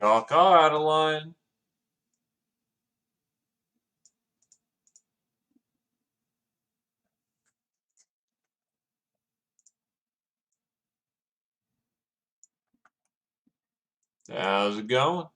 Caw, Adeline. How's it going?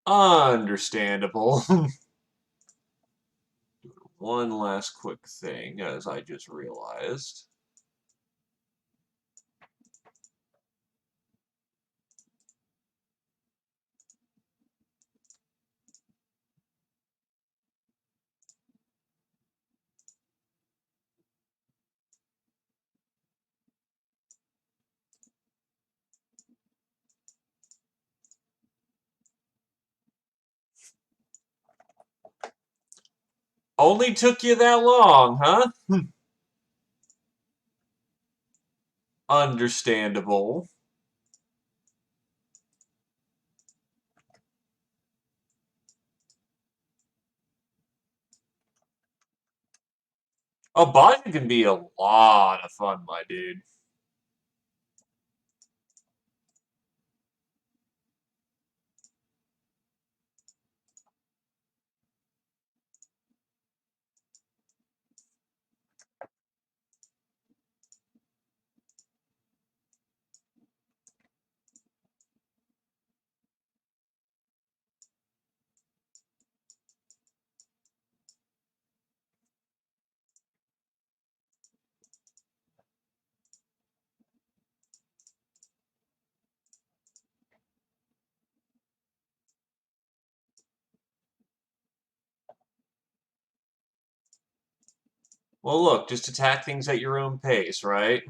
Understandable. One last quick thing, as I just realized. Only took you that long, huh? Understandable. A body can be a lot of fun, my dude. Well, look, just attack things at your own pace, right?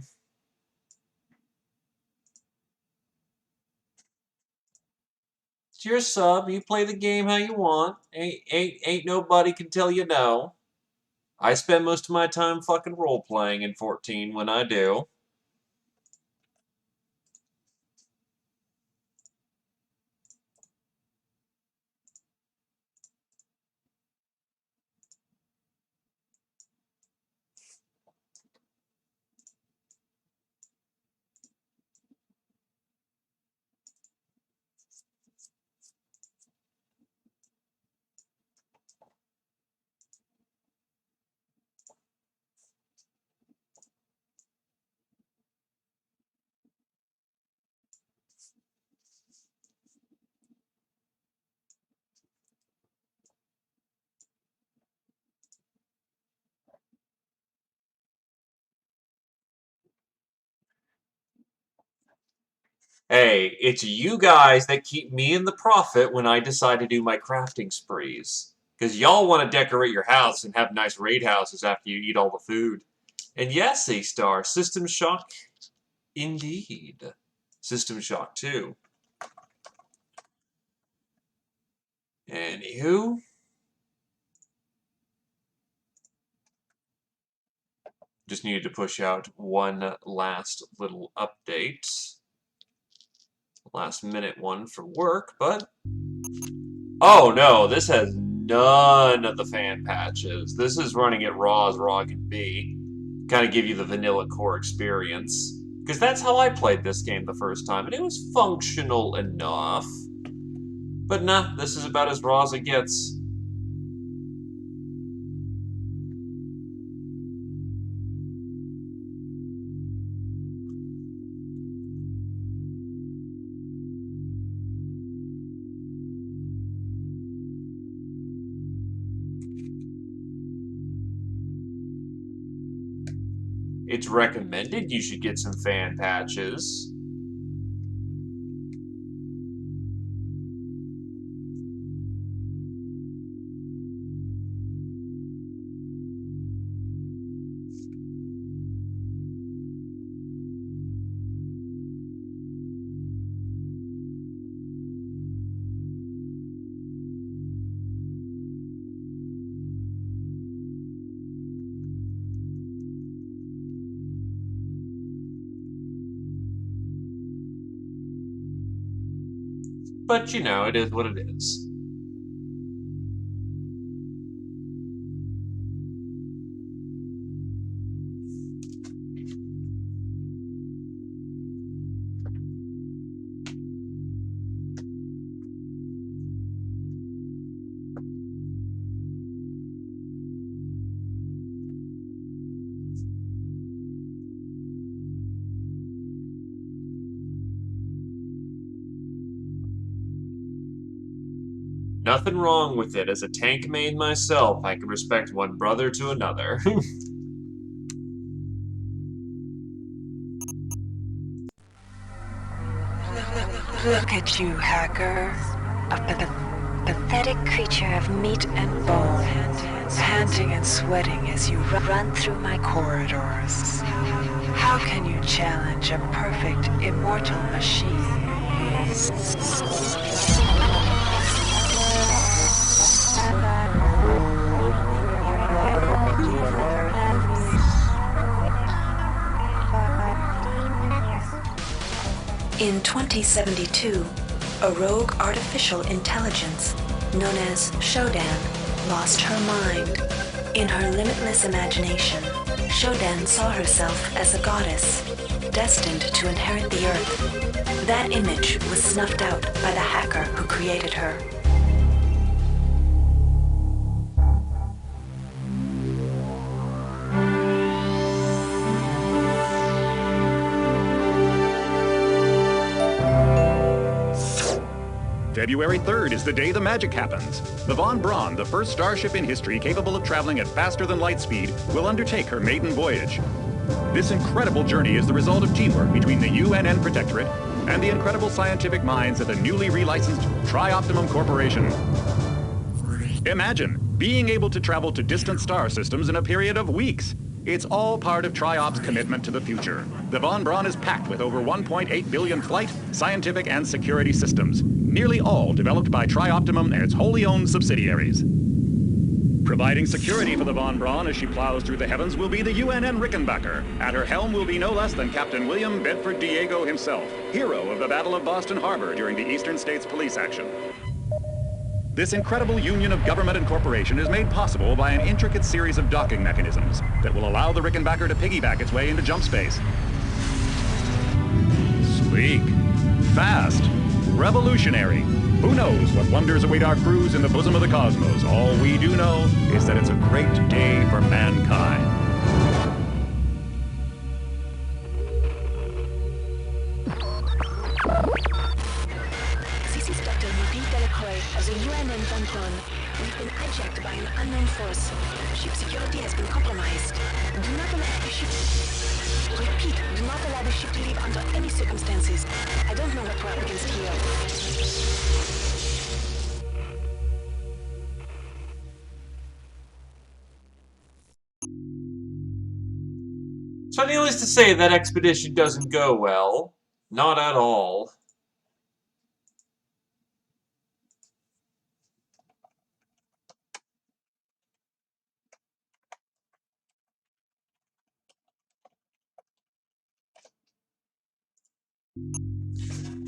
It's your sub. You play the game how you want. Ain't nobody can tell you no. I spend most of my time fucking role playing in 14 when I do. Hey, it's you guys that keep me in the profit when I decide to do my crafting sprees. Because y'all want to decorate your house and have nice raid houses after you eat all the food. And yes, A-Star, System Shock indeed. System Shock 2. Anywho, just needed to push out one last little update. Last minute one for work, but oh no, this has none of the fan patches. This is running it raw as raw can be. Kind of give you the vanilla core experience. Because that's how I played this game the first time, and it was functional enough. But nah, this is about as raw as it gets. It's recommended you should get some fan patches. But, you know, it is what it is. Nothing wrong with it. As a tank main myself, I can respect one brother to another. Look at you, hacker. A pathetic creature of meat and bone, panting and sweating as you run through my corridors. How can you challenge a perfect, immortal machine? In 2072, a rogue artificial intelligence known as Shodan lost her mind. In her limitless imagination, Shodan saw herself as a goddess, destined to inherit the earth. That image was snuffed out by the hacker who created her. February 3rd is the day the magic happens. The Von Braun, the first starship in history capable of traveling at faster than light speed, will undertake her maiden voyage. This incredible journey is the result of teamwork between the UNN Protectorate and the incredible scientific minds at the newly relicensed Tri-Optimum Corporation. Imagine being able to travel to distant star systems in a period of weeks. It's all part of Tri-Op's commitment to the future. The Von Braun is packed with over 1.8 billion flight, scientific, and security systems, nearly all developed by Tri-Optimum and its wholly owned subsidiaries. Providing security for the Von Braun as she plows through the heavens will be the UNN Rickenbacker. At her helm will be no less than Captain William Bedford Diego himself, hero of the Battle of Boston Harbor during the Eastern States Police action. This incredible union of government and corporation is made possible by an intricate series of docking mechanisms that will allow the Rickenbacker to piggyback its way into jump space. Sleek, fast, revolutionary. Who knows what wonders await our crews in the bosom of the cosmos? All we do know is that it's a great day for mankind. This is Dr. Ruby Delacroix of the UNN Von Braun. We've been hijacked by an unknown force. Ship security has been compromised. Do not allow the ship... Repeat, do not allow the ship to leave under any circumstances. I don't know what we're up against here. So needless to say, that expedition doesn't go well. Not at all.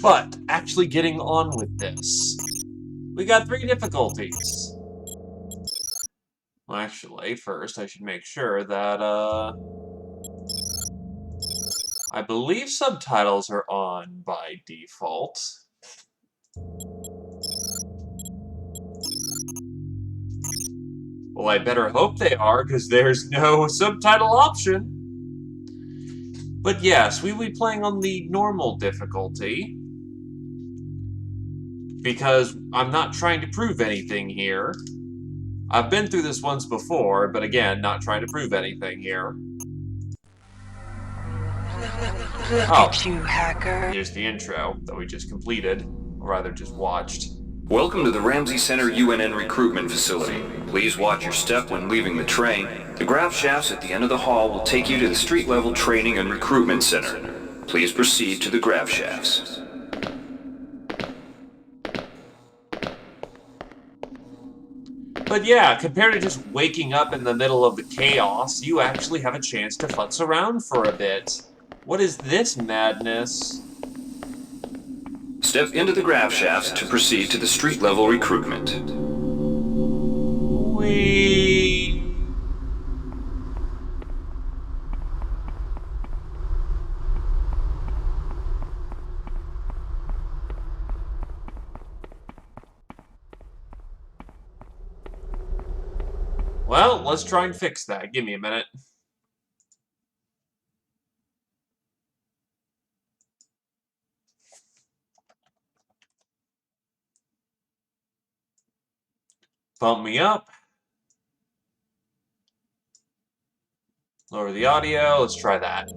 But, actually getting on with this. We got 3 difficulties. Well, actually, first I should make sure that, I believe subtitles are on by default. Well, I better hope they are, because there's no subtitle option. But yes, we will be playing on the normal difficulty. Because I'm not trying to prove anything here. I've been through this once before, but again, not trying to prove anything here. Look at you, hacker. Here's the intro that we just completed, or rather just watched. Welcome to the Ramsey Center UNN recruitment facility. Please watch your step when leaving the train. The grav shafts at the end of the hall will take you to the street-level training and recruitment center. Please proceed to the grav shafts. But yeah, compared to just waking up in the middle of the chaos, you actually have a chance to futz around for a bit. What is this madness? Step into the grav shafts to proceed to the street-level recruitment. Whee! Well, let's try and fix that. Give me a minute. Bump me up. Lower the audio. Let's try that.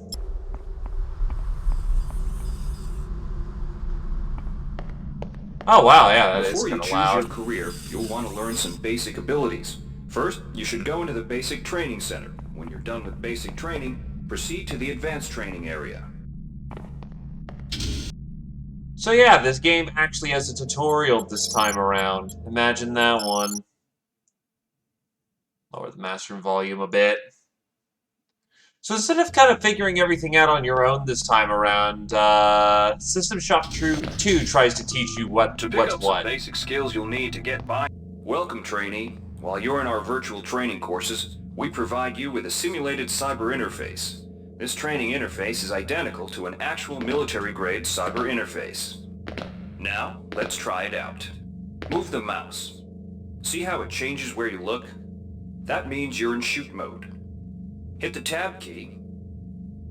Oh wow, yeah, that is Before you kind of choose loud. your career, you'll want to learn some basic abilities. First, you should go into the Basic Training Center. When you're done with basic training, proceed to the Advanced Training area. So yeah, this game actually has a tutorial this time around. Imagine that one. Lower the mastering volume a bit. So instead of kind of figuring everything out on your own this time around, System Shock 2 tries to teach you what's To pick up some what. basic skills you'll need to get by. Welcome, trainee. While you're in our virtual training courses, we provide you with a simulated cyber interface. This training interface is identical to an actual military-grade cyber interface. Now, let's try it out. Move the mouse. See how it changes where you look? That means you're in shoot mode. Hit the tab key.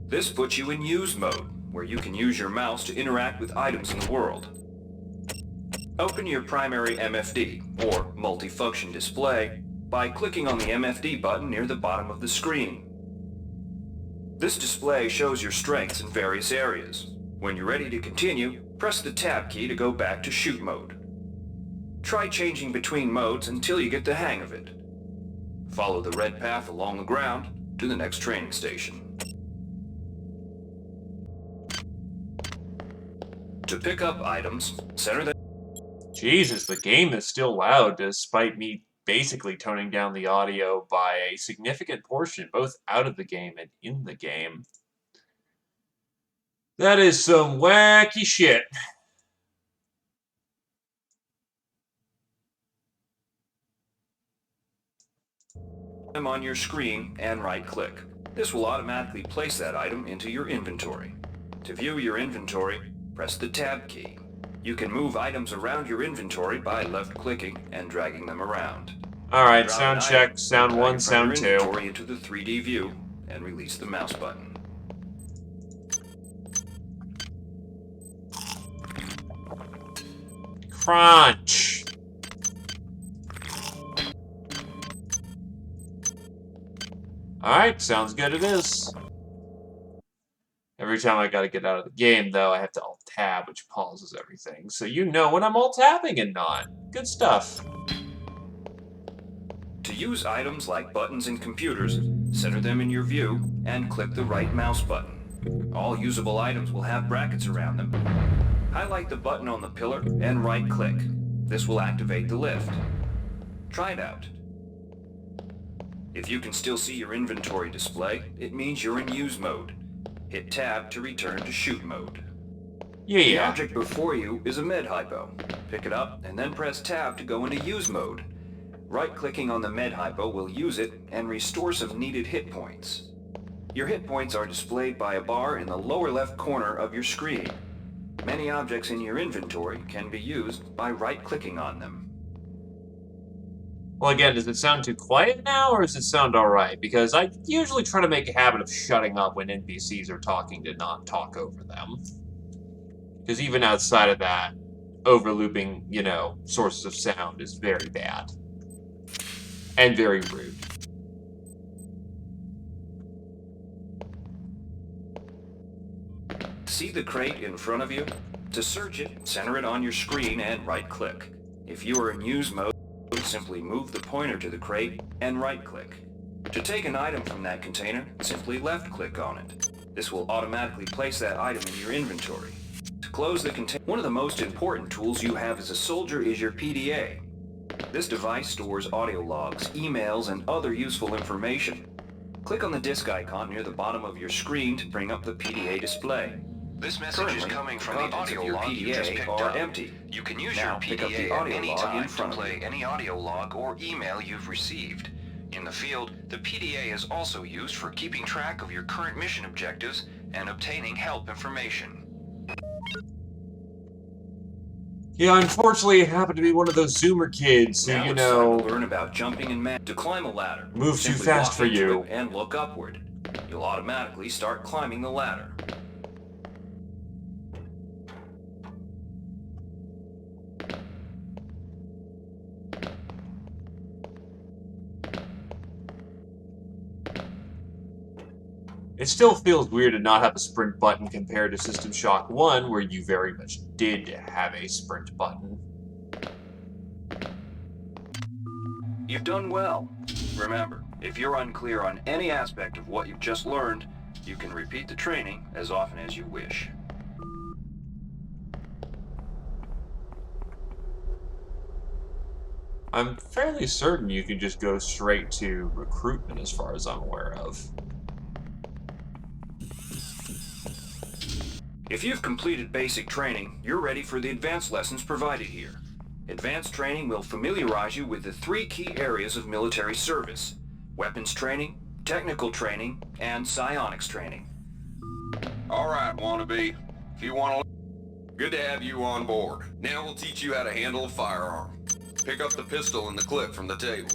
This puts you in use mode, where you can use your mouse to interact with items in the world. Open your primary MFD, or multifunction display, by clicking on the MFD button near the bottom of the screen. This display shows your strengths in various areas. When you're ready to continue, press the tab key to go back to shoot mode. Try changing between modes until you get the hang of it. Follow the red path along the ground to the next training station. To pick up items, center them. Jesus, the game is still loud despite me basically toning down the audio by a significant portion, both out of the game and in the game. That is some wacky shit. Them on your screen and right-click. This will automatically place that item into your inventory. To view your inventory, press the tab key. You can move items around your inventory by left-clicking and dragging them around. Alright, Drop sound an check, item, sound drag 1, it from sound your 2. inventory into the 3D view and release the mouse button. Crunch! Alright, sounds good it is. Every time I gotta get out of the game, though, I have to alt-tab, which pauses everything. So you know when I'm alt-tabbing and not. Good stuff. To use items like buttons in computers, center them in your view and click the right mouse button. All usable items will have brackets around them. Highlight the button on the pillar and right-click. This will activate the lift. Try it out. If you can still see your inventory display, it means you're in use mode. Hit tab to return to shoot mode. The Yeah. object before you is a med hypo. Pick it up and then press tab to go into use mode. Right-clicking on the med hypo will use it and restore some needed hit points. Your hit points are displayed by a bar in the lower left corner of your screen. Many objects in your inventory can be used by right-clicking on them. Well, again, does it sound too quiet now, or does it sound alright? Because I usually try to make a habit of shutting up when NPCs are talking to not talk over them. Because even outside of that, overlooping, you know, sources of sound is very bad. And very rude. See the crate in front of you? To search it, center it on your screen and right-click. If you are in use mode, simply move the pointer to the crate and right-click. To take an item from that container, simply left-click on it. This will automatically place that item in your inventory. To close the container, one of the most important tools you have as a soldier is your PDA. This device stores audio logs, emails, and other useful information. Click on the disk icon near the bottom of your screen to bring up the PDA display. This message is Currently, coming from the the contents audio of your log you just PDA picked are up. empty. You can use Now your pick up the PDA audio at any log in time to front of play you. any audio log or email you've received. In the field, the PDA is also used for keeping track of your current mission objectives and obtaining help information. Yeah, unfortunately, it happened to be one of those Zoomer kids who, Now you it's time know, to learn about jumping and to climb a ladder. Move too Simply fast walk for into you. it and look upward. You'll automatically start climbing the ladder. it still feels weird to not have a sprint button compared to System Shock 1, where you very much did have a sprint button. You've done well. Remember, if you're unclear on any aspect of what you've just learned, you can repeat the training as often as you wish. I'm fairly certain you can just go straight to recruitment as far as I'm aware of. If you've completed basic training, you're ready for the advanced lessons provided here. Advanced training will familiarize you with the 3 key areas of military service: weapons training, technical training, and psionics training. Alright, wannabe. If you want to... Good to have you on board. Now we'll teach you how to handle a firearm. Pick up the pistol and the clip from the table.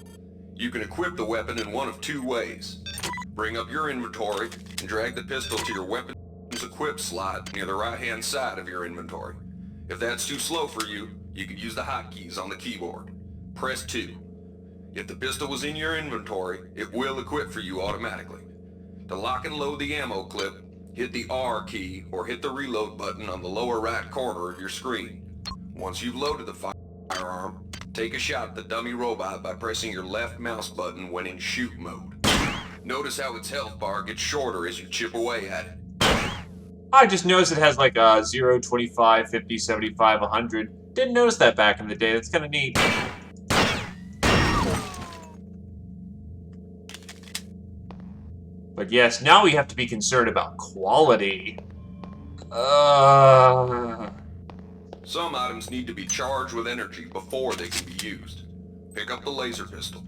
You can equip the weapon in one of 2 ways. Bring up your inventory and drag the pistol to your weapons equip slot near the right-hand side of your inventory. If that's too slow for you, you can use the hotkeys on the keyboard. Press 2. If the pistol was in your inventory, it will equip for you automatically. To lock and load the ammo clip, hit the R key or hit the reload button on the lower right corner of your screen. Once you've loaded the firearm, take a shot at the dummy robot by pressing your left mouse button when in shoot mode. Notice how its health bar gets shorter as you chip away at it. I just noticed it has like a 0, 25, 50, 75, 100. Didn't notice that back in the day. That's kind of neat. But yes, now we have to be concerned about quality. Some items need to be charged with energy before they can be used. Pick up the laser pistol.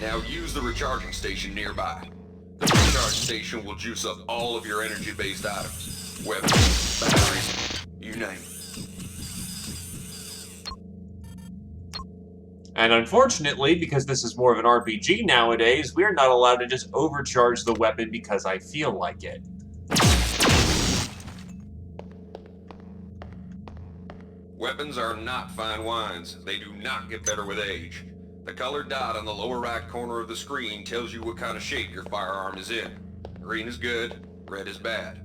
Now use the recharging station nearby. The recharge station will juice up all of your energy-based items. Weapons, batteries, you name it. And unfortunately, because this is more of an RPG nowadays, we're not allowed to just overcharge the weapon because I feel like it. Weapons are not fine wines. They do not get better with age. The colored dot on the lower right corner of the screen tells you what kind of shape your firearm is in. Green is good, red is bad.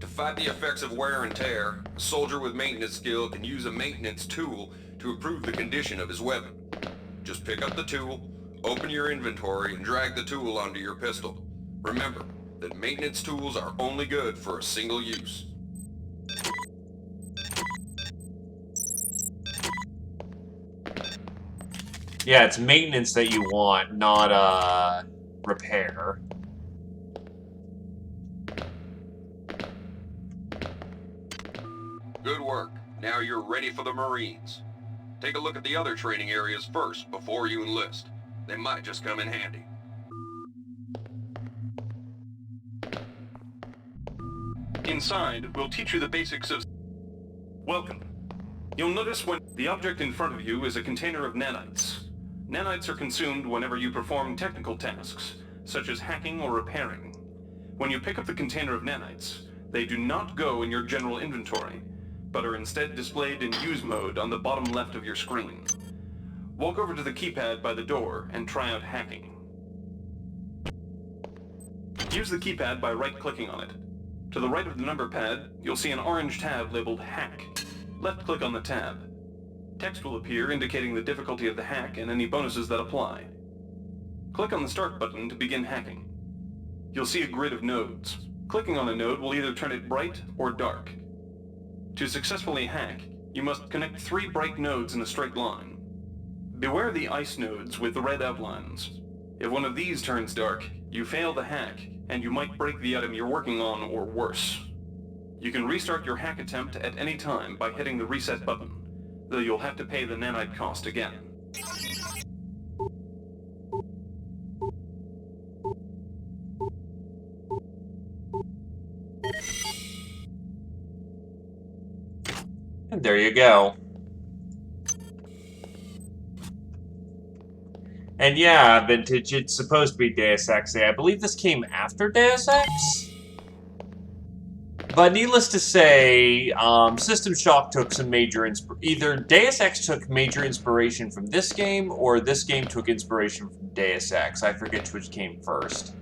To fight the effects of wear and tear, a soldier with maintenance skill can use a maintenance tool to improve the condition of his weapon. Just pick up the tool, open your inventory, and drag the tool onto your pistol. Remember that maintenance tools are only good for a single use. Yeah, it's maintenance that you want, not, repair. Good work. Now you're ready for the Marines. Take a look at the other training areas first before you enlist. They might just come in handy. Inside, we'll teach you the basics of... Welcome. You'll notice when the object in front of you is a container of nanites. Nanites are consumed whenever you perform technical tasks, such as hacking or repairing. When you pick up the container of nanites, they do not go in your general inventory, but are instead displayed in use mode on the bottom left of your screen. Walk over to the keypad by the door and try out hacking. Use the keypad by right-clicking on it. To the right of the number pad, you'll see an orange tab labeled Hack. Left-click on the tab. Text will appear indicating the difficulty of the hack and any bonuses that apply. Click on the Start button to begin hacking. You'll see a grid of nodes. Clicking on a node will either turn it bright or dark. To successfully hack, you must connect 3 bright nodes in a straight line. Beware the ice nodes with the red outlines. If one of these turns dark, you fail the hack, and you might break the item you're working on or worse. You can restart your hack attempt at any time by hitting the reset button, though you'll have to pay the nanite cost again. And there you go. And yeah, Vintage, it's supposed to be Deus Ex. I believe this came after Deus Ex? But needless to say, System Shock took some major either Deus Ex took major inspiration from this game, or this game took inspiration from Deus Ex. I forget which came first.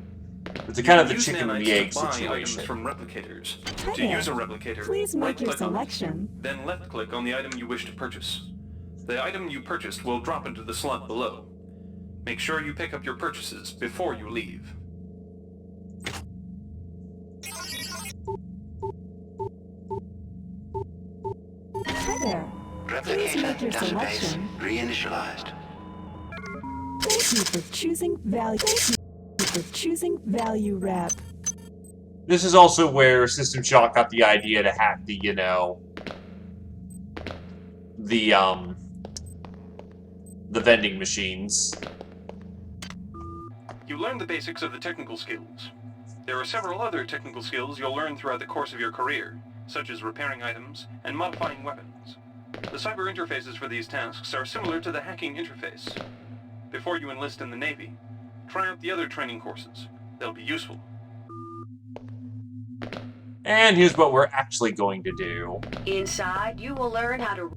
It's a kind of the chicken and the egg situation. From replicators. Hi To there. use a replicator, Please make your right-click on it, selection. then left-click on the item you wish to purchase. The item you purchased will drop into the slot below. Make sure you pick up your purchases before you leave. Hi there. Please make your selection. Reinitialized. Thank you for choosing value. Thank you for choosing value wrap. This is also where System Shock got the idea to hack the, the vending machines. You learned the basics of the technical skills. There are several other technical skills you'll learn throughout the course of your career, such as repairing items and modifying weapons. The cyber interfaces for these tasks are similar to the hacking interface. Before you enlist in the Navy, try out the other training courses. They'll be useful. And here's what we're actually going to do. Inside, you will learn how to...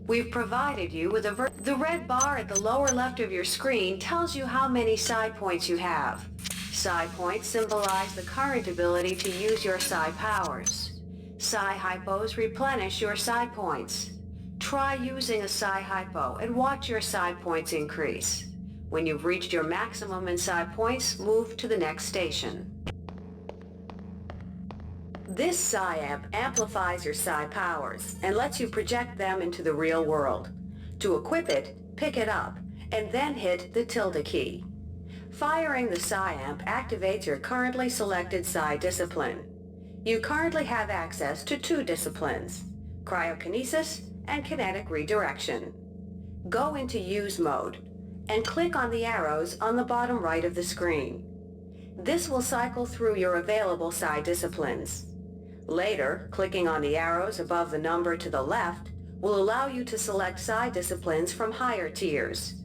We've provided you with the red bar at the lower left of your screen tells you how many psi points you have. Psi points symbolize the current ability to use your psi powers. Psi hypos replenish your psi points. Try using a psi hypo and watch your psi points increase. When you've reached your maximum in psi points, move to the next station. This psi amp amplifies your psi powers and lets you project them into the real world. To equip it, pick it up, and then hit the tilde key. Firing the psi amp activates your currently selected psi discipline. You currently have access to 2 disciplines, cryokinesis and kinetic redirection. Go into use mode and click on the arrows on the bottom right of the screen. This will cycle through your available psi disciplines. Later, clicking on the arrows above the number to the left will allow you to select psi disciplines from higher tiers.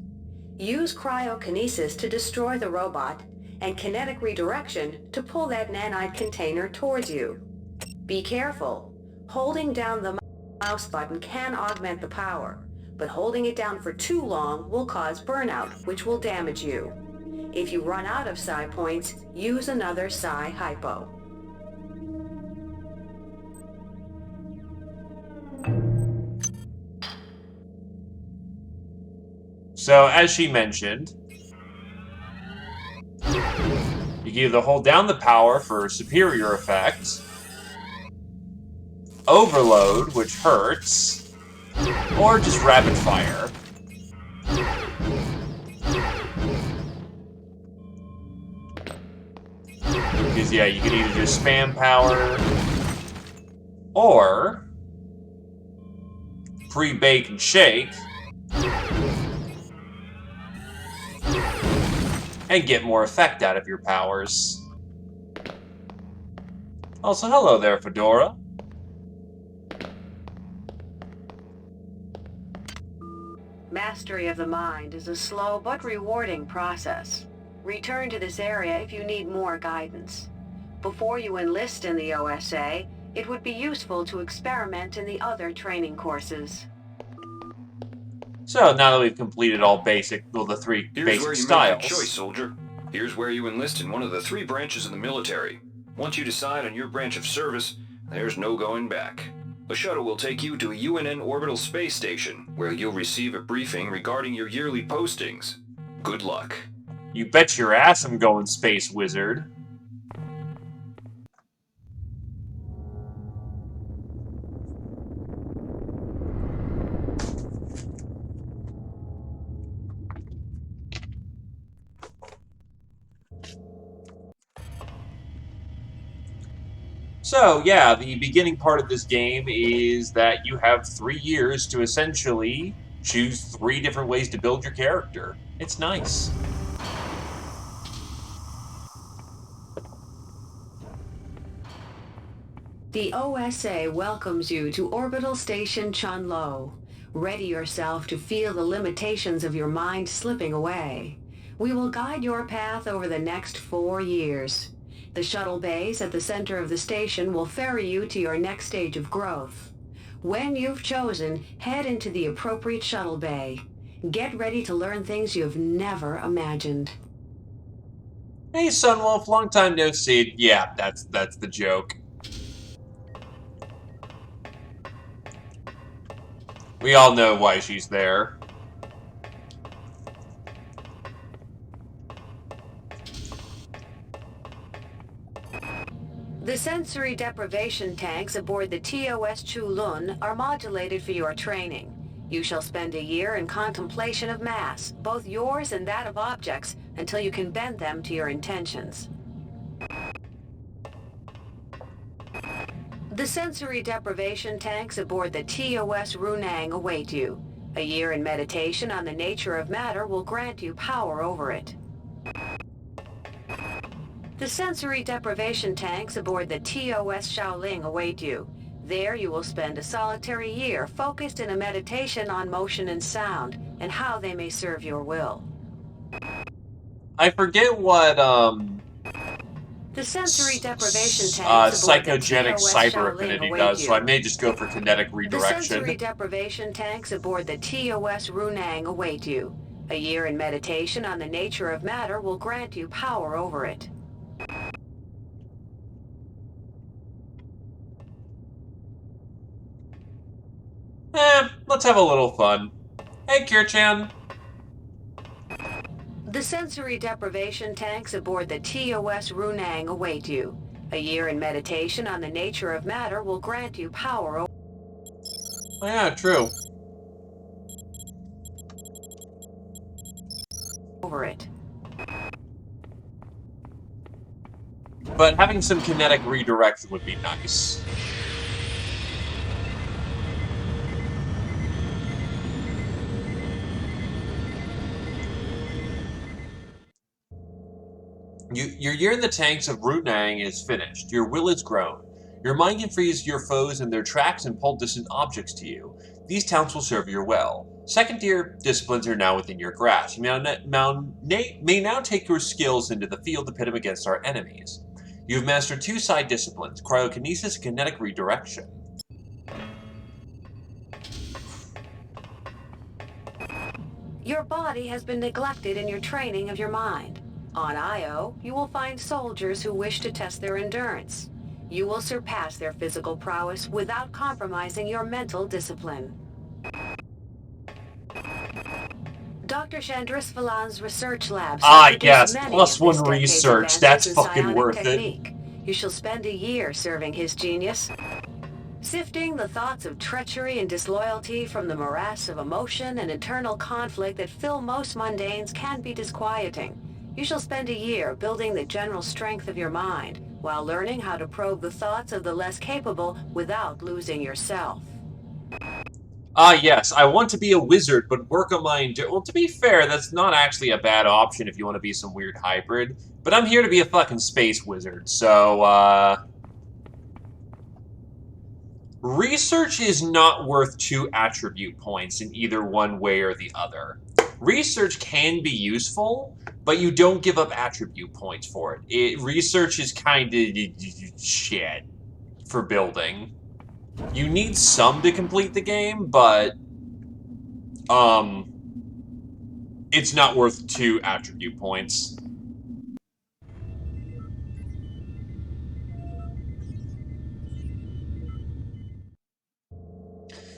Use cryokinesis to destroy the robot and kinetic redirection to pull that nanite container towards you. Be careful. Holding down the mouse button can augment the power, but holding it down for too long will cause burnout, which will damage you. If you run out of psi points, use another psi hypo. So, as she mentioned, you can either hold down the power for superior effect, overload, which hurts, or just rapid fire. Because, yeah, you can either just spam power, or pre-bake and shake, and get more effect out of your powers. Also, hello there, Fedora. Mastery of the mind is a slow but rewarding process. Return to this area if you need more guidance. Before you enlist in the OSA, it would be useful to experiment in the other training courses. So, now that we've completed all the 3 Here's basic where you styles. make your choice, soldier. Here's where you enlist in one of the 3 branches of the military. Once you decide on your branch of service, there's no going back. A shuttle will take you to a UNN orbital space station, where you'll receive a briefing regarding your yearly postings. Good luck. You bet your ass I'm going Space Wizard. So, yeah, the beginning part of this game is that you have 3 years to essentially choose 3 different ways to build your character. It's nice. The OSA welcomes you to Orbital Station Chunlo. Ready yourself to feel the limitations of your mind slipping away. We will guide your path over the next 4 years. The shuttle bays at the center of the station will ferry you to your next stage of growth. When you've chosen, head into the appropriate shuttle bay. Get ready to learn things you've never imagined. Hey, Sunwolf, long time no see. Yeah, that's the joke. We all know why she's there. The sensory deprivation tanks aboard the TOS Chulun are modulated for your training. You shall spend a year in contemplation of mass, both yours and that of objects, until you can bend them to your intentions. The sensory deprivation tanks aboard the TOS Runang await you. A year in meditation on the nature of matter will grant you power over it. The sensory deprivation tanks aboard the TOS Shaoling await you. There you will spend a solitary year focused in a meditation on motion and sound, and how they may serve your will. I forget what, The sensory deprivation tanks aboard the psychogenic TOS cyber Shaoling affinity await does, you. so I may just go for kinetic The redirection. sensory deprivation tanks aboard the TOS Runang await you. A year in meditation on the nature of matter will grant you power over it. Let's have a little fun. Hey, Kirchan. The sensory deprivation tanks aboard the TOS Runang await you. A year in meditation on the nature of matter will grant you power Oh yeah, true. over it. But having some kinetic redirection would be nice. Your year in the tanks of Runang is finished. Your will is grown. Your mind can freeze your foes in their tracks and pull distant objects to you. These talents will serve you well. Second tier disciplines are now within your grasp. You may now take your skills into the field to pit them against our enemies. You have mastered 2 side disciplines, cryokinesis and kinetic redirection. Your body has been neglected in your training of your mind. On Io, you will find soldiers who wish to test their endurance. You will surpass their physical prowess without compromising your mental discipline. Dr. Chandris Valan's research labs have produced yes, many plus of this 1 decade's research. advances That's in fucking psionic worth technique. You shall spend a year serving his genius, sifting the thoughts of treachery and disloyalty from the morass of emotion and internal conflict that fill most mundanes can be disquieting. You shall spend a year building the general strength of your mind, while learning how to probe the thoughts of the less capable without losing yourself. Yes, I want to be a wizard, but work on my well, to be fair, that's not actually a bad option if you want to be some weird hybrid. But I'm here to be a fucking space wizard, so, research is not worth 2 attribute points in either one way or the other. Research can be useful, but you don't give up attribute points for it. Research is kind of shit for building. You need some to complete the game, but it's not worth 2 attribute points.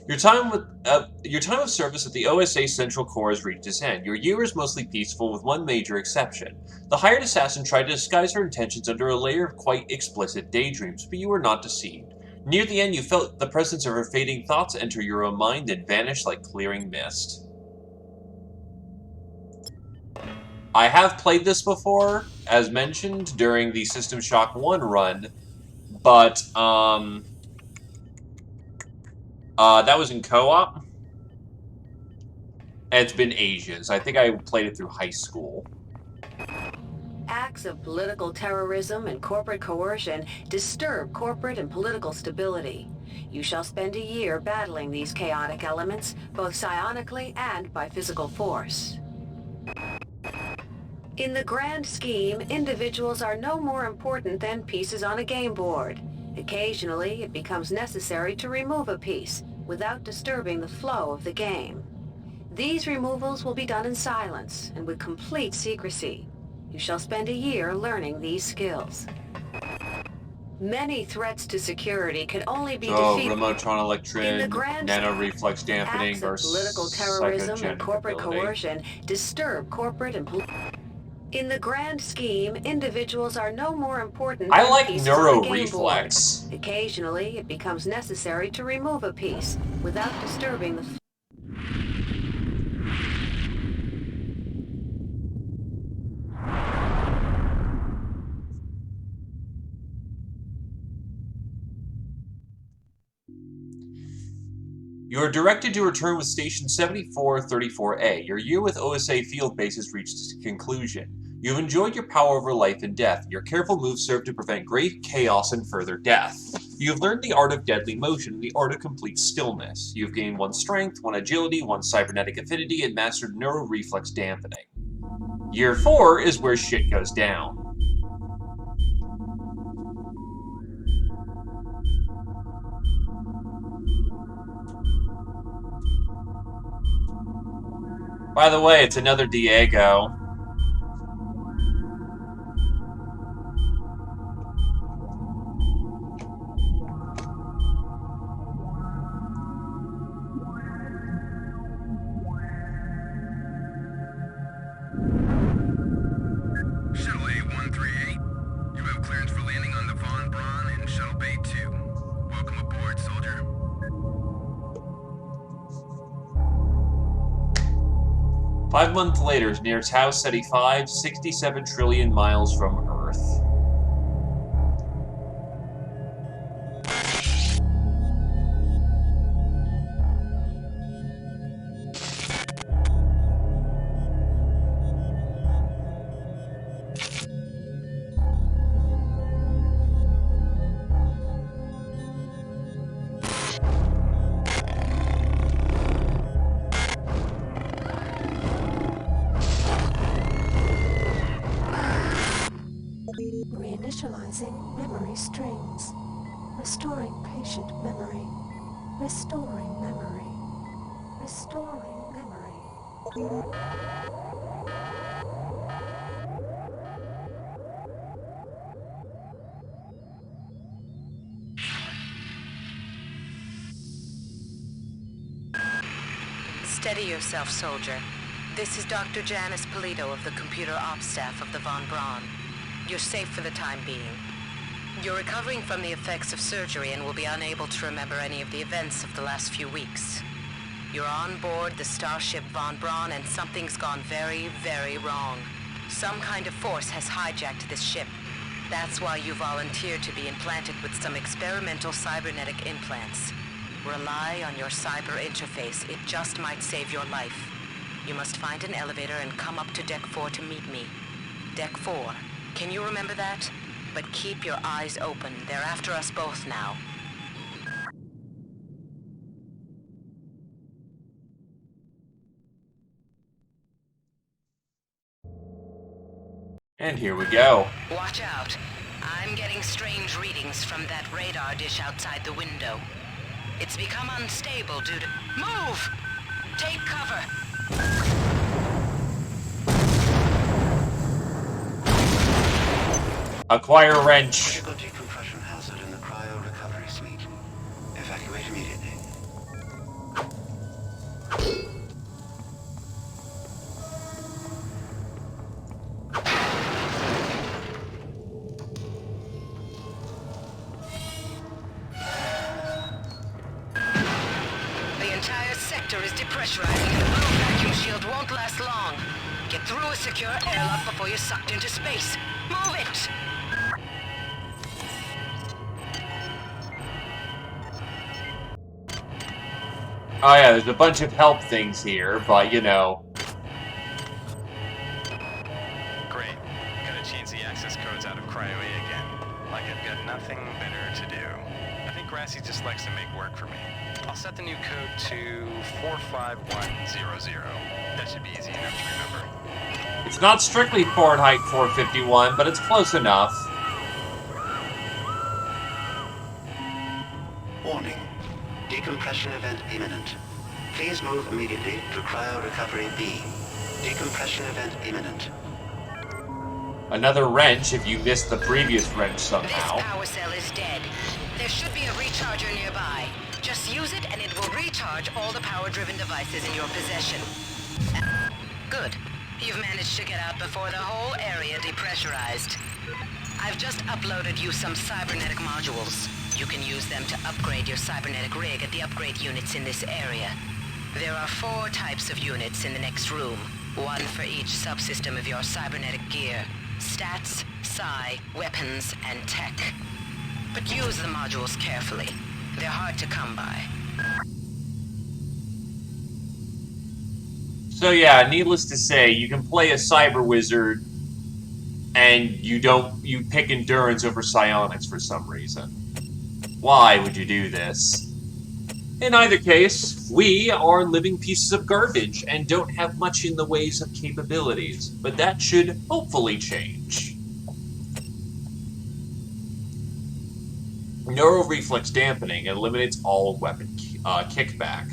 Your time of service at the OSA Central Core has reached its end. Your year is mostly peaceful, with one major exception. The hired assassin tried to disguise her intentions under a layer of quite explicit daydreams, but you were not deceived. Near the end, you felt the presence of her fading thoughts enter your own mind and vanish like clearing mist. I have played this before, as mentioned, during the System Shock 1 run, but that was in co-op. And it's been ages. I think I played it through high school. Acts of political terrorism and corporate coercion disturb corporate and political stability. You shall spend a year battling these chaotic elements, both psionically and by physical force. In the grand scheme, individuals are no more important than pieces on a game board. Occasionally, it becomes necessary to remove a piece without disturbing the flow of the game. These removals will be done in silence and with complete secrecy. You shall spend a year learning these skills. Many threats to security can only be defeated. Remotron In the Electrin, grand Nano Reflex Dampening, acts of versus political terrorism and Psychogenic corporate ability. coercion disturb corporate and in the grand scheme, individuals are no more important I than like pieces Neuro on a game Reflex. board. Occasionally, it becomes necessary to remove a piece without disturbing the You are directed to return with Station 7434A. Your year with OSA Field Base has reached its conclusion. You have enjoyed your power over life and death. Your careful moves serve to prevent great chaos and further death. You have learned the art of deadly motion and the art of complete stillness. You have gained 1 strength, 1 agility, 1 cybernetic affinity, and mastered Neuro Reflex Dampening. Year 4 is where shit goes down. By the way, it's another Diego. Shuttle A-138, you have clearance for landing on the Von Braun in Shuttle Bay 2. Welcome aboard, soldier. Five months later, near Tau Ceti 5, 67 trillion miles from Earth. Reinitializing memory strings. Restoring patient memory. Restoring memory. Restoring memory. Steady yourself, soldier. This is Dr. Janice Polito of the Computer Ops Staff of the Von Braun. You're safe for the time being. You're recovering from the effects of surgery and will be unable to remember any of the events of the last few weeks. You're on board the starship Von Braun and something's gone very, very wrong. Some kind of force has hijacked this ship. That's why you volunteered to be implanted with some experimental cybernetic implants. Rely on your cyber interface. It just might save your life. You must find an elevator and come up to Deck 4 to meet me. Deck 4. Can you remember that? But keep your eyes open. They're after us both now. And here we go. Watch out. I'm getting strange readings from that radar dish outside the window. It's become unstable due to... Move! Take cover! Acquire wrench. Critical decompression hazard in the cryo recovery suite. Evacuate immediately. The entire sector is depressurizing and the blue vacuum shield won't last long. Get through a secure airlock before you're sucked into space. Move it! Oh yeah, there's a bunch of help things here, but you know. Great. Gotta change the access codes out of Cryo A again. Like I've got nothing better to do. I think Grassy just likes to make work for me. I'll set the new code to 45100. That should be easy enough to remember. It's not strictly Fahrenheit 451, but it's close enough. Warning. Decompression event imminent. Please move immediately to Cryo Recovery B. Decompression event imminent. Another wrench if you missed the previous wrench somehow. This power cell is dead. There should be a recharger nearby. Just use it and it will recharge all the power-driven devices in your possession. Good. You've managed to get out before the whole area depressurized. I've just uploaded you some cybernetic modules. You can use them to upgrade your cybernetic rig at the upgrade units in this area. There are 4 types of units in the next room, 1 for each subsystem of your cybernetic gear. Stats, psi, weapons, and tech. But use the modules carefully. They're hard to come by. So yeah, needless to say, you can play a cyber wizard and you pick endurance over psionics for some reason. Why would you do this? In either case, we are living pieces of garbage and don't have much in the ways of capabilities, but that should hopefully change. Neuroreflex dampening eliminates all weapon kickback.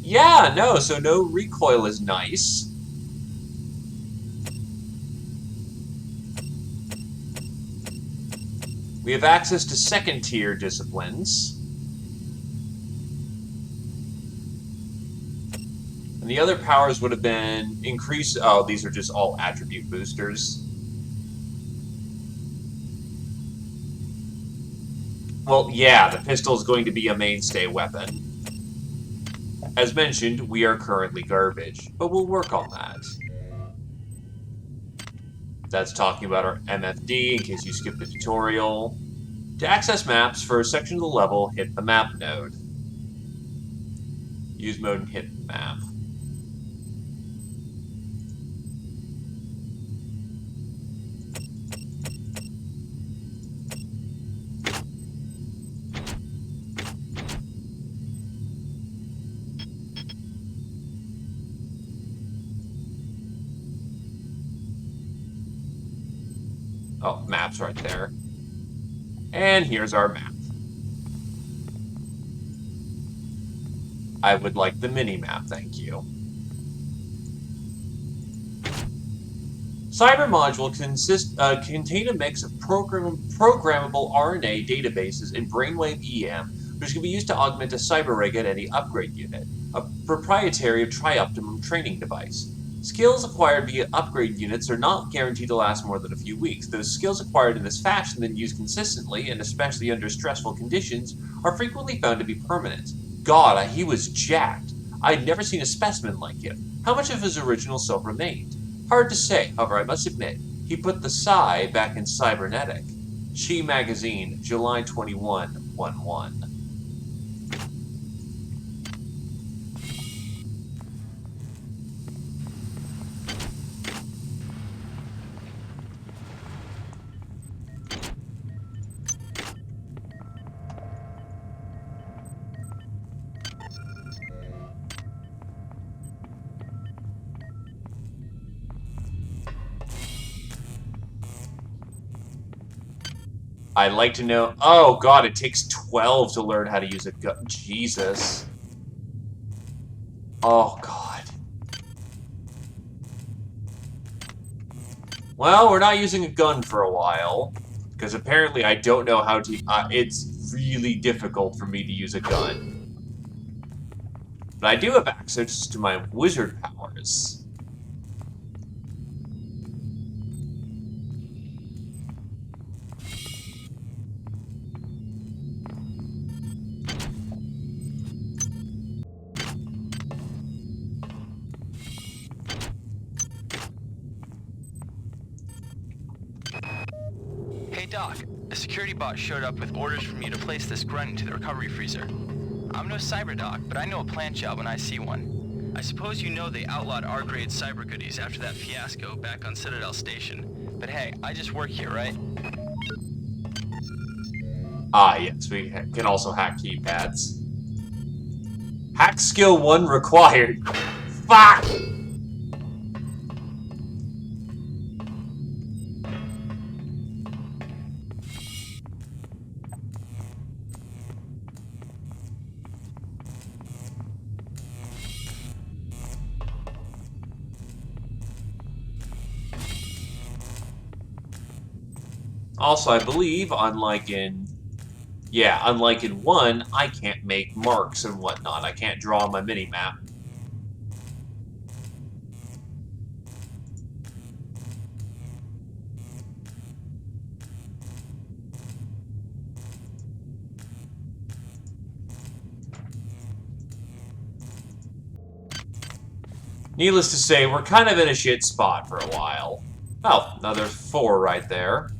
Yeah, no, so no recoil is nice. We have access to second-tier disciplines. And the other powers would have been increase... Oh, these are just all attribute boosters. Well, yeah, the pistol is going to be a mainstay weapon. As mentioned, we are currently garbage, but we'll work on that. That's talking about our MFD, in case you skipped the tutorial. To access maps for a section of the level, hit the map node. Use mode and hit map. Oh, map's right there. And here's our map. I would like the mini-map, thank you. Cyber module contain a mix of programmable RNA databases and brainwave EM, which can be used to augment a cyber rig at any upgrade unit, a proprietary Trioptimum training device. Skills acquired via upgrade units are not guaranteed to last more than a few weeks. Those skills acquired in this fashion, then used consistently, and especially under stressful conditions, are frequently found to be permanent. God, he was jacked. I'd never seen a specimen like him. How much of his original self remained? Hard to say, however, I must admit, he put the psi back in cybernetic. She Magazine, July 21/11. I'd like to know... Oh, God, it takes 12 to learn how to use a gun. Jesus. Oh, God. Well, we're not using a gun for a while, because apparently I don't know how to... it's really difficult for me to use a gun. But I do have access to my wizard powers. Hey Doc, a security bot showed up with orders from you to place this grunt into the recovery freezer. I'm no cyberdoc, but I know a plant job when I see one. I suppose you know they outlawed R-grade cyber goodies after that fiasco back on Citadel Station. But hey, I just work here, right? Ah, yes, we can also hack keypads. Hack skill 1 required. Fuck! Also, I believe, unlike in 1, I can't make marks and whatnot. I can't draw on my mini-map. Needless to say, we're kind of in a shit spot for a while. Oh, now there's 4 right there.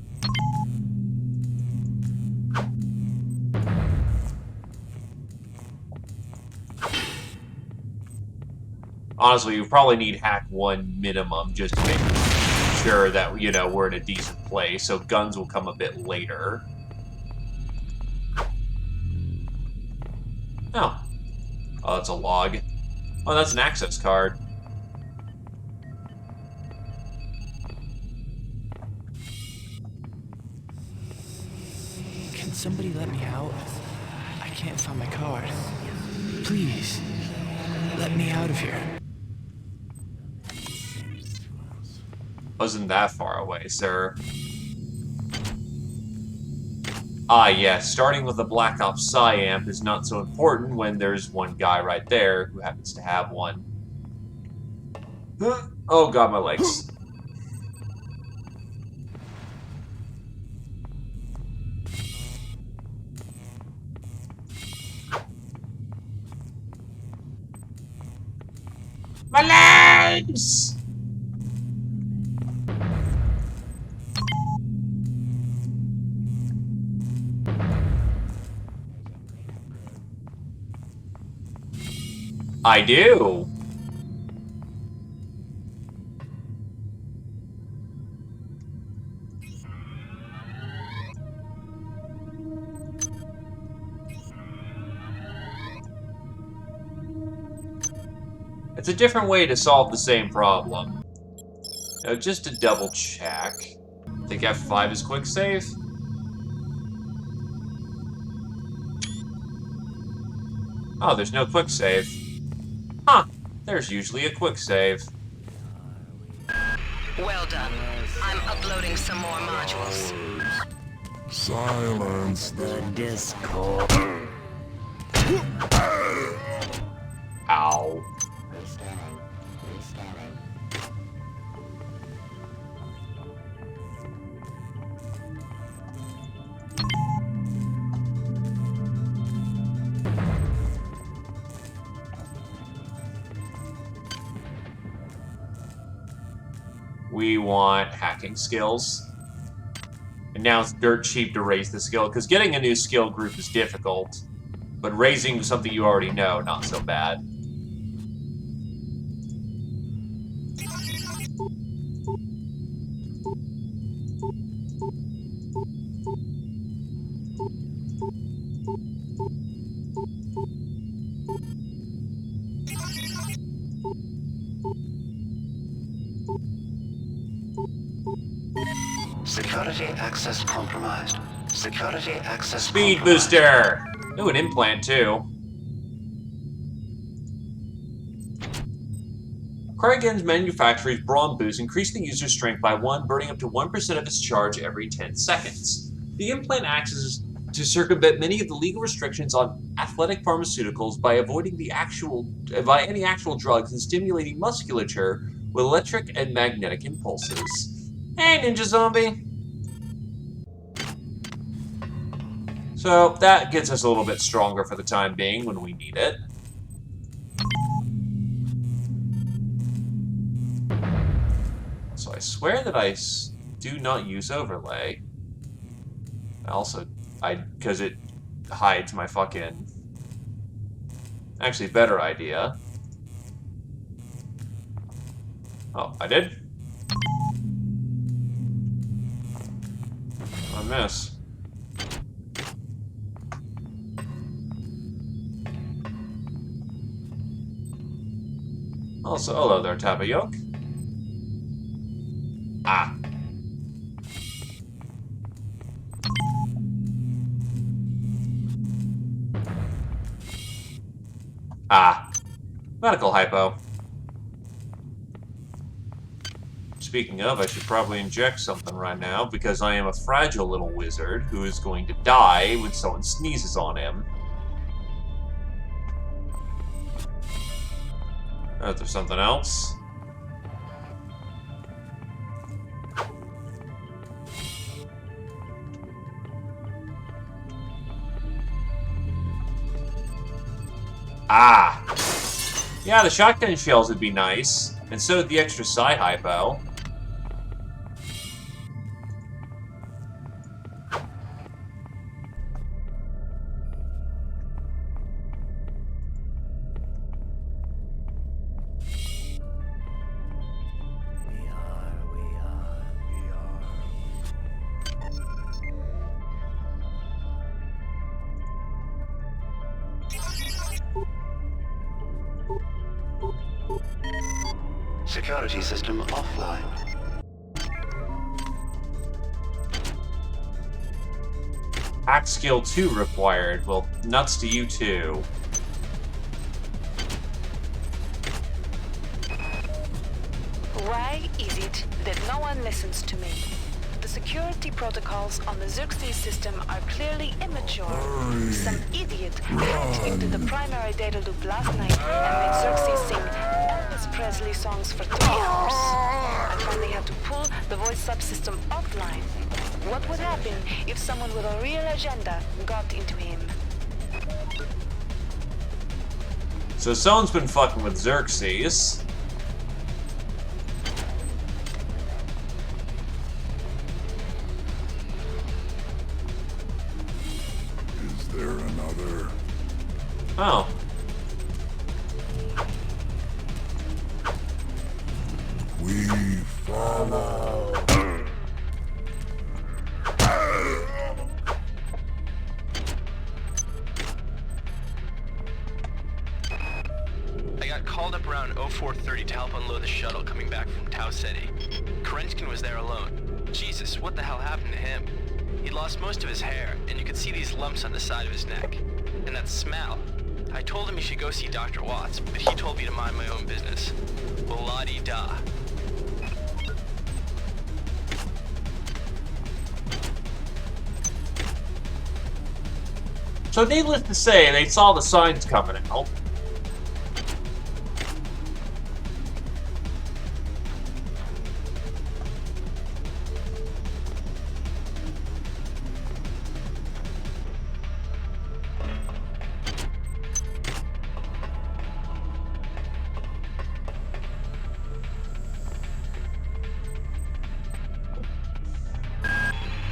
Honestly, you probably need hack 1 minimum just to make sure that, you know, we're in a decent place, so guns will come a bit later. Oh. Oh, that's a log. Oh, that's an access card. Can somebody let me out? I can't find my card. Please, let me out of here. Wasn't that far away, sir. Ah, yes, starting with a Black Ops Psy-Amp is not so important when there's one guy right there who happens to have one. Oh god, my legs. My legs! I do. It's a different way to solve the same problem. Now, just to double check. I think F5 is quick save. Oh, there's no quick save. Huh, there's usually a quick save. Well done. I'm uploading some more modules. Silence the Discord. Ow. We want hacking skills. And now it's dirt cheap to raise the skill, because getting a new skill group is difficult. But raising something you already know, not so bad. Security access compromised. Security access Speed compromised. booster! Ooh, an implant too. Cryogen's manufactures Brawn Boost, increasing the user's strength by 1, burning up to 1% of its charge every 10 seconds. The implant acts to circumvent many of the legal restrictions on athletic pharmaceuticals by avoiding any actual drugs and stimulating musculature with electric and magnetic impulses. Hey, Ninja Zombie! So, that gets us a little bit stronger for the time being when we need it. So I swear that I do not use overlay. Also, because it hides my fucking Actually, better idea. Oh, I did? I miss. Also, hello there, Tabayoke. Ah. Ah. Medical hypo. Speaking of, I should probably inject something right now, because I am a fragile little wizard who is going to die when someone sneezes on him. Or is there something else? Ah! Yeah, the shotgun shells would be nice, and so would the extra psi hypo. Security system offline. Hack skill 2 required. Well, nuts to you too. Why is it that no one listens to me? The security protocols on the Xerxes system are clearly immature. Some idiot hacked into the primary data loop last night and made Xerxes sing Elvis Presley songs for 3 hours. I finally had to pull the voice subsystem offline. What would happen if someone with a real agenda got into him? So someone's been fucking with Xerxes. Is there another? Oh. We follow. I got called up around 0430 to help unload the shuttle coming back from Tau Ceti. Kerenskin was there alone. Jesus, what the hell happened to him? He'd lost most of his hair, and you could see these lumps on the side of his neck. And that smell. I told him he should go see Dr. Watts, but he told me to mind my own business. Well, la-di-da. So needless to say, they saw the signs coming out.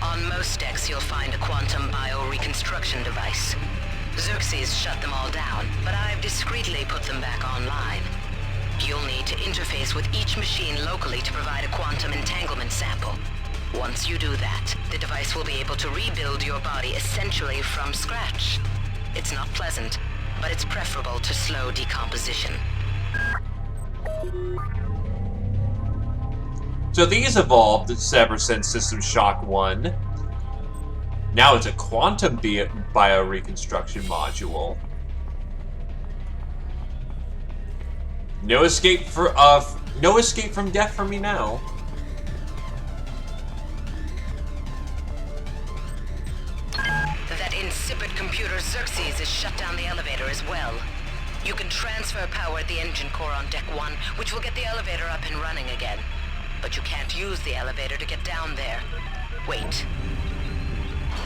On most decks, you'll find a quantum bioreconstruction device. Xerxes shut them all down, but I've discreetly put them back online. You'll need to interface with each machine locally to provide a quantum entanglement sample. Once you do that, the device will be able to rebuild your body essentially from scratch. It's not pleasant, but it's preferable to slow decomposition. So these evolved ever since System Shock 1. Now it's a quantum bioreconstruction module. No escape from death for me now. That insipid computer Xerxes has shut down the elevator as well. You can transfer power at the engine core on Deck 1, which will get the elevator up and running again. But you can't use the elevator to get down there. Wait.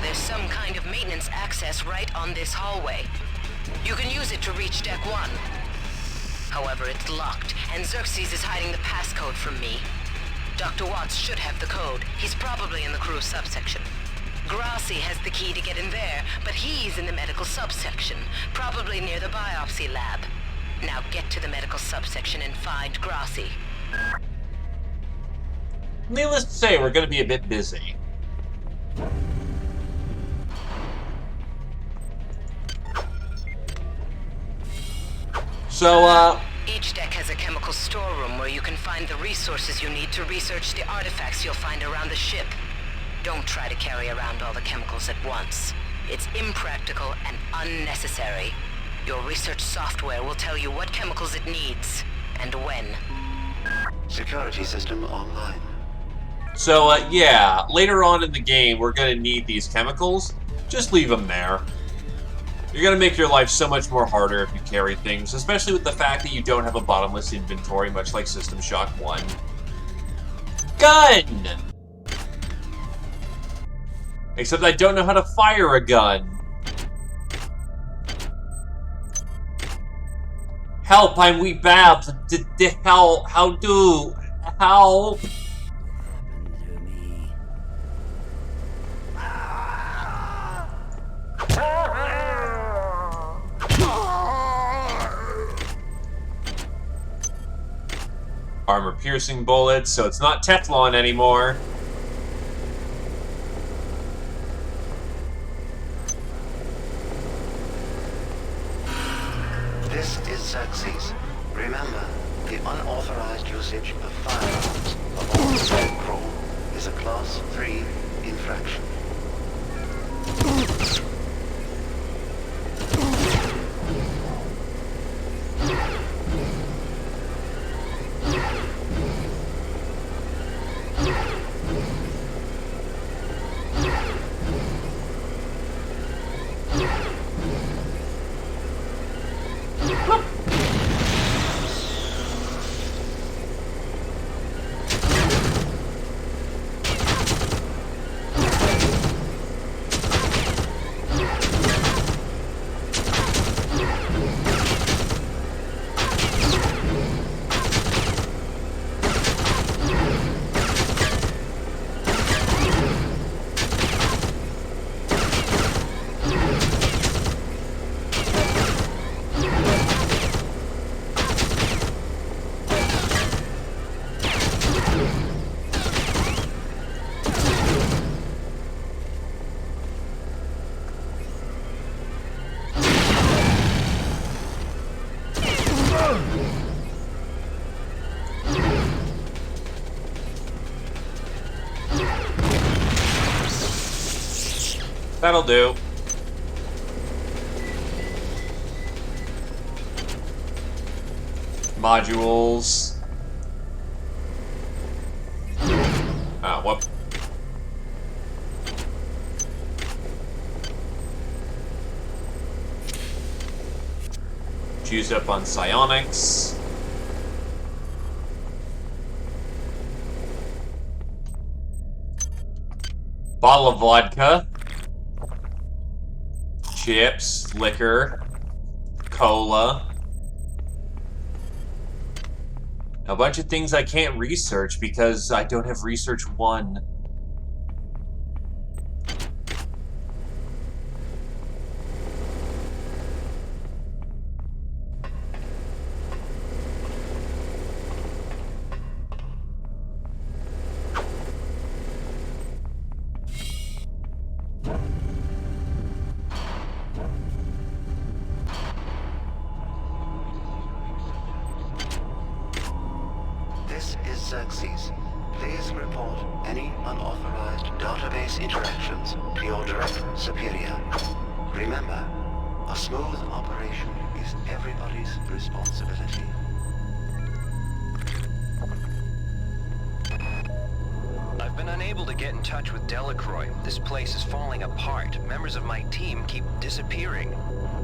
There's some kind of maintenance access right on this hallway. You can use it to reach Deck 1. However, it's locked, and Xerxes is hiding the passcode from me. Dr. Watts should have the code. He's probably in the crew subsection. Grassi has the key to get in there, but he's in the medical subsection, probably near the biopsy lab. Now get to the medical subsection and find Grassi. Needless to say, we're going to be a bit busy. So, Each deck has a chemical storeroom where you can find the resources you need to research the artifacts you'll find around the ship. Don't try to carry around all the chemicals at once. It's impractical and unnecessary. Your research software will tell you what chemicals it needs, and when. Security system online. So, yeah, later on in the game, we're going to need these chemicals. Just leave them there. You're going to make your life so much more harder if you carry things, especially with the fact that you don't have a bottomless inventory, much like System Shock 1. Gun! Except I don't know how to fire a gun. Help, I'm wee Babs. Help. Armor-piercing bullets, so it's not Teflon anymore. This is Xerxes. Remember, the unauthorized usage of firearms of all the crew is a Class 3 infraction. That'll do. Modules. Ah, whoop. Used up on psionics. Bottle of vodka. Chips, liquor, cola. A bunch of things I can't research because I don't have Research 1. Xerxes. Please report any unauthorized database interactions to your direct superior. Remember, a smooth operation is everybody's responsibility. I've been unable to get in touch with Delacroix. This place is falling apart. Members of my team keep disappearing.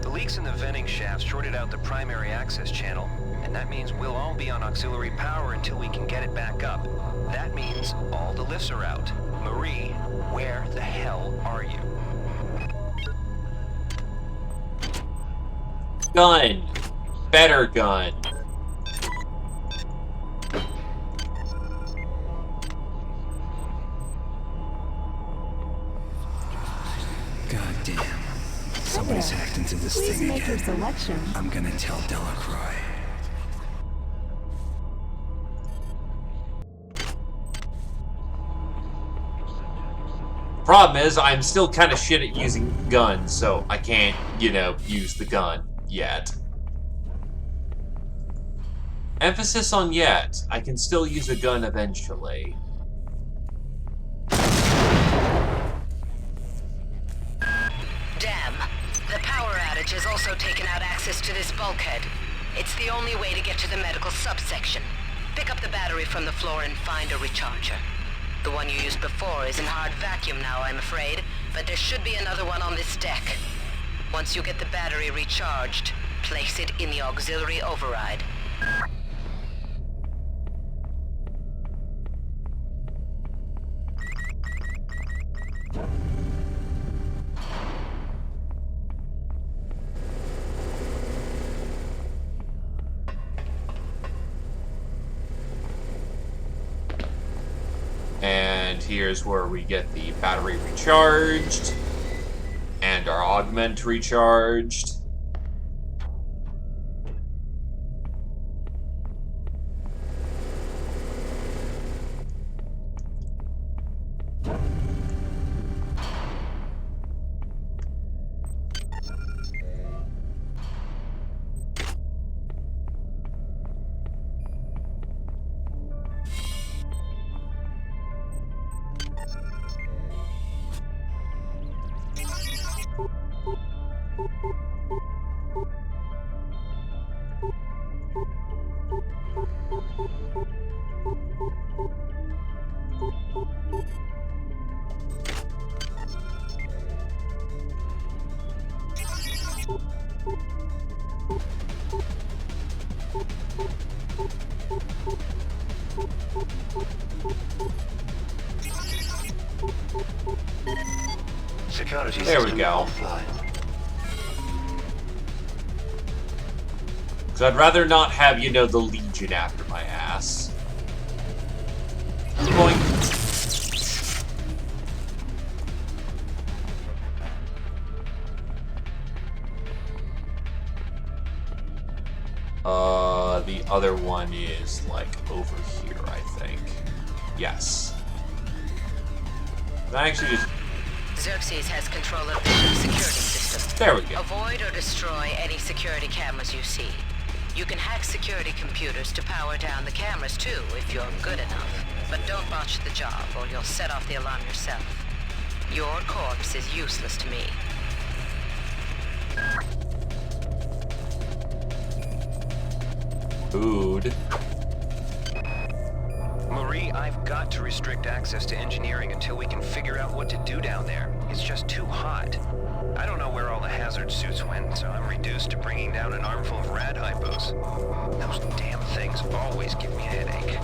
The leaks in the venting shaft shorted out the primary access channel, and that means we'll all be on auxiliary power until we can get it back up. That means all the lifts are out. Marie, where the hell are you? Gun. Better gun. this Please thing make your again, selection. I'm gonna tell Delacroix. Problem is, I'm still kind of shit at using guns, so I can't, you know, use the gun yet. Emphasis on yet. I can still use a gun eventually. Damn. The power outage has also taken out access to this bulkhead. It's the only way to get to the medical subsection. Pick up the battery from the floor and find a recharger. The one you used before is in hard vacuum now, I'm afraid, but there should be another one on this deck. Once you get the battery recharged, place it in the auxiliary override. And here's where we get the battery recharged and our augment recharged. Security There we system go. offline. Because I'd rather not have, you know, the Legion after my ass. Boing. The other one is, like, over here, I think. Yes. I actually just... Xerxes has control of the ship's security system. There we go. Avoid or destroy any security cameras you see. You can hack security computers to power down the cameras too, if you're good enough. But don't botch the job, or you'll set off the alarm yourself. Your corpse is useless to me. Food. Marie, I've got to restrict access to engineering until we can figure out what to do down there. It's just too hot. I don't know where all the hazard suits went, so I'm reduced to bringing down an armful of rad hypos. Those damn things always give me a headache.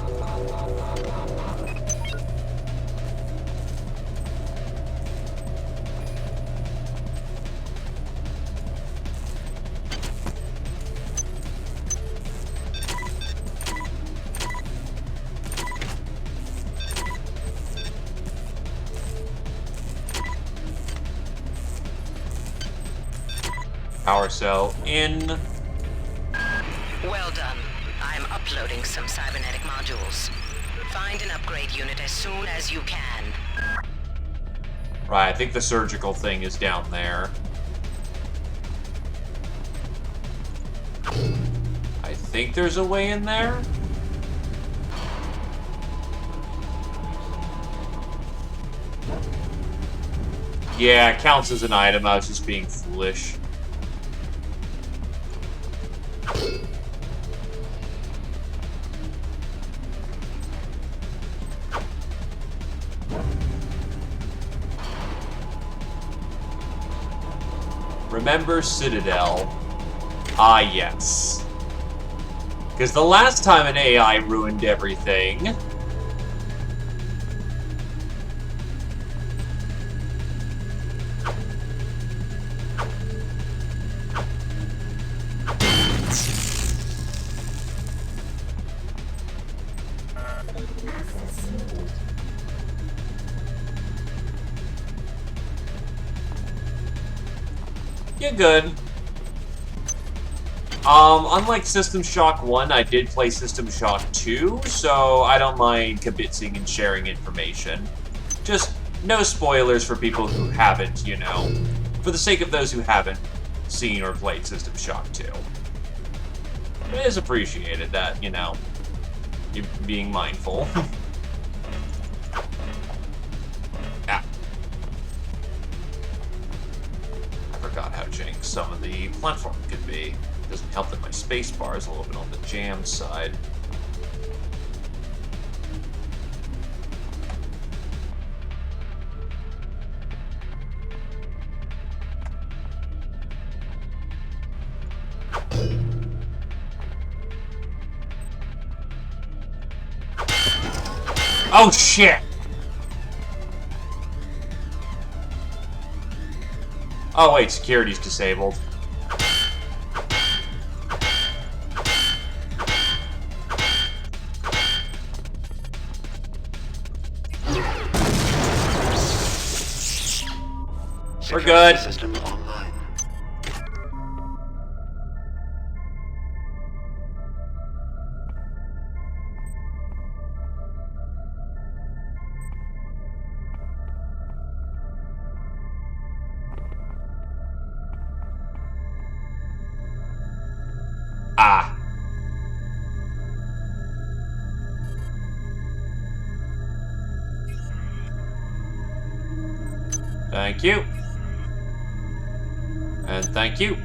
Power cell in. Well done. I'm uploading some cybernetic modules. Find an upgrade unit as soon as you can. Right, I think the surgical thing is down there. I think there's a way in there. Yeah, it counts as an item. I was just being foolish. Remember Citadel? Ah, yes. Because the last time an AI ruined everything... You're good. Unlike System Shock 1, I did play System Shock 2, so I don't mind kibitzing and sharing information. Just no spoilers for people who haven't, you know. For the sake of those who haven't seen or played System Shock 2. It is appreciated that, you know, you're being mindful. Ah. I forgot how jank some of the platform could be. Doesn't help that my spacebar is a little bit on the jam side. Oh shit! Oh wait, security's disabled. We're good. System online. Ah. Thank you. And thank you.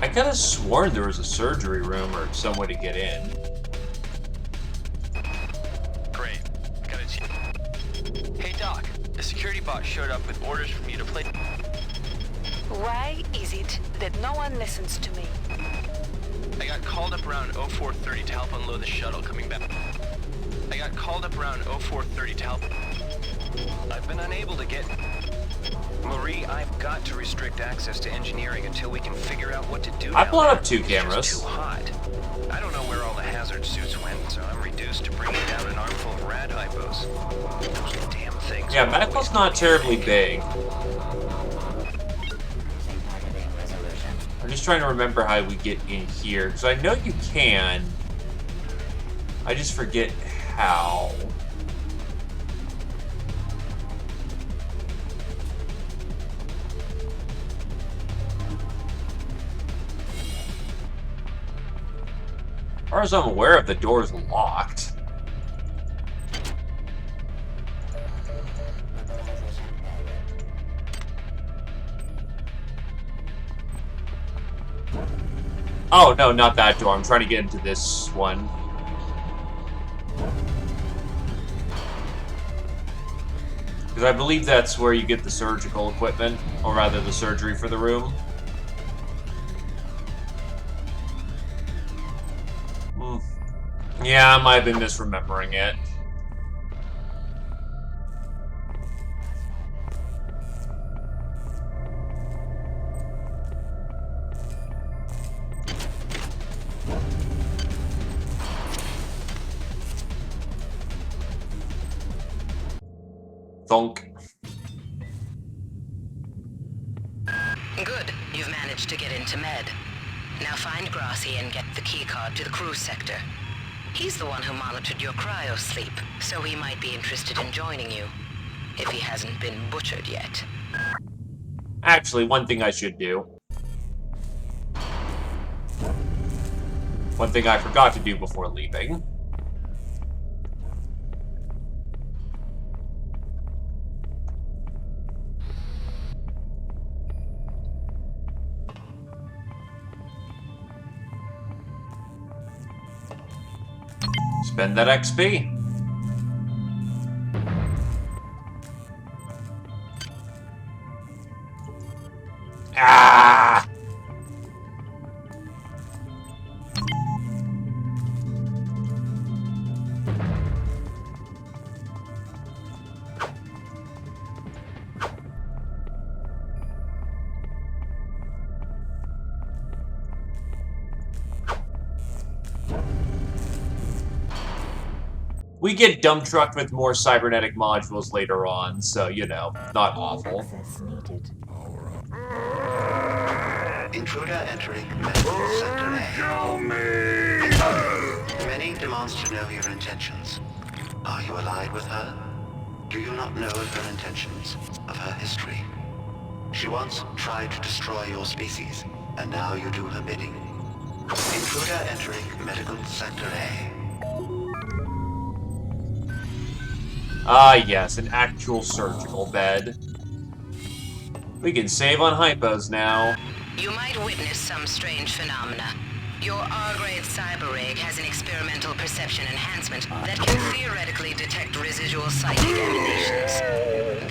I could have sworn there was a surgery room or some way to get in. Great. Got it. Hey, Doc. The security bot showed up with orders from you to play... Why is it that no one listens to me? I got called up around 0430 to help unload the shuttle coming back. I've been unable to get... Marie, I've got to restrict access to engineering until we can figure out what to do. I've blown down up 2 there. cameras. It's just too hot. I don't know where all the hazard suits went, so I'm reduced to bringing down an armful of rad hypos. Those damn things. Yeah, medical's not terribly big. I'm just trying to remember how we get in here, because I know you can. I just forget how. As far as I'm aware of, the door is locked. Oh, no, not that door. I'm trying to get into this one. Because I believe that's where you get the surgical equipment, or rather the surgery for the room. Yeah, I might have been misremembering it. Thunk. Good. You've managed to get into Med. Now find Grassi and get the keycard to the cruise sector. He's the one who monitored your cryo sleep, so he might be interested in joining you, if he hasn't been butchered yet. Actually, one thing I should do. One thing I forgot to do before leaving. Spend that XP. Ah! We get dump trucked with more cybernetic modules later on, so, you know, not awful. Intruder entering medical sector A. Kill me! Many demands to know your intentions. Are you allied with her? Do you not know of her intentions, of her history? She once tried to destroy your species, and now you do her bidding. Intruder entering medical sector A. Ah, yes, an actual surgical bed. We can save on hypos now. You might witness some strange phenomena. Your R-grade cyber rig has an experimental perception enhancement that can theoretically detect residual psychic emanations.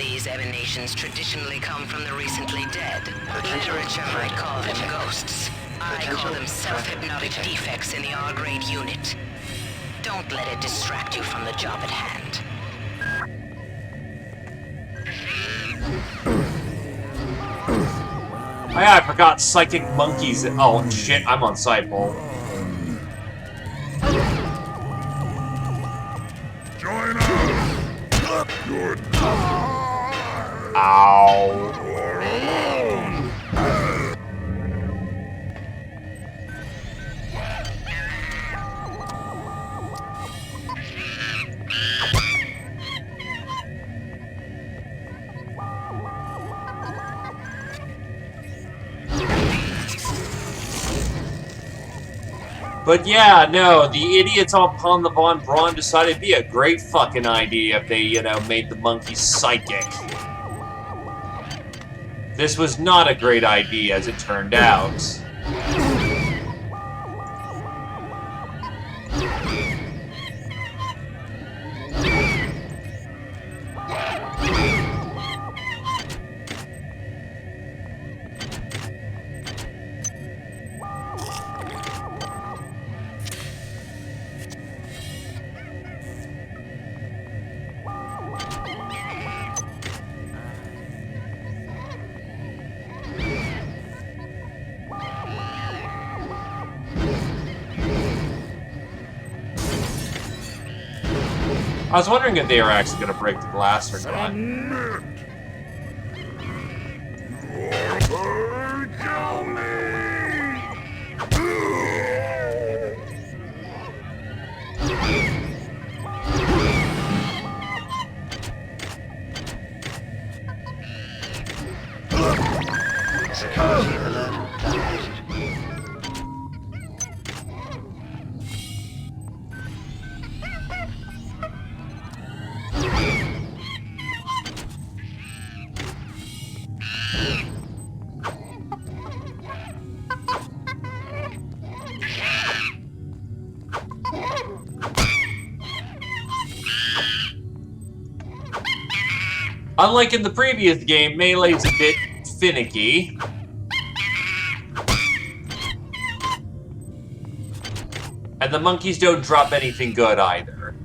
These emanations traditionally come from the recently dead. Literature might call them ghosts. I call them self-hypnotic defects in the R-grade unit. Don't let it distract you from the job at hand. Oh yeah, I forgot psychic monkeys. Oh shit, I'm on Sidepole. Join us! Good. Ow. But yeah, no, the idiots upon the Von Braun decided it'd be a great fucking idea if they, you know, made the monkeys psychic. This was not a great idea, as it turned out. I was wondering if they were actually going to break the glass or not. Kill me! Security alert terminated. Unlike in the previous game, Melee's a bit finicky. And the monkeys don't drop anything good either.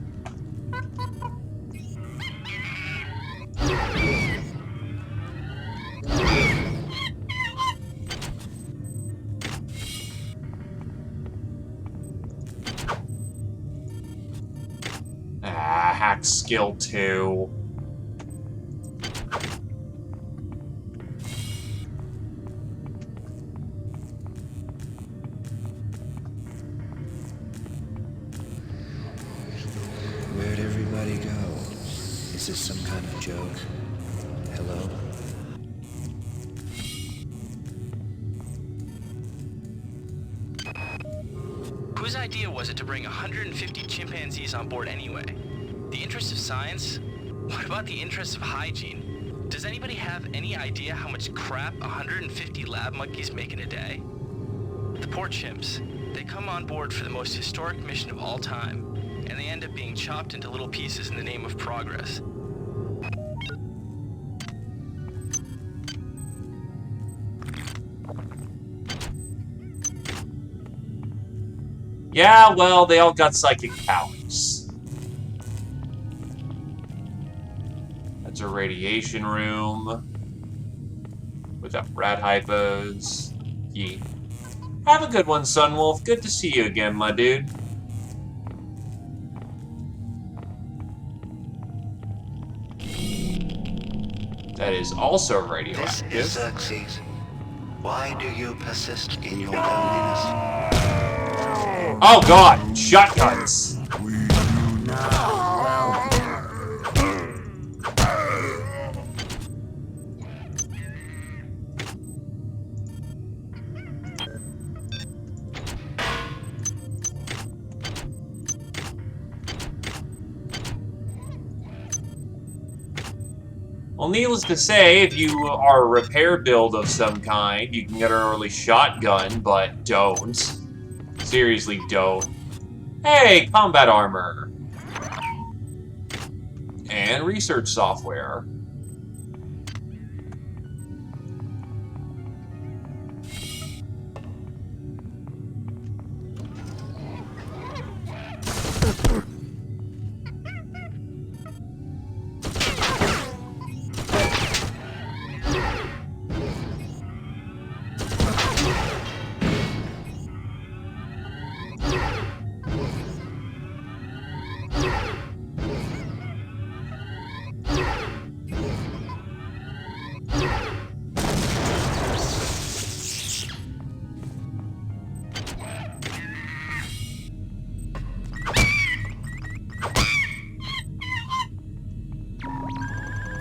Ah, hack skill 2. Where'd everybody go? Is this some kind of joke? Hello? Whose idea was it to bring 150 chimpanzees on board anyway? The interests of science? What about the interests of hygiene? Does anybody have any idea how much crap 150 lab monkeys make in a day? The poor chimps. They come on board for the most historic mission of all time, and they end up being chopped into little pieces in the name of progress. Yeah, well, they all got psychic powers. That's a radiation room. Without rat hypos. Yee. Have a good one, Sunwolf. Good to see you again, my dude. that is also This radioactive. is Xerxes. Why do you persist in your loneliness? Oh god, shotguns! Well, needless to say, if you are a repair build of some kind, you can get an early shotgun, but don't. Seriously, don't. Hey, combat armor! And research software.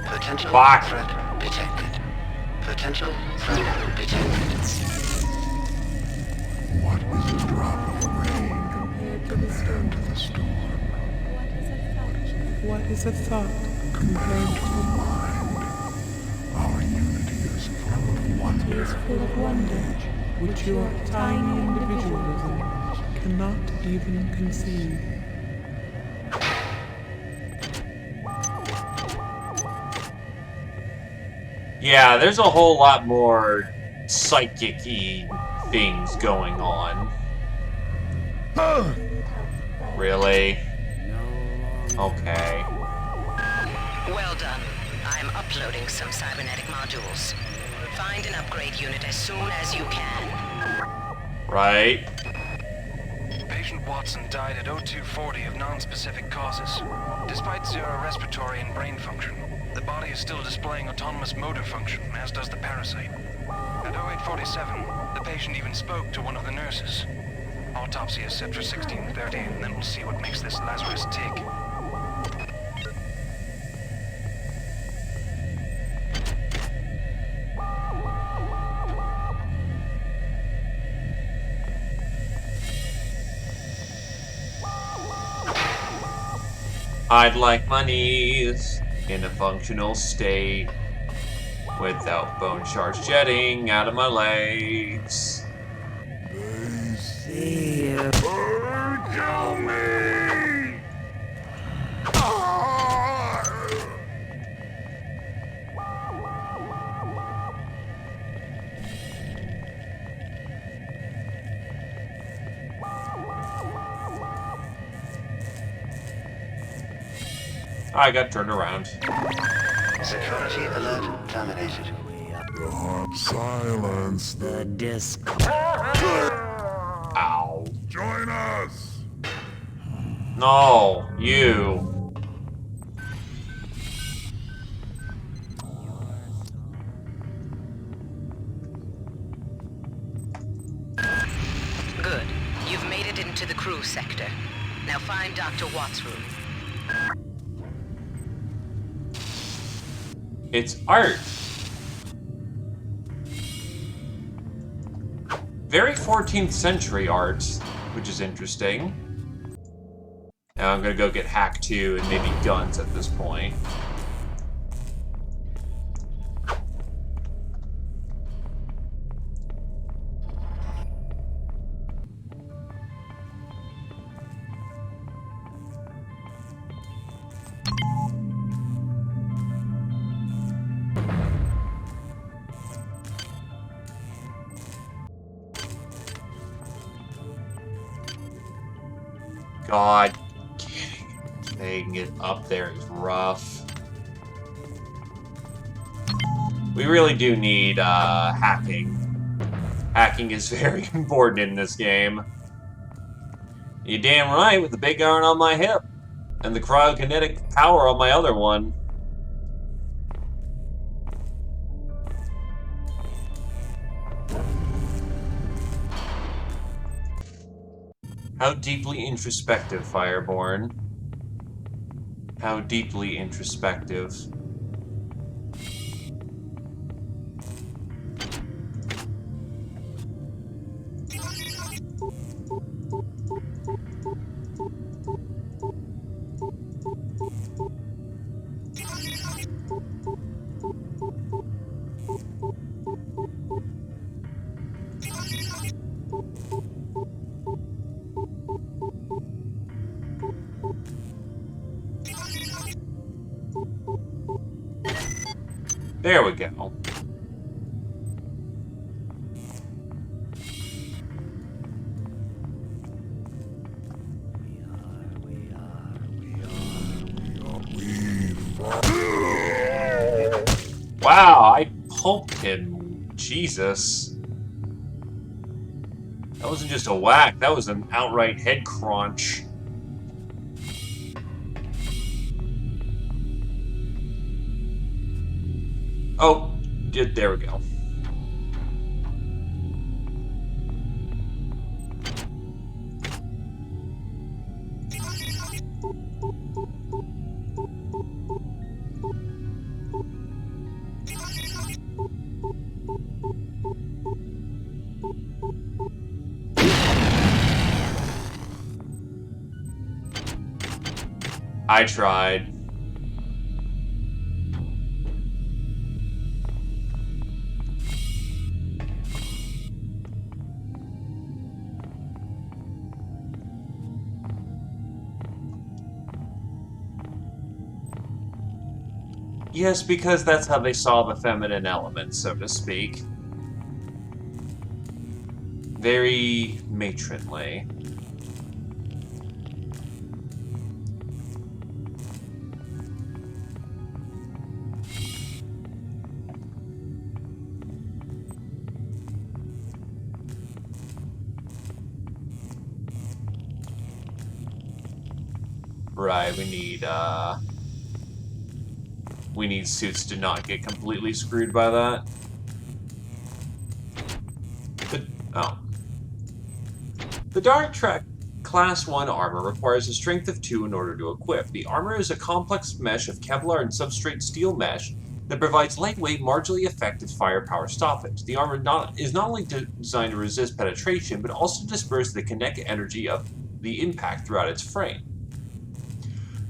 Potential Fuck. threat detected. Potential threat detected. What is a drop of rain compared to the storm? What is a thought compared to a Mind. Our unity is full of wonder. is full of wonder, which your tiny individualism cannot even conceive. Yeah, there's a whole lot more psychic-y things going on. Really? Okay. Well done. I'm uploading some cybernetic modules. Find an upgrade unit as soon as you can. Right? Patient Watson died at 0240 of non-specific causes. Despite zero respiratory and brain function, the body is still displaying autonomous motor function, as does the parasite. At 0847, the patient even spoke to one of the nurses. Autopsy is set for 1630, and then we'll see what makes this Lazarus tick. I'd like my knees in a functional state without bone shards jetting out of my legs. See you. Kill me! I got turned around. Security alert terminated. Silence the disc. Ow. Join us! No, you. Good. You've made it into the crew sector. Now find Dr. Watt's room. It's art. Very 14th century art, which is interesting. Now I'm gonna go get Hack 2 and maybe guns at this point. God, getting it up there is rough. We really do need hacking. Hacking is very important in this game. You damn right, with the big iron on my hip and the cryokinetic power on my other one. How deeply introspective, Fireborn. How deeply introspective. There we go. Wow, I pulped him. Jesus. That wasn't just a whack, that was an outright head crunch. Oh, there we go. I tried. Yes, because that's how they saw the feminine element, so to speak. Very matronly. Right, we need suits to not get completely screwed by that. The Dark Trek Class 1 armor requires a strength of 2 in order to equip. The armor is a complex mesh of Kevlar and substrate steel mesh that provides lightweight, marginally effective firepower stoppage. The armor is not only designed to resist penetration, but also disperse the kinetic energy of the impact throughout its frame.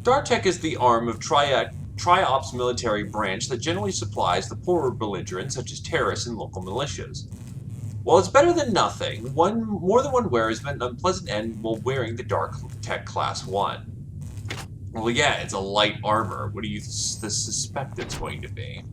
DARTech is the arm of TRIOPS military branch that generally supplies the poorer belligerents, such as terrorists and local militias. While it's better than nothing, more than one wearer has met an unpleasant end while wearing the DARTech Class 1. Well, yeah, it's a light armor. What do you suspect it's going to be?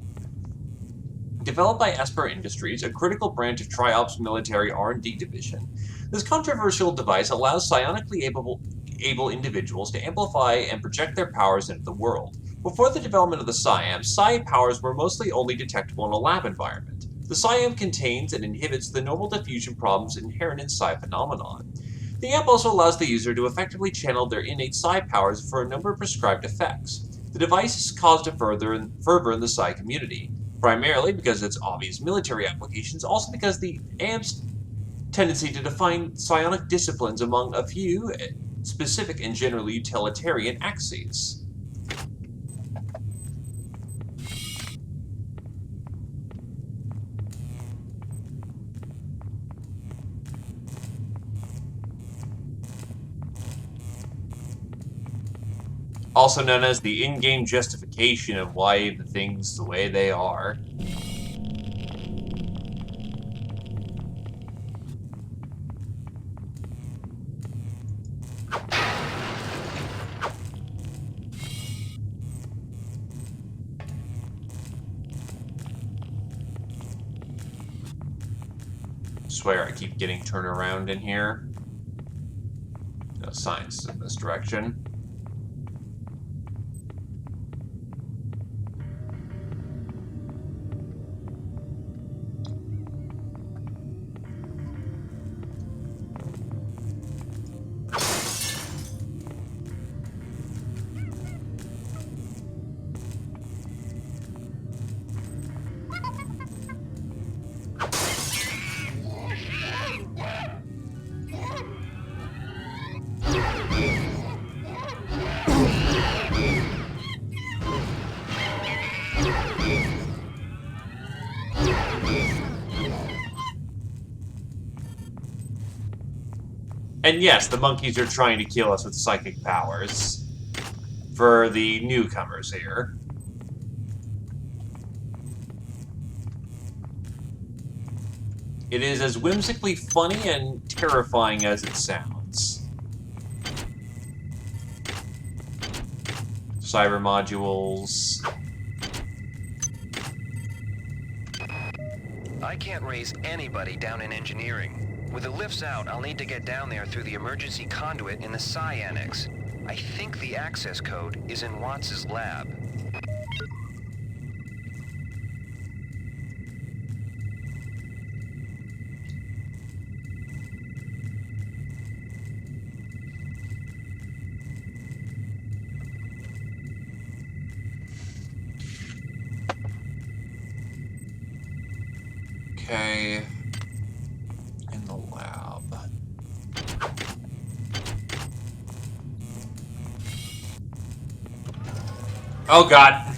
Developed by Esper Industries, a critical branch of TRIOPS military R&D division, this controversial device allows psionically able individuals to amplify and project their powers into the world. Before the development of the Psi-Amp, Psi powers were mostly only detectable in a lab environment. The Psi-Amp contains and inhibits the normal diffusion problems inherent in Psi phenomenon. The amp also allows the user to effectively channel their innate Psi powers for a number of prescribed effects. The device has caused a fervor in the Psi community, primarily because of its obvious military applications, also because the amp's tendency to define psionic disciplines among a few specific and generally utilitarian axes. Also known as the in-game justification of why the things the way they are. Swear I keep getting turned around in here. No signs in this direction. And yes, the monkeys are trying to kill us with psychic powers. For the newcomers here. It is as whimsically funny and terrifying as it sounds. Cyber modules. I can't raise anybody down in engineering. With the lifts out, I'll need to get down there through the emergency conduit in the Psi Annex. I think the access code is in Watts' lab. Okay. In the lab. Oh god.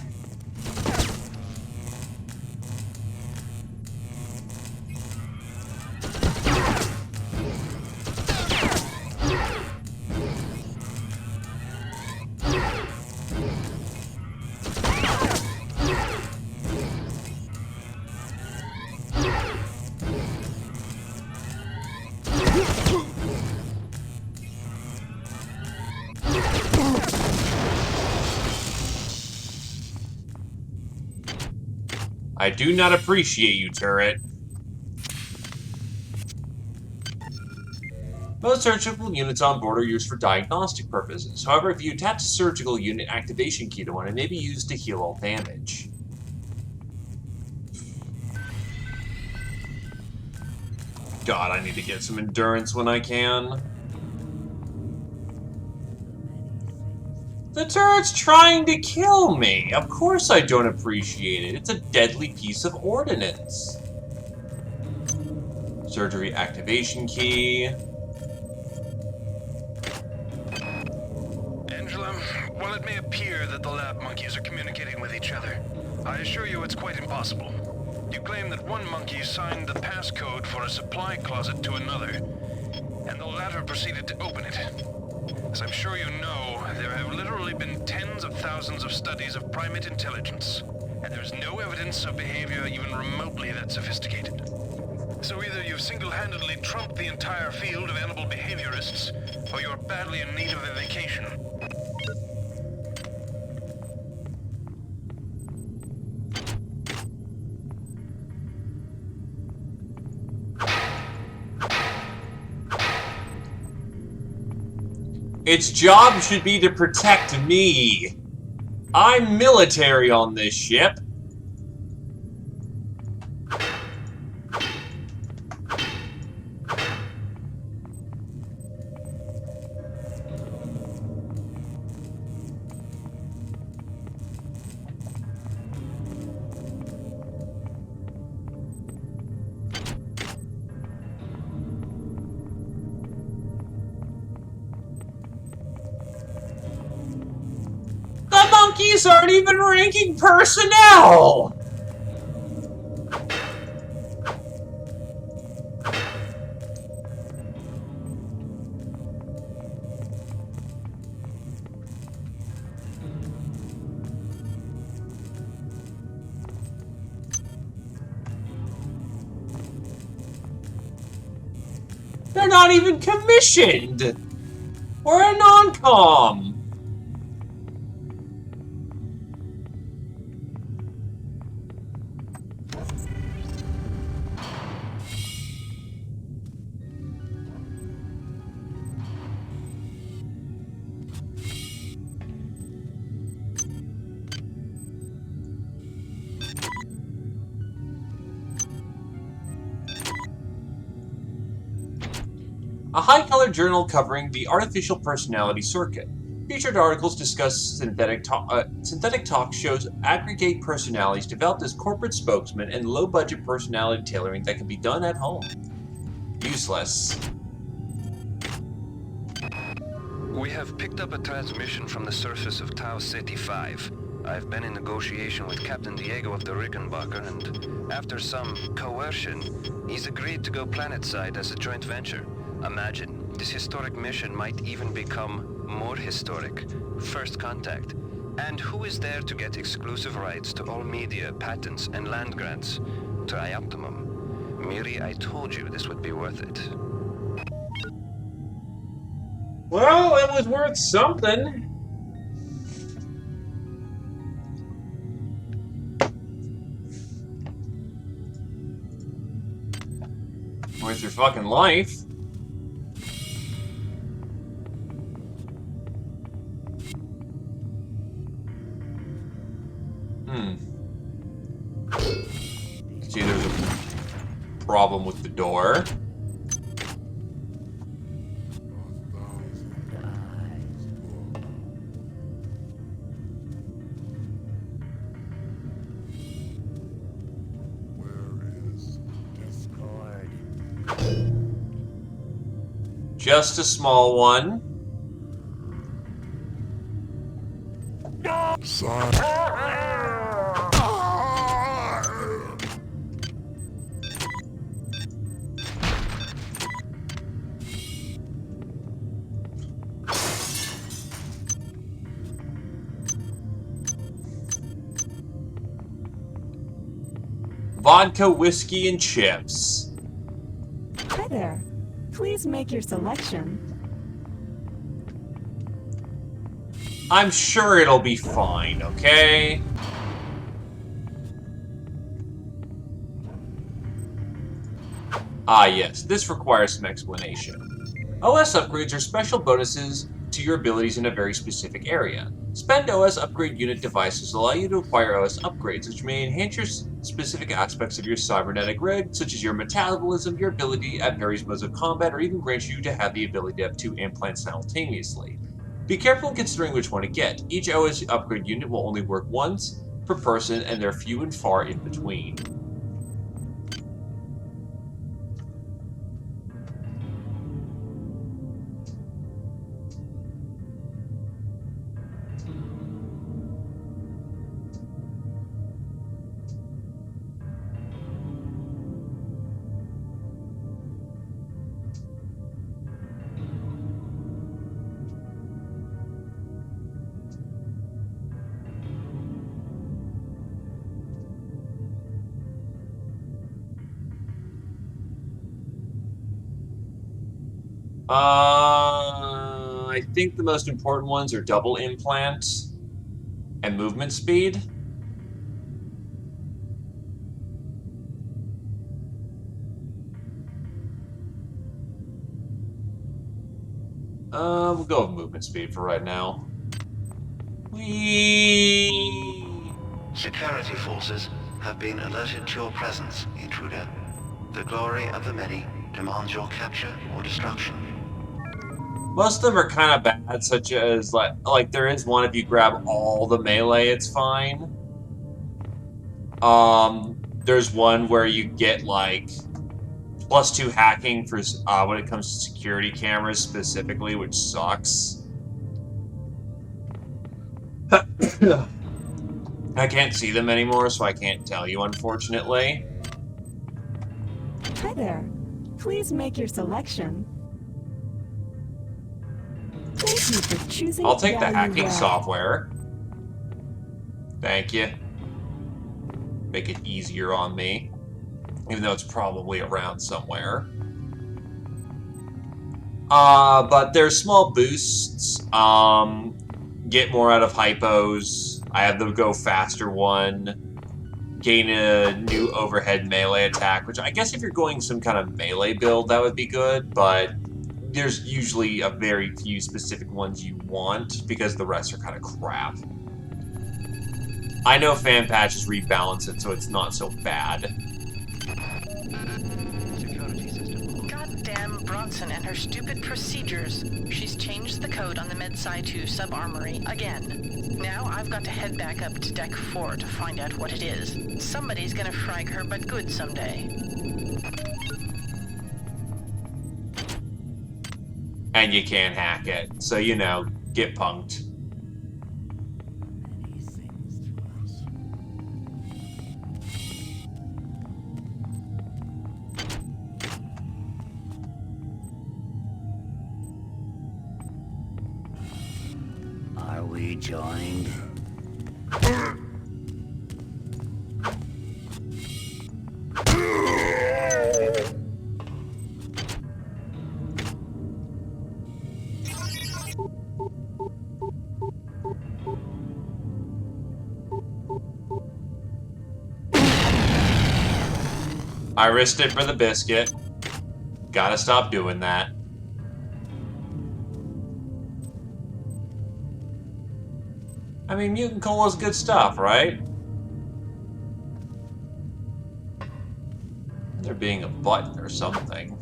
I do not appreciate you, turret. Most surgical units on board are used for diagnostic purposes. However, if you attach a surgical unit activation key to one, it may be used to heal all damage. God, I need to get some endurance when I can. The turret's trying to kill me. Of course I don't appreciate it. It's a deadly piece of ordnance. Surgery activation key. Angela, while it may appear that the lab monkeys are communicating with each other, I assure you it's quite impossible. You claim that one monkey signed the passcode for a supply closet to another, and the latter proceeded to open it. As I'm sure you know, there have literally been tens of thousands of studies of primate intelligence, and there's no evidence of behavior even remotely that sophisticated. So either you've single-handedly trumped the entire field of animal behaviorists, or you're badly in need of a vacation. Its job should be to protect me. I'm military on this ship. Monkeys aren't even ranking personnel! They're not even commissioned! Or a non-com! A high-colored journal covering the artificial personality circuit. Featured articles discuss synthetic talk shows aggregate personalities developed as corporate spokesmen and low-budget personality tailoring that can be done at home. Useless. We have picked up a transmission from the surface of Tau Ceti 5. I've been in negotiation with Captain Diego of the Rickenbacker, and after some coercion, he's agreed to go planetside as a joint venture. Imagine, This historic mission might even become more historic. First contact. And who is there to get exclusive rights to all media, patents, and land grants? Trioptimum. Miri, I told you this would be worth it. Well, it was worth something. Worth your fucking life. See, there's a problem with the door. Just a small one. Vodka, whiskey, and chips. Hi there. Please make your selection. I'm sure it'll be fine, okay? Ah, yes, this requires some explanation. OS upgrades are special bonuses to your abilities in a very specific area. Spend OS upgrade unit devices allow you to acquire OS upgrades, which may enhance your specific aspects of your cybernetic rig, such as your metabolism, your ability at various modes of combat, or even grant you to have the ability to have 2 implants simultaneously. Be careful in considering which one to get. Each OS upgrade unit will only work once per person, and they're few and far in between. I think the most important ones are double implant and movement speed. We'll go with movement speed for right now. Security forces have been alerted to your presence, intruder. The glory of the many demands your capture or destruction. Most of them are kind of bad, such as, like there is one, if you grab all the melee, it's fine. There's one where you get, like, +2 hacking for when it comes to security cameras specifically, which sucks. I can't see them anymore, so I can't tell you, unfortunately. Hi there. Please make your selection. Thank you for choosing I'll take the Value hacking Rack. software. Thank you. Make it easier on me. Even though it's probably around somewhere. But there's small boosts. Get more out of hypos. I have the go faster one. Gain a new overhead melee attack, which I guess if you're going some kind of melee build, that would be good, but there's usually a very few specific ones you want, because the rest are kind of crap. I know fan patches rebalance it, so it's not so bad. Goddamn Bronson and her stupid procedures. She's changed the code on the MedSci 2 sub-armory again. Now I've got to head back up to Deck 4 to find out what it is. Somebody's gonna frag her but good someday. And you can't hack it, so you know, get punked. we joined? I risked it for the biscuit. Gotta stop doing that. I mean, mutant cola is good stuff, right? There being a button or something.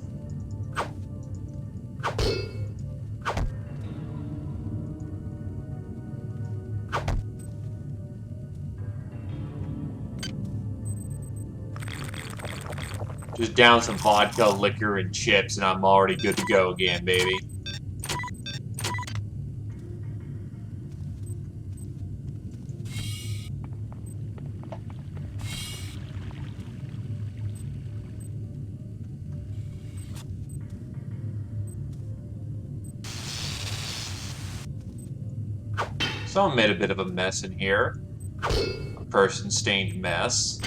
Just down some vodka, liquor, and chips, and I'm already good to go again, baby. Someone made a bit of a mess in here. A person-stained mess.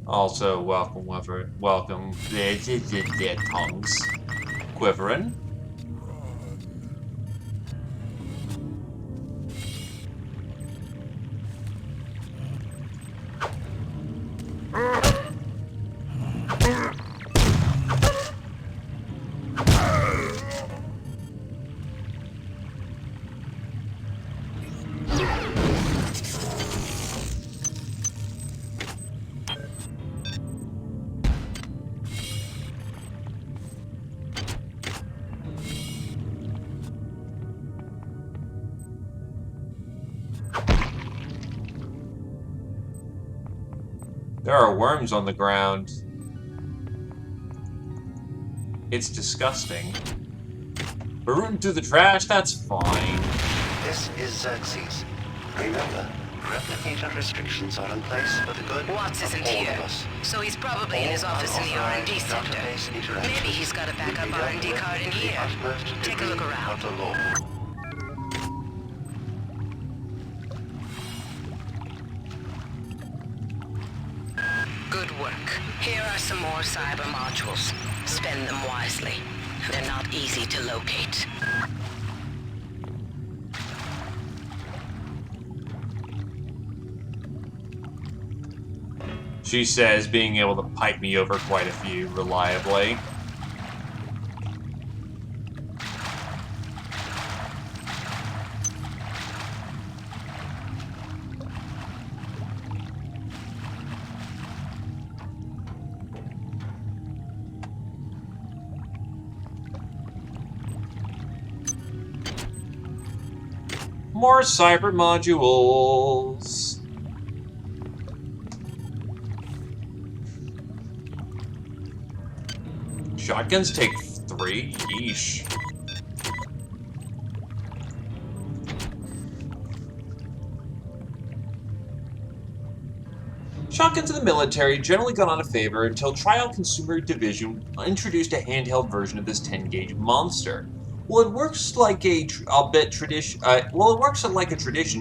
Also, welcome, tongues. Quivering. There are worms on the ground. It's disgusting. We're rooting through the trash, that's fine. This is Xerxes. Remember, replicator restrictions are in place for the good Watts of isn't all here, of us. so he's probably in his office in the R&D center. Maybe he's got a backup R&D card in here. Take a look around. Good work. Here are some more cyber modules. Spend them wisely. They're not easy to locate. She says, being able to pipe me over quite a few reliably. More cyber modules. Shotguns take 3? Yeesh. Shotguns in the military generally got out of favor until Trial Consumer Division introduced a handheld version of this 10-gauge monster. Well, it works like a tradition,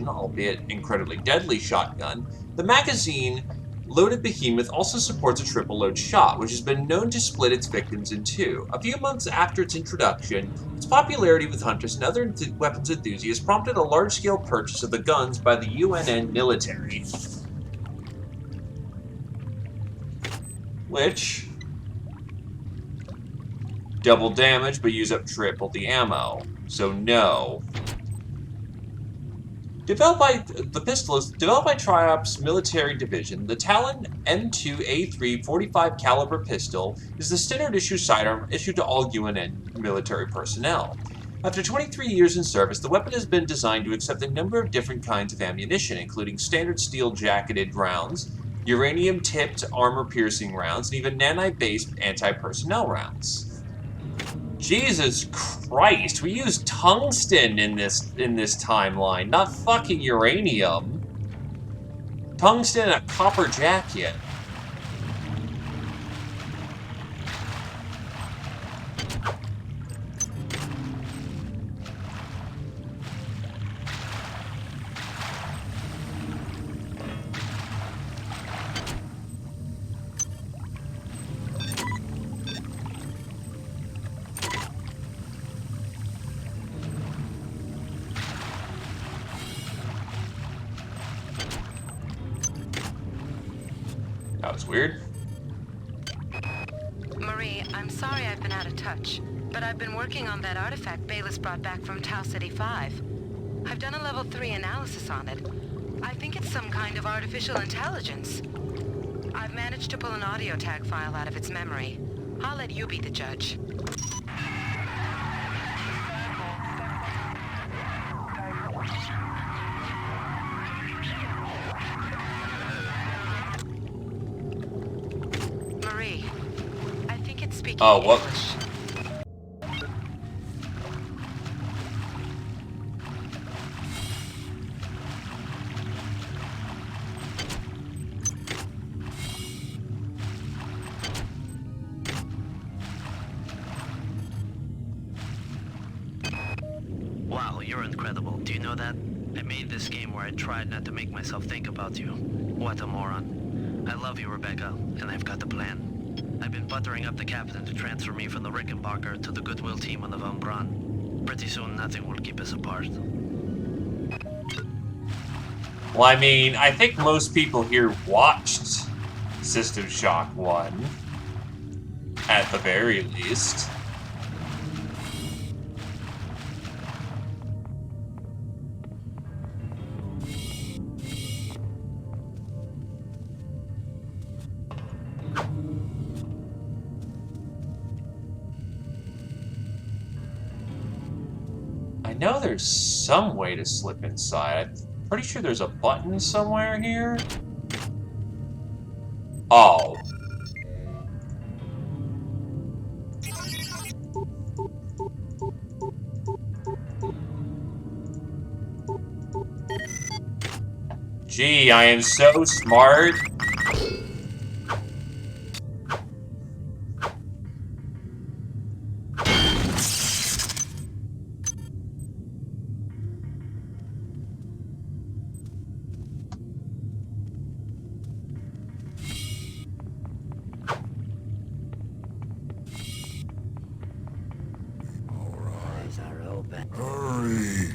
albeit incredibly deadly shotgun. The magazine loaded behemoth also supports a triple-load shot, which has been known to split its victims in two. A few months after its introduction, its popularity with hunters and other weapons enthusiasts prompted a large-scale purchase of the guns by the UNN military. Which double damage, but use up triple the ammo. So no. Developed by Triops Military Division, the Talon M2A3 45 caliber pistol is the standard issue sidearm issued to all UNN military personnel. After 23 years in service, the weapon has been designed to accept a number of different kinds of ammunition, including standard steel-jacketed rounds, uranium-tipped armor-piercing rounds, and even nanite-based anti-personnel rounds. Jesus Christ, we use tungsten in this timeline, not fucking uranium. Tungsten and a copper jacket. was weird. Marie, I'm sorry I've been out of touch, but I've been working on that artifact Bayliss brought back from Tau City 5. I've done a level 3 analysis on it. I think it's some kind of artificial intelligence. I've managed to pull an audio tag file out of its memory. I'll let you be the judge. Marie, I think it's speaking what? English. Wow, you're incredible. Do you know that? I made this game where I tried not to make myself think about you. What a moron. I love you, Rebecca, and I've got the plan. I've been buttering up the captain to transfer me from the Rickenbacker to the Goodwill team on the Von Braun. Pretty soon, nothing will keep us apart. Well, I mean, I think most people here watched System Shock 1, at the very least. I know there's some way to slip inside. I'm pretty sure there's a button somewhere here. Oh. Gee, I am so smart. Eyes are open. Hurry!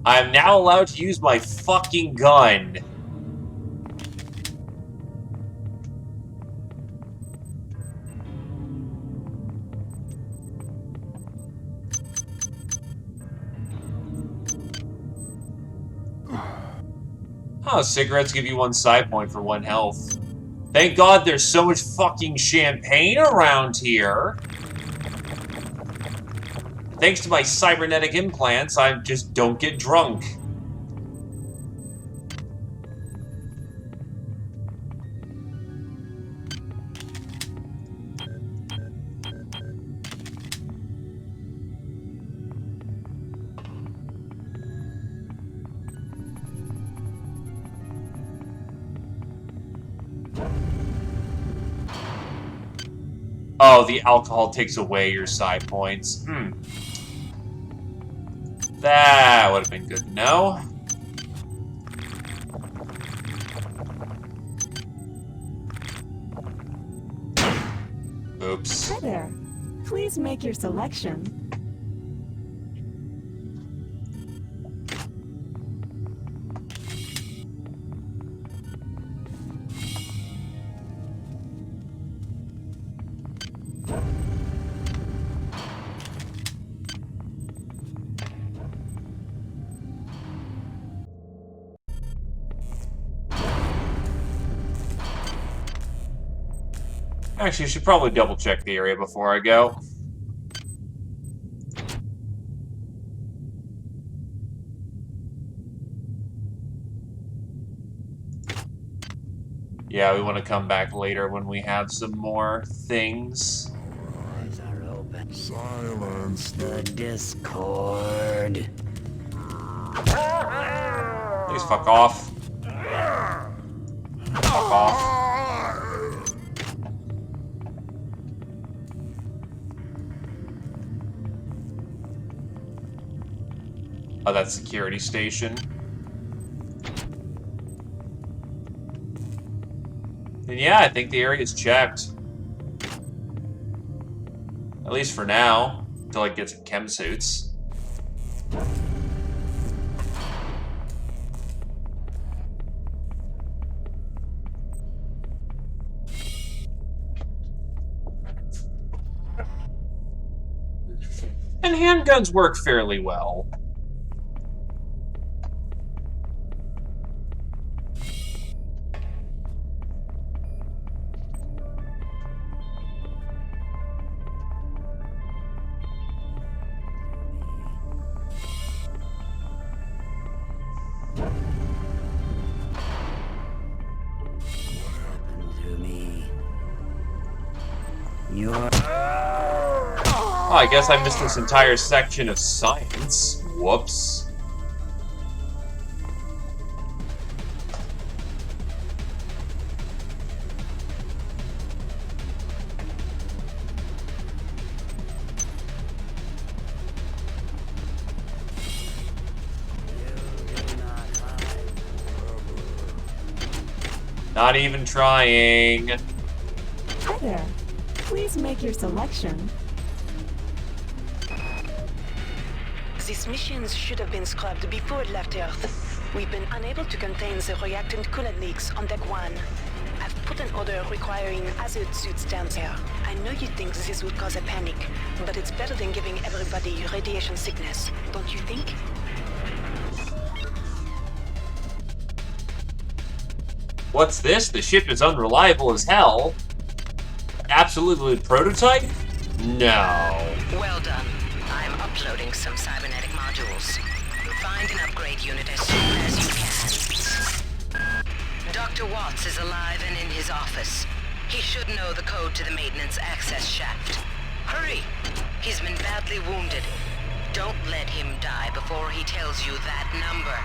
I am now allowed to use my fucking gun. Oh, cigarettes give you 1 side point for 1 health. Thank God there's so much fucking champagne around here. Thanks to my cybernetic implants, I just don't get drunk. Oh, the alcohol takes away your side points. That would have been good to know. Oops. Hi there. Please make your selection. Actually, I should probably double check the area before I go. Yeah, we want to come back later when we have some more things. Eyes are open. Silence The Discord. Please fuck off. Fuck off. that security station. And yeah, I think the area's checked. At least for now, until I get some chem suits. And handguns work fairly well. Oh, I guess I missed this entire section of science. Whoops. Not even trying. Hi there. Please make your selection. These missions should have been scrubbed before it left Earth. We've been unable to contain the reactant coolant leaks on Deck 1. I've put an order requiring hazard suits down there. I know you think this would cause a panic, but it's better than giving everybody radiation sickness, don't you think? What's this? The ship is unreliable as hell. Absolutely prototype? No. Well done. I'm uploading some cybernetic modules. Find an upgrade unit as soon as you can. Dr. Watts is alive and in his office. He should know the code to the maintenance access shaft. Hurry! He's been badly wounded. Don't let him die before he tells you that number.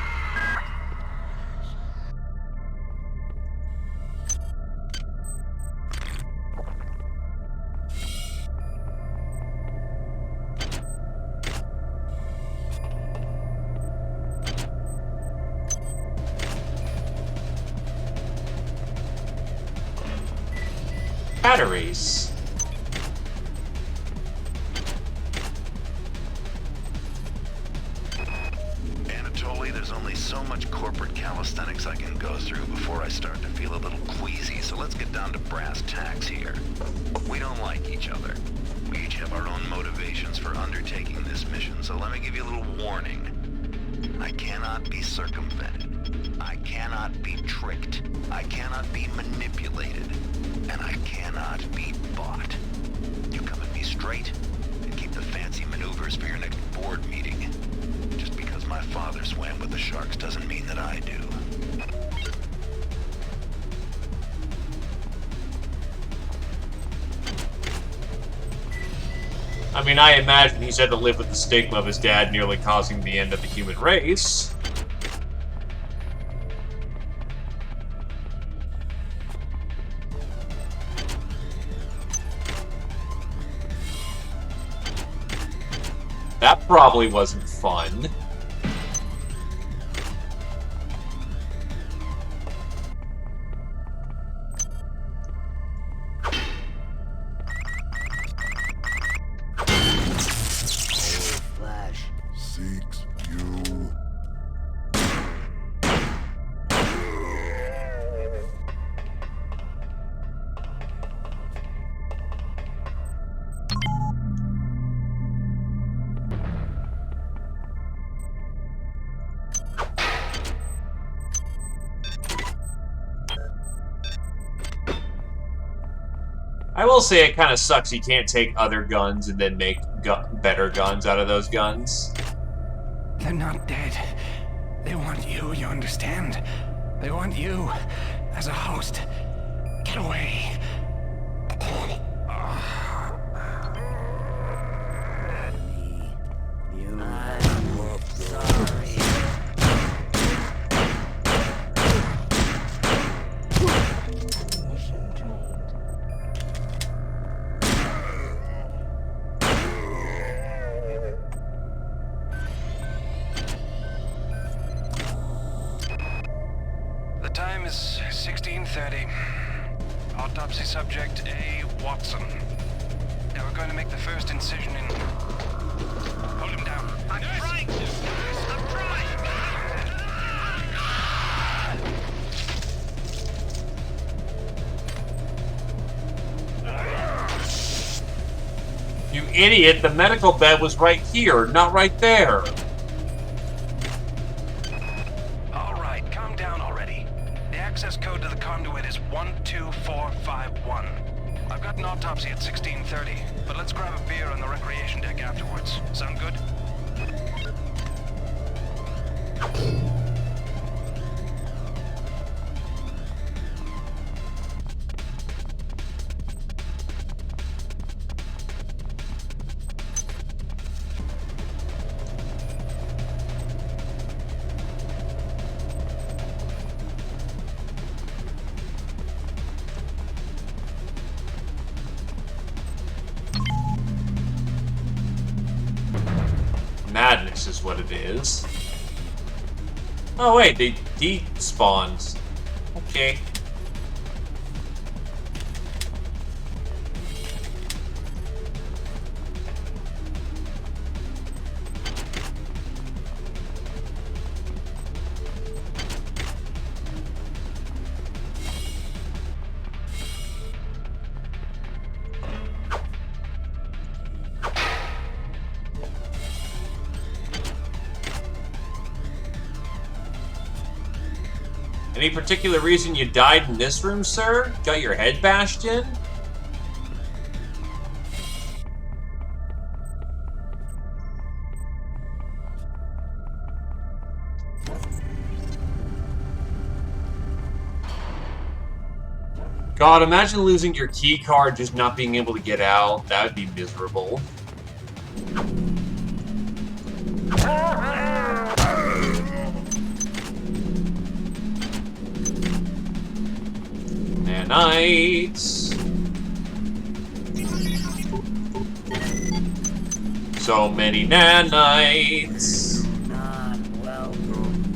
Batteries. Anatoly, there's only so much corporate calisthenics I can go through before I start to feel a little queasy, so let's get down to brass tacks here. We don't like each other. We each have our own motivations for undertaking this mission, so let me give you a little warning. I cannot be circumvented. I cannot be tricked. I cannot be manipulated. And I cannot be bought. You come at me straight, and keep the fancy maneuvers for your next board meeting. Just because my father swam with the sharks doesn't mean that I do. I mean, I imagine he's had to live with the stigma of his dad nearly causing the end of the human race. That probably wasn't fun. Flash seeks you. I will say it kind of sucks you can't take other guns and then make better guns out of those guns. They're not dead. They want you understand? They want you as a host. Get away. 1630. Autopsy subject A. Watson. Now we're going to make the first incision in... Hold him down. I'm trying to! I'm trying! You idiot, the medical bed was right here, not right there. Alright, calm down already. The access code to the conduit is 12451. I've got an autopsy at 1630, but let's grab a beer on the recreation deck afterwards. Sound good? Madness is what it is. Oh wait, they despawned. Okay. Any particular reason you died in this room, sir? Got your head bashed in? God, imagine losing your key card, just not being able to get out. That would be miserable. Nanites. So many nanites. Not welcome,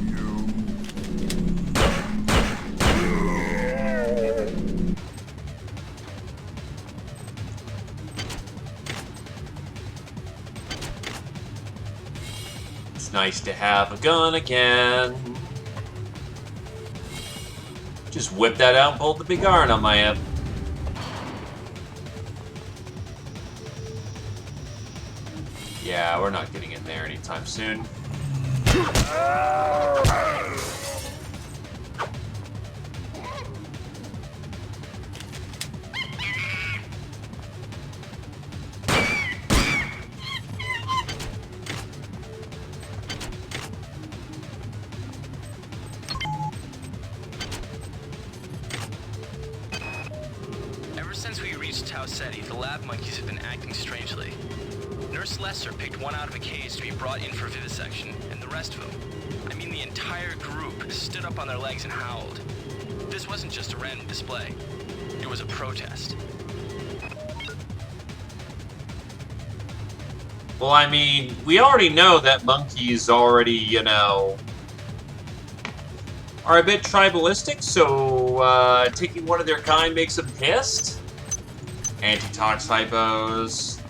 It's nice to have a gun again. Just whip that out and pull the big iron on my head. Yeah, we're not getting in there anytime soon. Ever since we reached Tau Ceti, the lab monkeys have been acting strangely. Nurse Lester picked one out of a cage to be brought in for vivisection, and the rest of them, I mean the entire group, stood up on their legs and howled. This wasn't just a random display. It was a protest. Well, I mean, we already know that monkeys already, you know, are a bit tribalistic, so taking one of their kind makes them pissed. Anti-tox typos.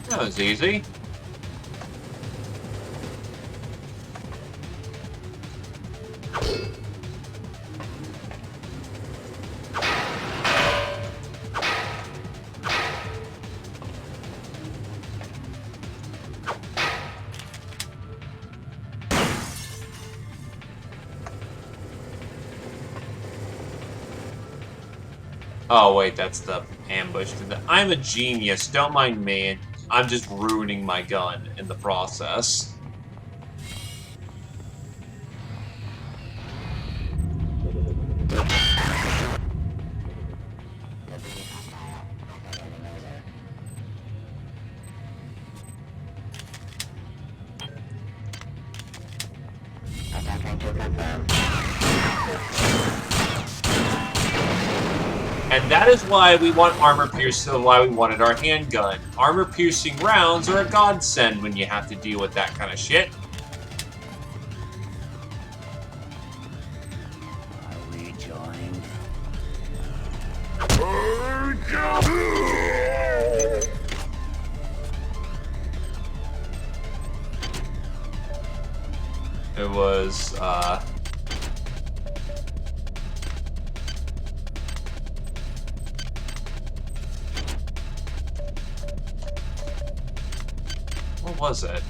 That was easy. Oh wait, that's the ambush. I'm a genius, don't mind me. I'm just ruining my gun in the process. And that is why we want armor-piercing, why we wanted our handgun. Armor-piercing rounds are a godsend when you have to deal with that kind of shit. It was, what was it?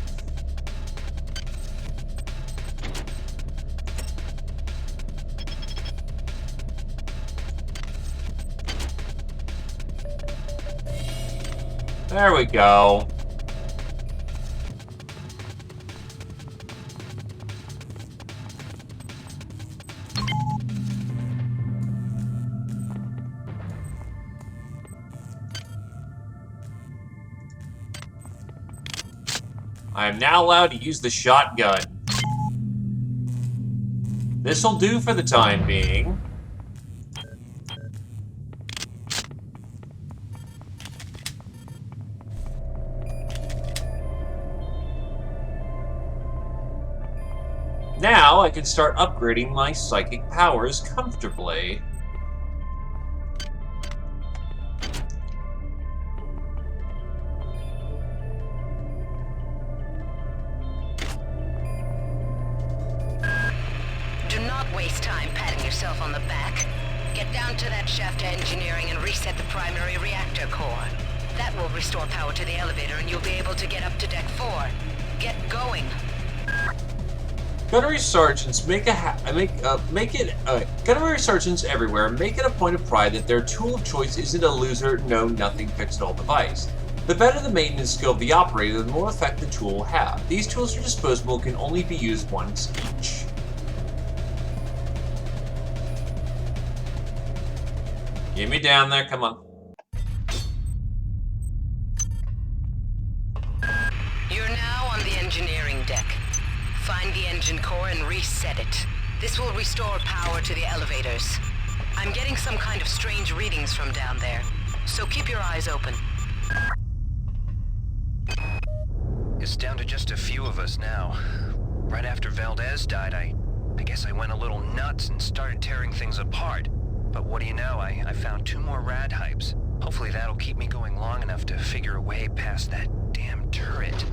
There we go. I am now allowed to use the shotgun. This'll do for the time being. Now I can start upgrading my psychic powers comfortably. Do not waste time patting yourself on the back. Get down to that shaft engineering and reset the primary reactor core. That will restore power to the elevator and you'll be able to get up to Deck 4. Get going. Gunnery sergeants gunnery sergeants everywhere make it a point of pride that their tool of choice isn't a loser, know-nothing, fix-it-all device. The better the maintenance skill of the operator, the more effect the tool will have. These tools are disposable and can only be used once each. Get me down there, come on. You're now on the engineering deck. Find the engine core and reset it. This will restore power to the elevators. I'm getting some kind of strange readings from down there, so keep your eyes open. It's down to just a few of us now. Right after Valdez died, I guess I went a little nuts and started tearing things apart. But what do you know, I found 2 more rad hypes. Hopefully that'll keep me going long enough to figure a way past that damn turret.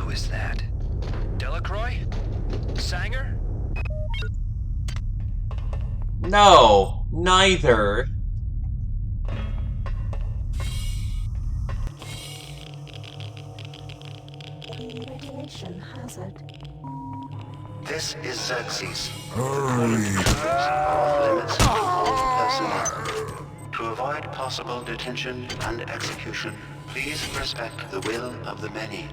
Who is that? Delacroix? Sanger? No, neither. Radiation hazard. This is Xerxes. Off-limits to all personnel. To avoid possible detention and execution, please respect the will of the many.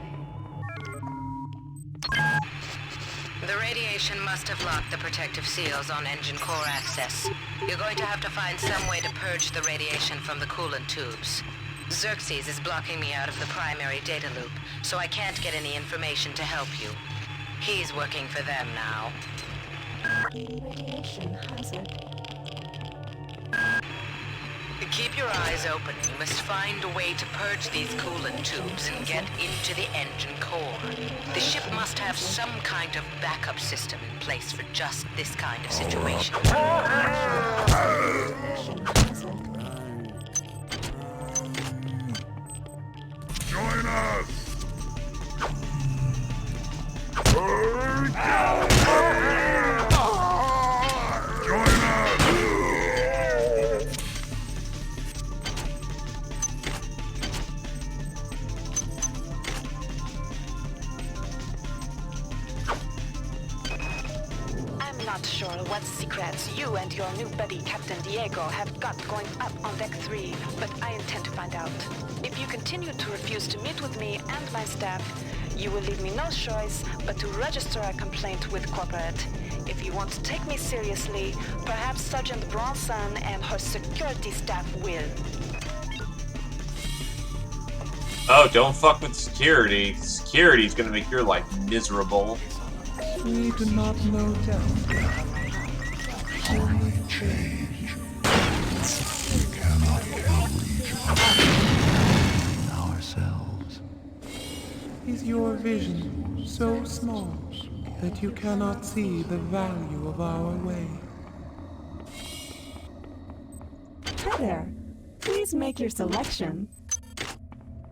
The radiation must have locked the protective seals on engine core access. You're going to have to find some way to purge the radiation from the coolant tubes. Xerxes is blocking me out of the primary data loop, so I can't get any information to help you. He's working for them now. Radiation hazard. Keep your eyes open. You must find a way to purge these coolant tubes and get into the engine core. The ship must have some kind of backup system in place for just this kind of situation. Join us! I'm not sure what secrets you and your new buddy Captain Diego have got going up on Deck 3, but I intend to find out. If you continue to refuse to meet with me and my staff, you will leave me no choice but to register a complaint with Corporate. If you want to take me seriously, perhaps Sergeant Bronson and her security staff will. Oh, don't fuck with security. Security's gonna make your life miserable. We do not know death. Only change. vision so small that you cannot see the value of our way. Hi there. Please make your selection.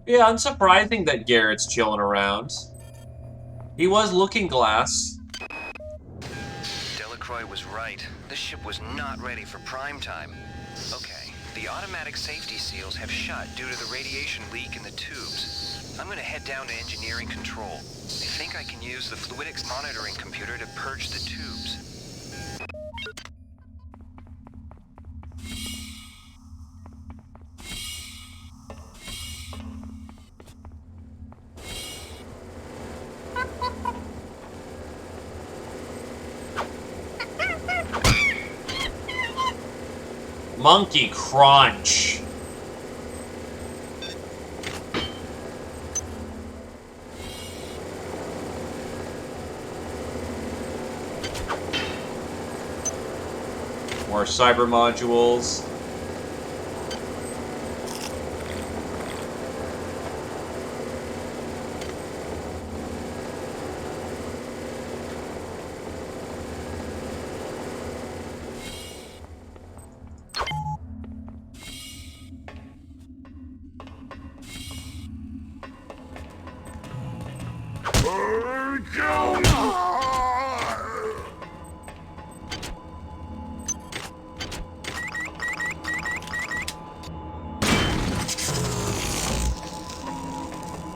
Yeah, unsurprising that Garrett's chilling around. He was Looking Glass. Delacroix was right. This ship was not ready for prime time. Okay, the automatic safety seals have shut due to the radiation leak in the tubes. I'm gonna head down to engineering control. I think I can use the fluidics monitoring computer to purge the tubes. Monkey Crunch. More cyber modules.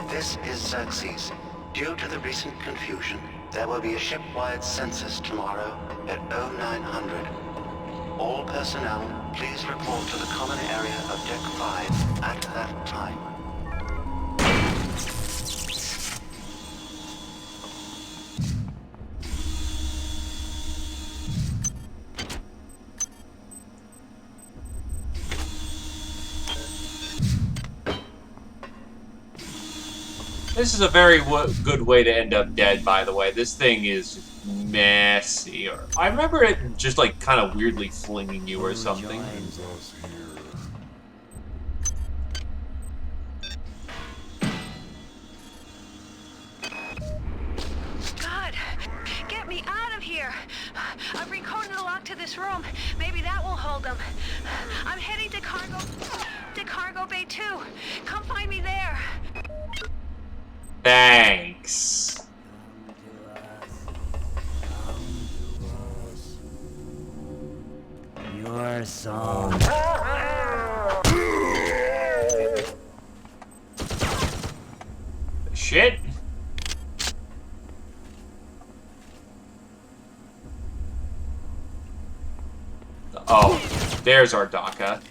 This is Xerxes. Due to the recent confusion, there will be a ship-wide census tomorrow at 0900. All personnel, please report to the common area of Deck 5 at that time. This is a very good way to end up dead, by the way. This thing is just messy. I remember it just, like, kind of weirdly flinging you or something. God, get me out of here. I've recoded the lock to this room. Maybe that will hold them. I'm heading to Cargo Bay 2. Come find me there. Thanks. Your song. Shit. Oh, there's our DACA.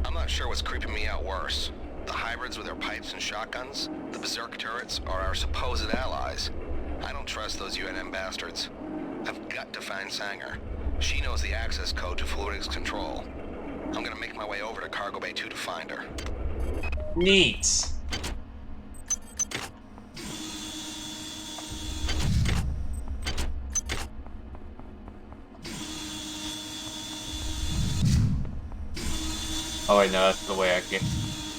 I'm not sure what's creeping me out worse. The hybrids with their pipes and shotguns, the berserk turrets, or our supposed allies. I don't trust those UNM bastards. I've got to find Sanger. She knows the access code to Fluidics Control. I'm gonna make my way over to Cargo Bay 2 to find her. Neat. Oh wait, no, that's the way I can.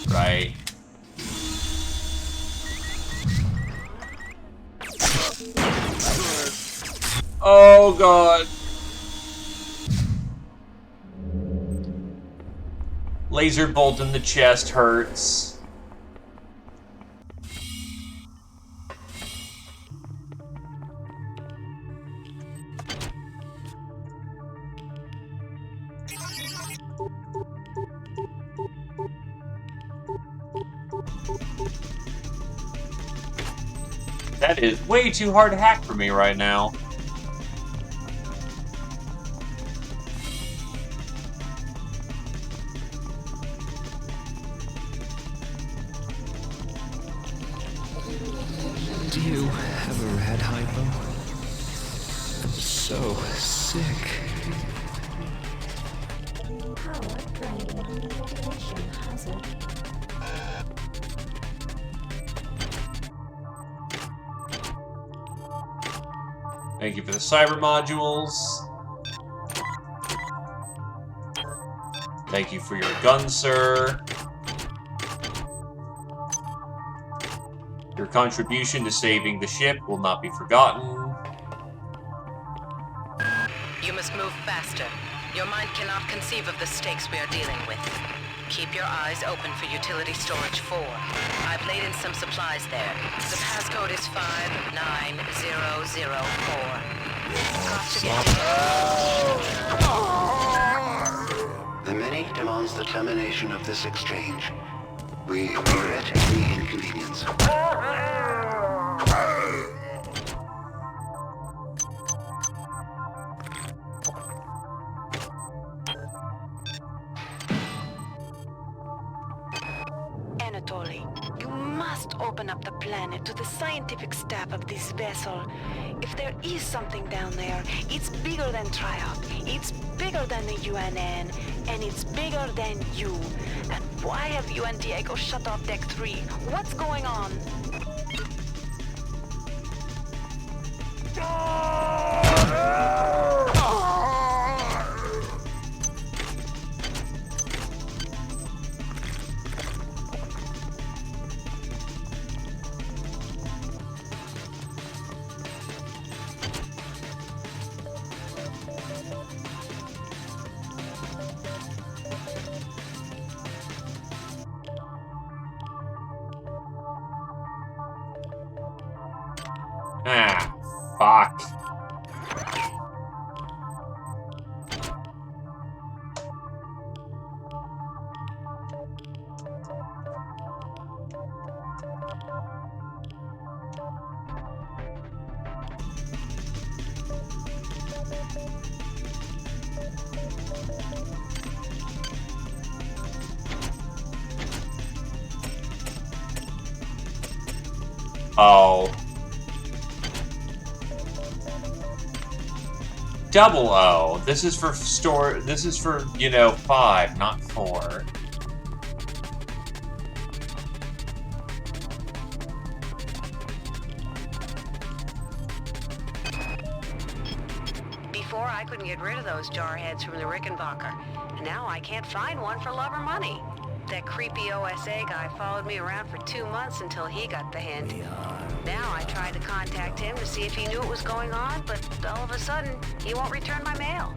Right. Oh god. Laser bolt in the chest hurts. That is way too hard to hack for me right now. Do you have a red hypo? I'm so sick. Power drain. Manipulation hazard. Thank you for the cyber modules. Thank you for your gun, sir. Your contribution to saving the ship will not be forgotten. You must move faster. Your mind cannot conceive of the stakes we are dealing with. Keep your eyes open for utility storage 4. I've laid in some supplies there. The passcode is 59004. Got to get The Many demands the termination of this exchange. We regret any inconvenience. Anatoly, you must open up the planet to the scientific staff of this vessel. If there is something down there, it's bigger than Triumph, it's bigger than the UNN, and it's bigger than you. And why have you and Diego shut off Deck 3? What's going on? Ah, fuck. Oh. Double O. This is for this is for, you know, 5, not 4. Before, I couldn't get rid of those jarheads from the Rickenbacker, and now I can't find one for love or money. That creepy OSA guy followed me around for 2 months until he got the hint. Now I tried to contact him to see if he knew what was going on, but all of a sudden, he won't return my mail.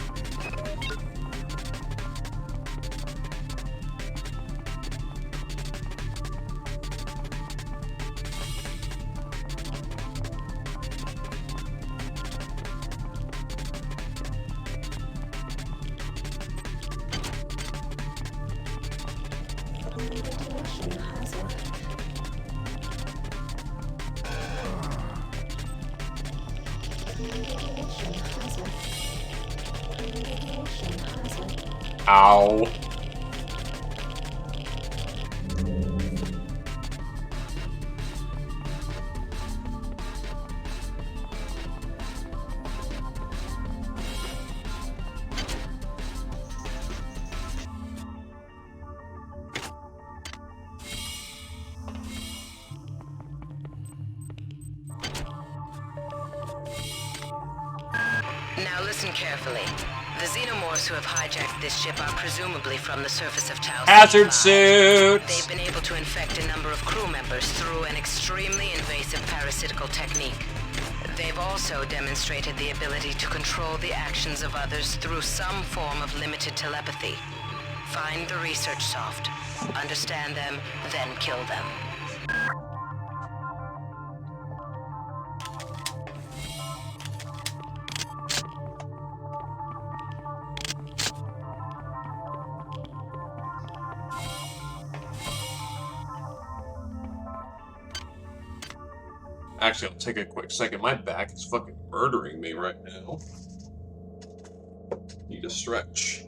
Ow. Now listen carefully. The xenomorphs who have hijacked this ship are presumably from the surface of Tau. Hazard suits! They've been able to infect a number of crew members through an extremely invasive parasitical technique. They've also demonstrated the ability to control the actions of others through some form of limited telepathy. Find the research soft, understand them, then kill them. Actually, I'll take a quick second. My back is fucking murdering me right now. Need a stretch.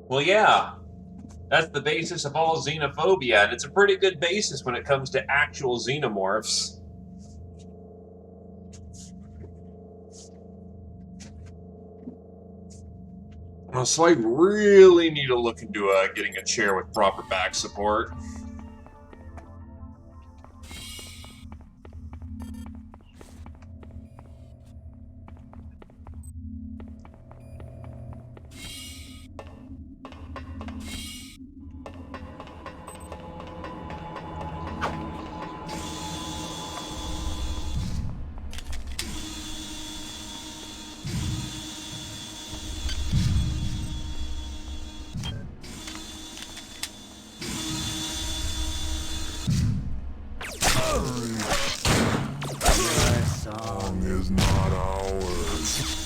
Well, yeah. That's the basis of all xenophobia, and it's a pretty good basis when it comes to actual xenomorphs. So I really need to look into getting a chair with proper back support. Is not ours.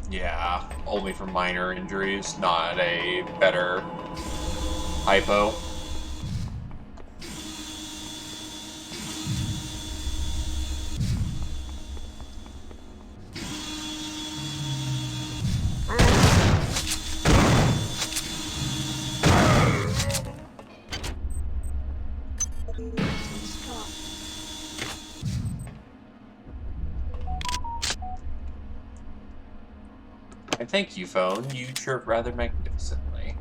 Yeah, only for minor injuries, not a better hypo. And thank you, phone. You chirp rather magnificently.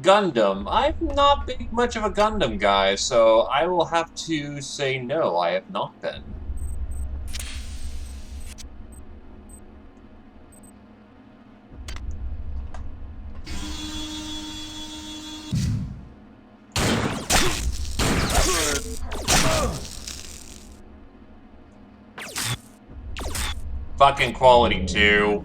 Gundam. I've not been much of a Gundam guy, so I will have to say no, I have not been. Fucking quality 2.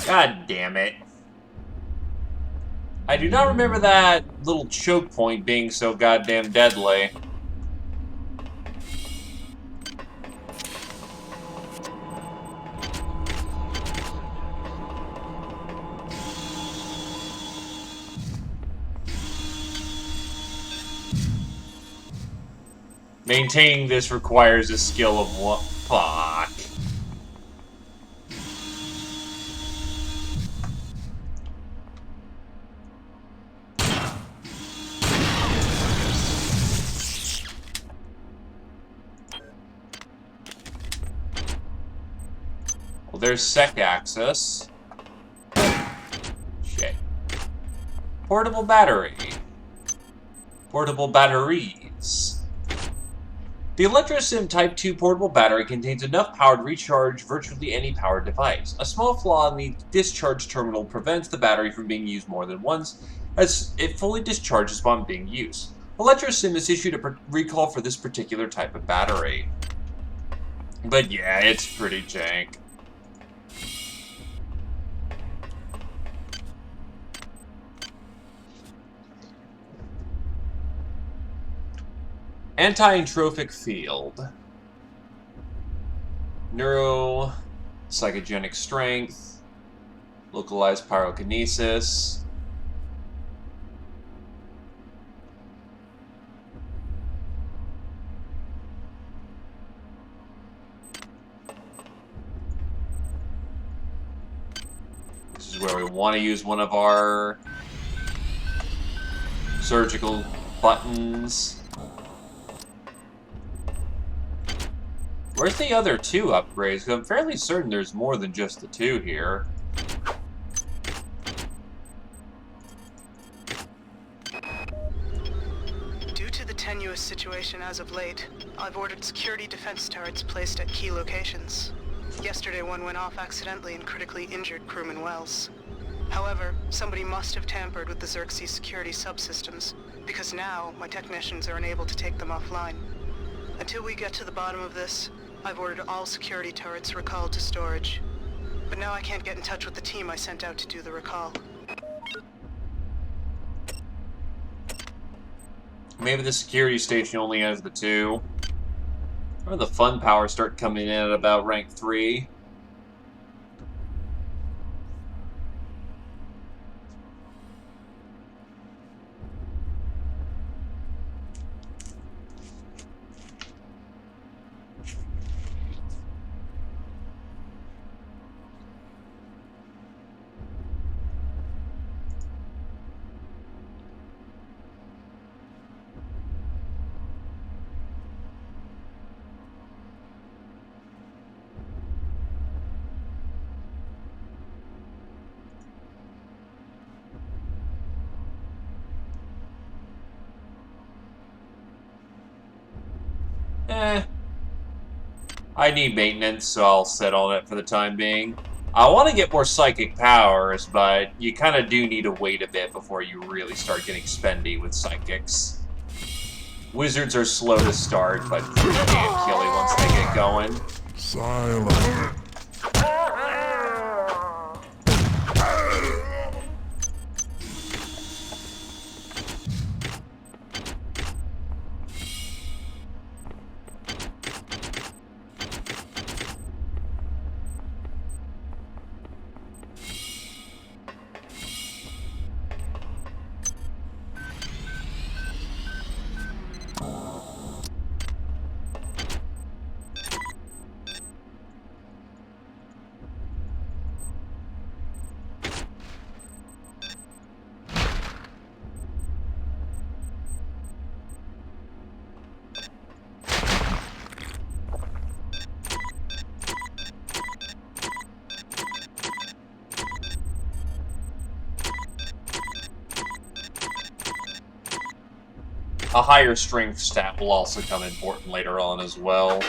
God damn it. I do not remember that little choke point being so goddamn deadly. Maintaining this requires a skill of what? Fuck. Well, there's sec access. Shit. Portable battery. Portable batteries. The ElectroSim Type 2 portable battery contains enough power to recharge virtually any powered device. A small flaw in the discharge terminal prevents the battery from being used more than once, as it fully discharges upon being used. ElectroSim has issued a recall for this particular type of battery. But yeah, it's pretty jank. Anti-entrophic field. Neuro, psychogenic strength, Localized pyrokinesis. This is where we want to use one of our surgical buttons. Where's the other two upgrades? 'Cause I'm fairly certain there's more than just the two here. Due to the tenuous situation as of late, I've ordered security defense turrets placed at key locations. Yesterday one went off accidentally and critically injured crewman Wells. However, somebody must have tampered with the Xerxes security subsystems, because now my technicians are unable to take them offline. Until we get to the bottom of this, I've ordered all security turrets recalled to storage. But now I can't get in touch with the team I sent out to do the recall. Maybe the security station only has the two. Or the fun powers start coming in at about rank 3. I need maintenance, so I'll set on it for the time being. I want to get more psychic powers, but you kind of do need to wait a bit before you really start getting spendy with psychics. Wizards are slow to start, but pretty damn killy once they get going. Silent. A higher strength stat will also come important later on as well.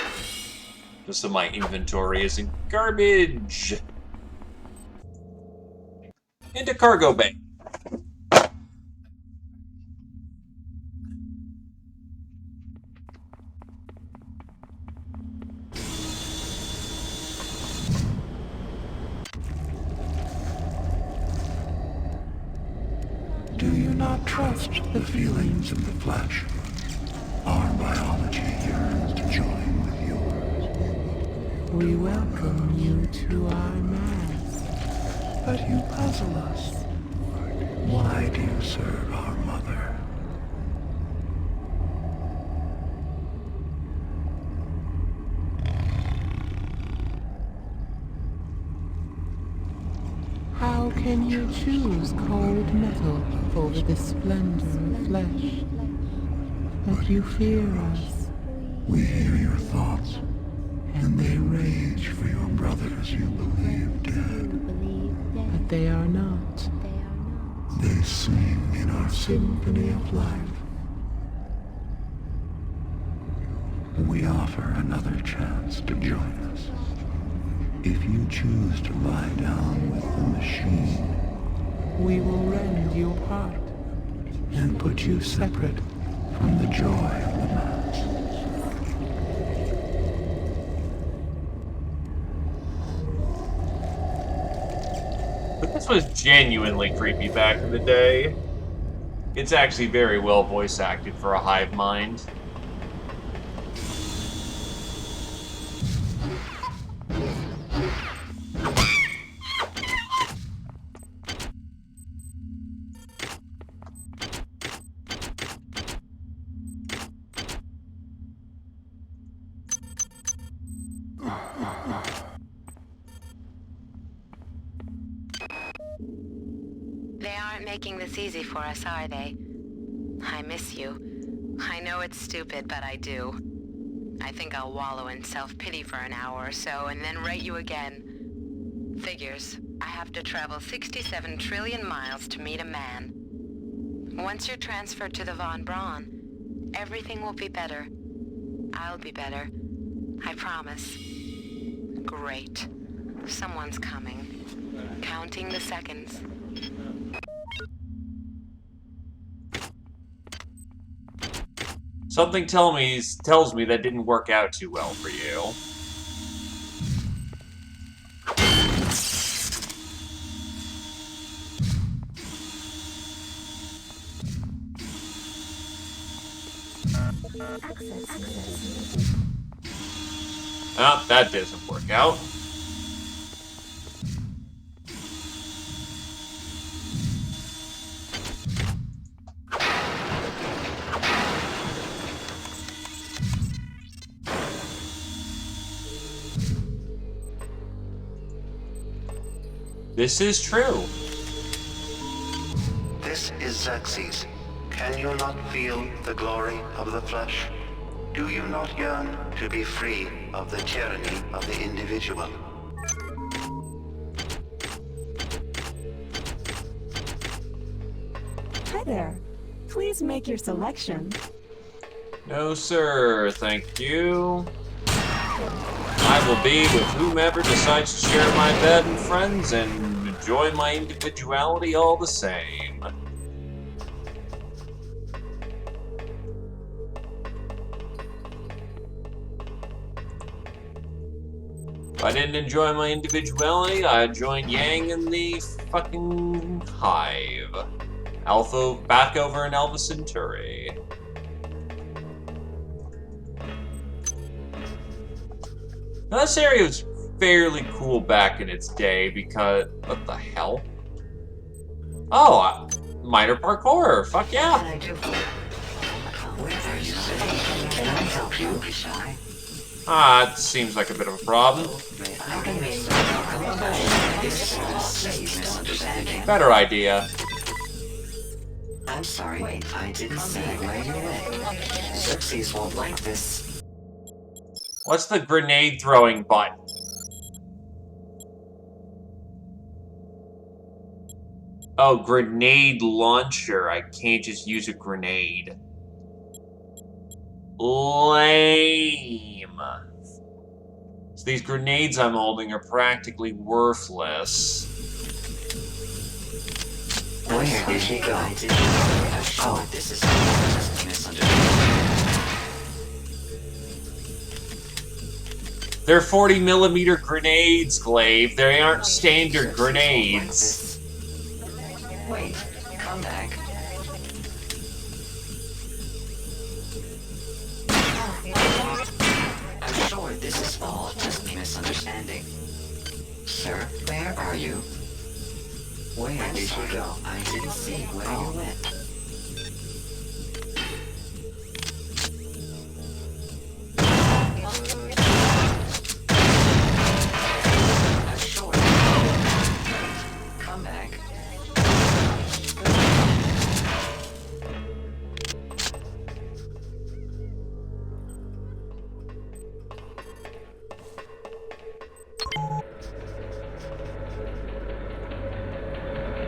Just so my inventory isn't garbage. Into cargo bay. Do you not trust the feelings of the flesh? Our biology yearns to join with yours. We welcome you to our mass. But you puzzle us. Why do you serve our mother? How can you choose cold metal over the splendor of flesh? But you fear us. We hear your thoughts, and they rage for your brothers you believe dead. But they are not. They sing in our symphony of life. We offer another chance to join us. If you choose to lie down with the machine, we will rend you apart and put you separate from the joy of the mass. But this was genuinely creepy back in the day. It's actually very well voice acted for a hive mind. not making this easy for us, are they? I miss you. I know it's stupid, but I do. I think I'll wallow in self-pity for an hour or so, and then write you again. Figures. I have to travel 67 trillion miles to meet a man. Once you're transferred to the Von Braun, everything will be better. I'll be better. I promise. Great. Someone's coming. Counting the seconds. Something tells me that didn't work out too well for you. Ah, that doesn't work out. This is true. This is Xerxes. Can you not feel the glory of the flesh? Do you not yearn to be free of the tyranny of the individual? Hi there. Please make your selection. No, sir. Thank you. I will be with whomever decides to share my bed and friends and enjoy my individuality all the same. If I didn't enjoy my individuality, I'd join Yang in the fucking hive. Alpha back over in Alpha Centauri. Now, this area was fairly cool back in its day because... What the hell? Oh, minor parkour. Fuck yeah. Ah, it seems like a bit of a problem. Better idea. I'm sorry, I didn't see where you went. Xerxes won't like this. What's the grenade throwing button? Oh, grenade launcher. I can't just use a grenade. Lame. So these grenades I'm holding are practically worthless. Where did he go? Oh, this is just misunderstanding. They're 40mm grenades, Glaive. They aren't standard grenades. Wait, come back. I'm sure this is all just a misunderstanding. Sir, where are you? Where did you go? I didn't see where you went. Come back.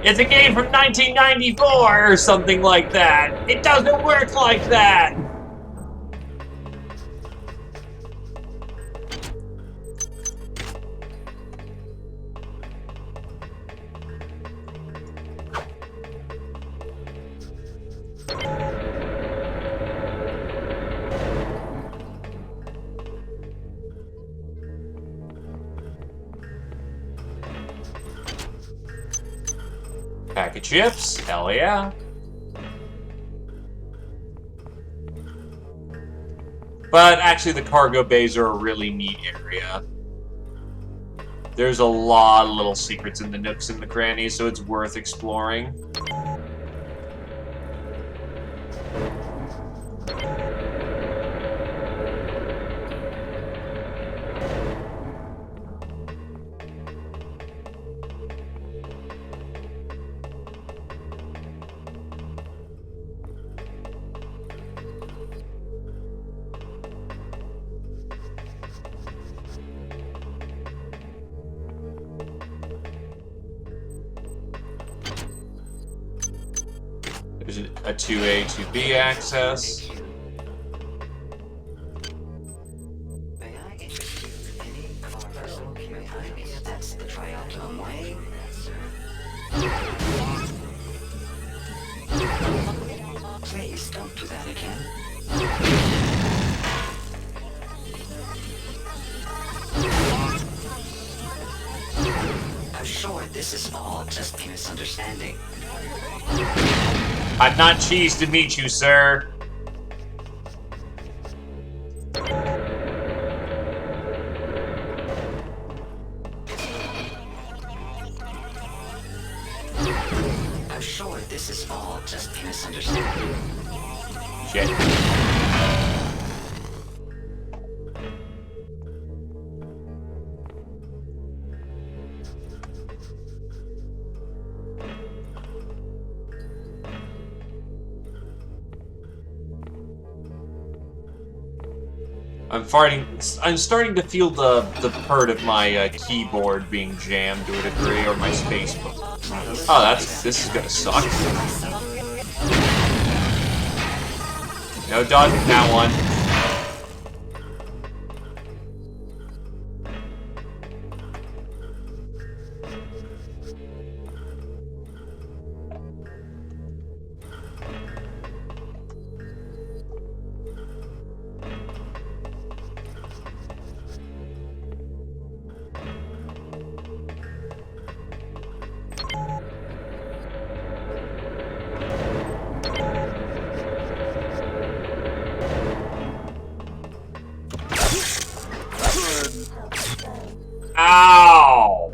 It's a game from 1994 or something like that. It doesn't work like that. Pack of chips, hell yeah. But actually the cargo bays are a really neat area. There's a lot of little secrets in the nooks and the crannies, so it's worth exploring. There's a 2A, 2B access. Please don't do that again. I'm sure this is all just a misunderstanding. I'm not cheesed to meet you, sir. I'm sure this is all just a misunderstanding. Shit. I'm starting to feel the hurt of my keyboard being jammed to a degree, or my space. Oh, this is gonna suck. No dodging that one. Ow!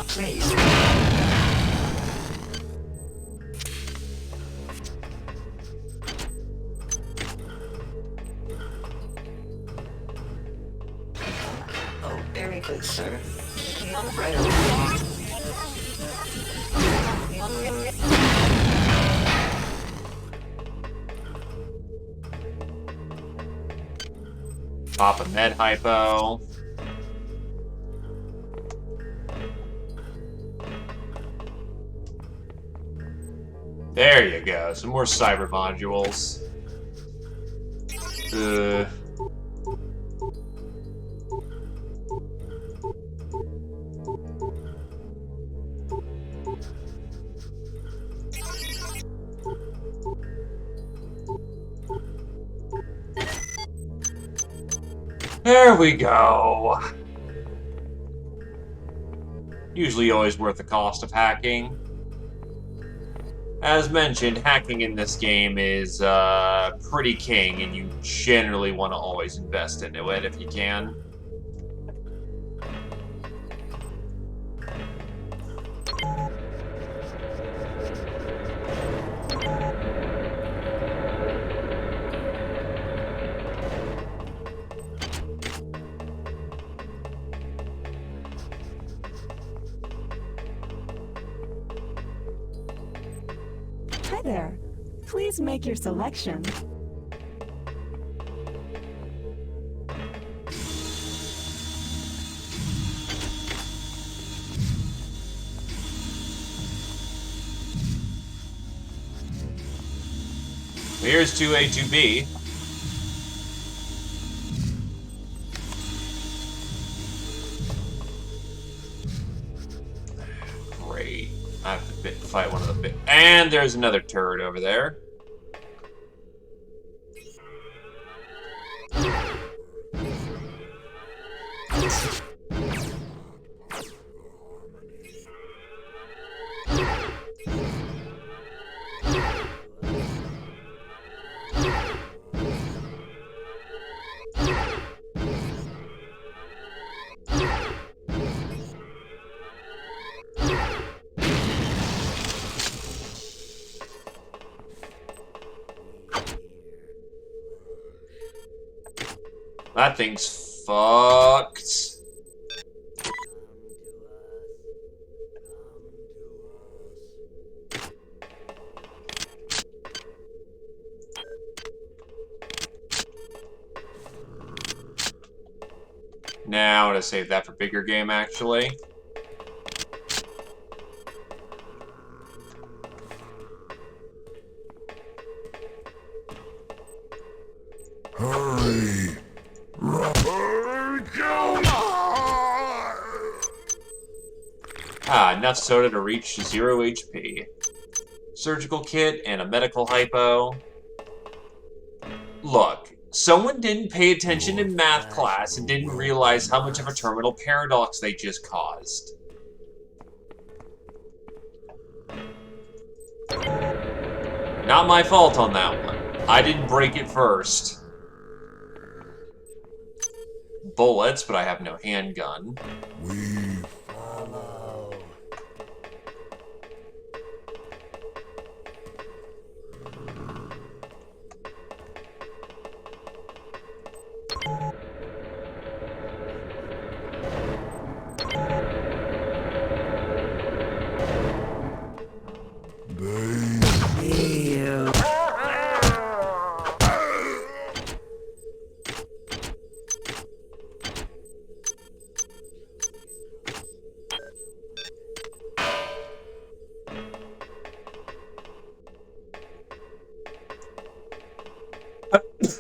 Please. Oh, very good, sir. Right away. Pop a med hypo. There you go, some more cyber modules. There we go. Usually always worth the cost of hacking. As mentioned, hacking in this game is pretty king, and you generally want to always invest into it if you can. Hi there. Please make your selection. Here's 2A, 2B. Great. I have to fight one of the big... And there's another turret over there. That thing's fucked. Now, I'm gonna save that for bigger game, actually. Hurry! Ah, enough soda to reach 0 HP. Surgical kit and a medical hypo. Look, someone didn't pay attention in math class and didn't realize how much of a terminal paradox they just caused. Not my fault on that one. I didn't break it first. Bullets, but I have no handgun. We follow.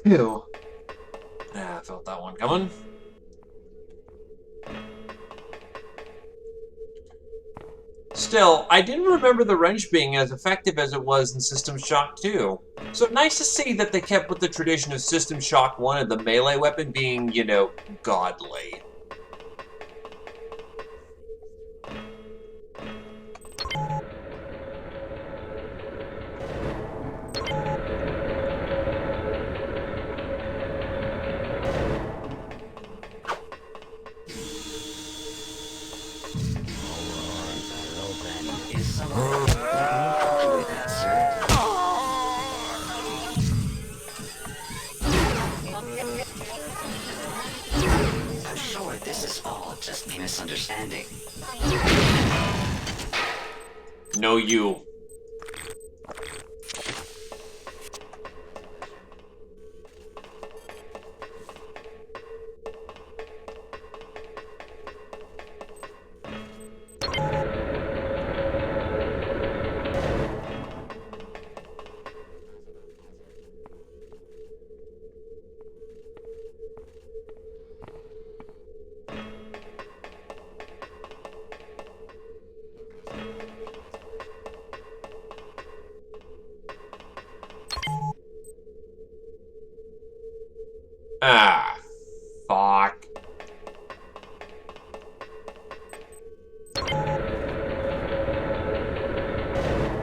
Ew. Ah, I felt that one coming. Still, I didn't remember the wrench being as effective as it was in System Shock 2. So nice to see that they kept with the tradition of System Shock 1 and the melee weapon being, you know, godly. I'm sure this is all just a misunderstanding. No, you. Ah, fuck.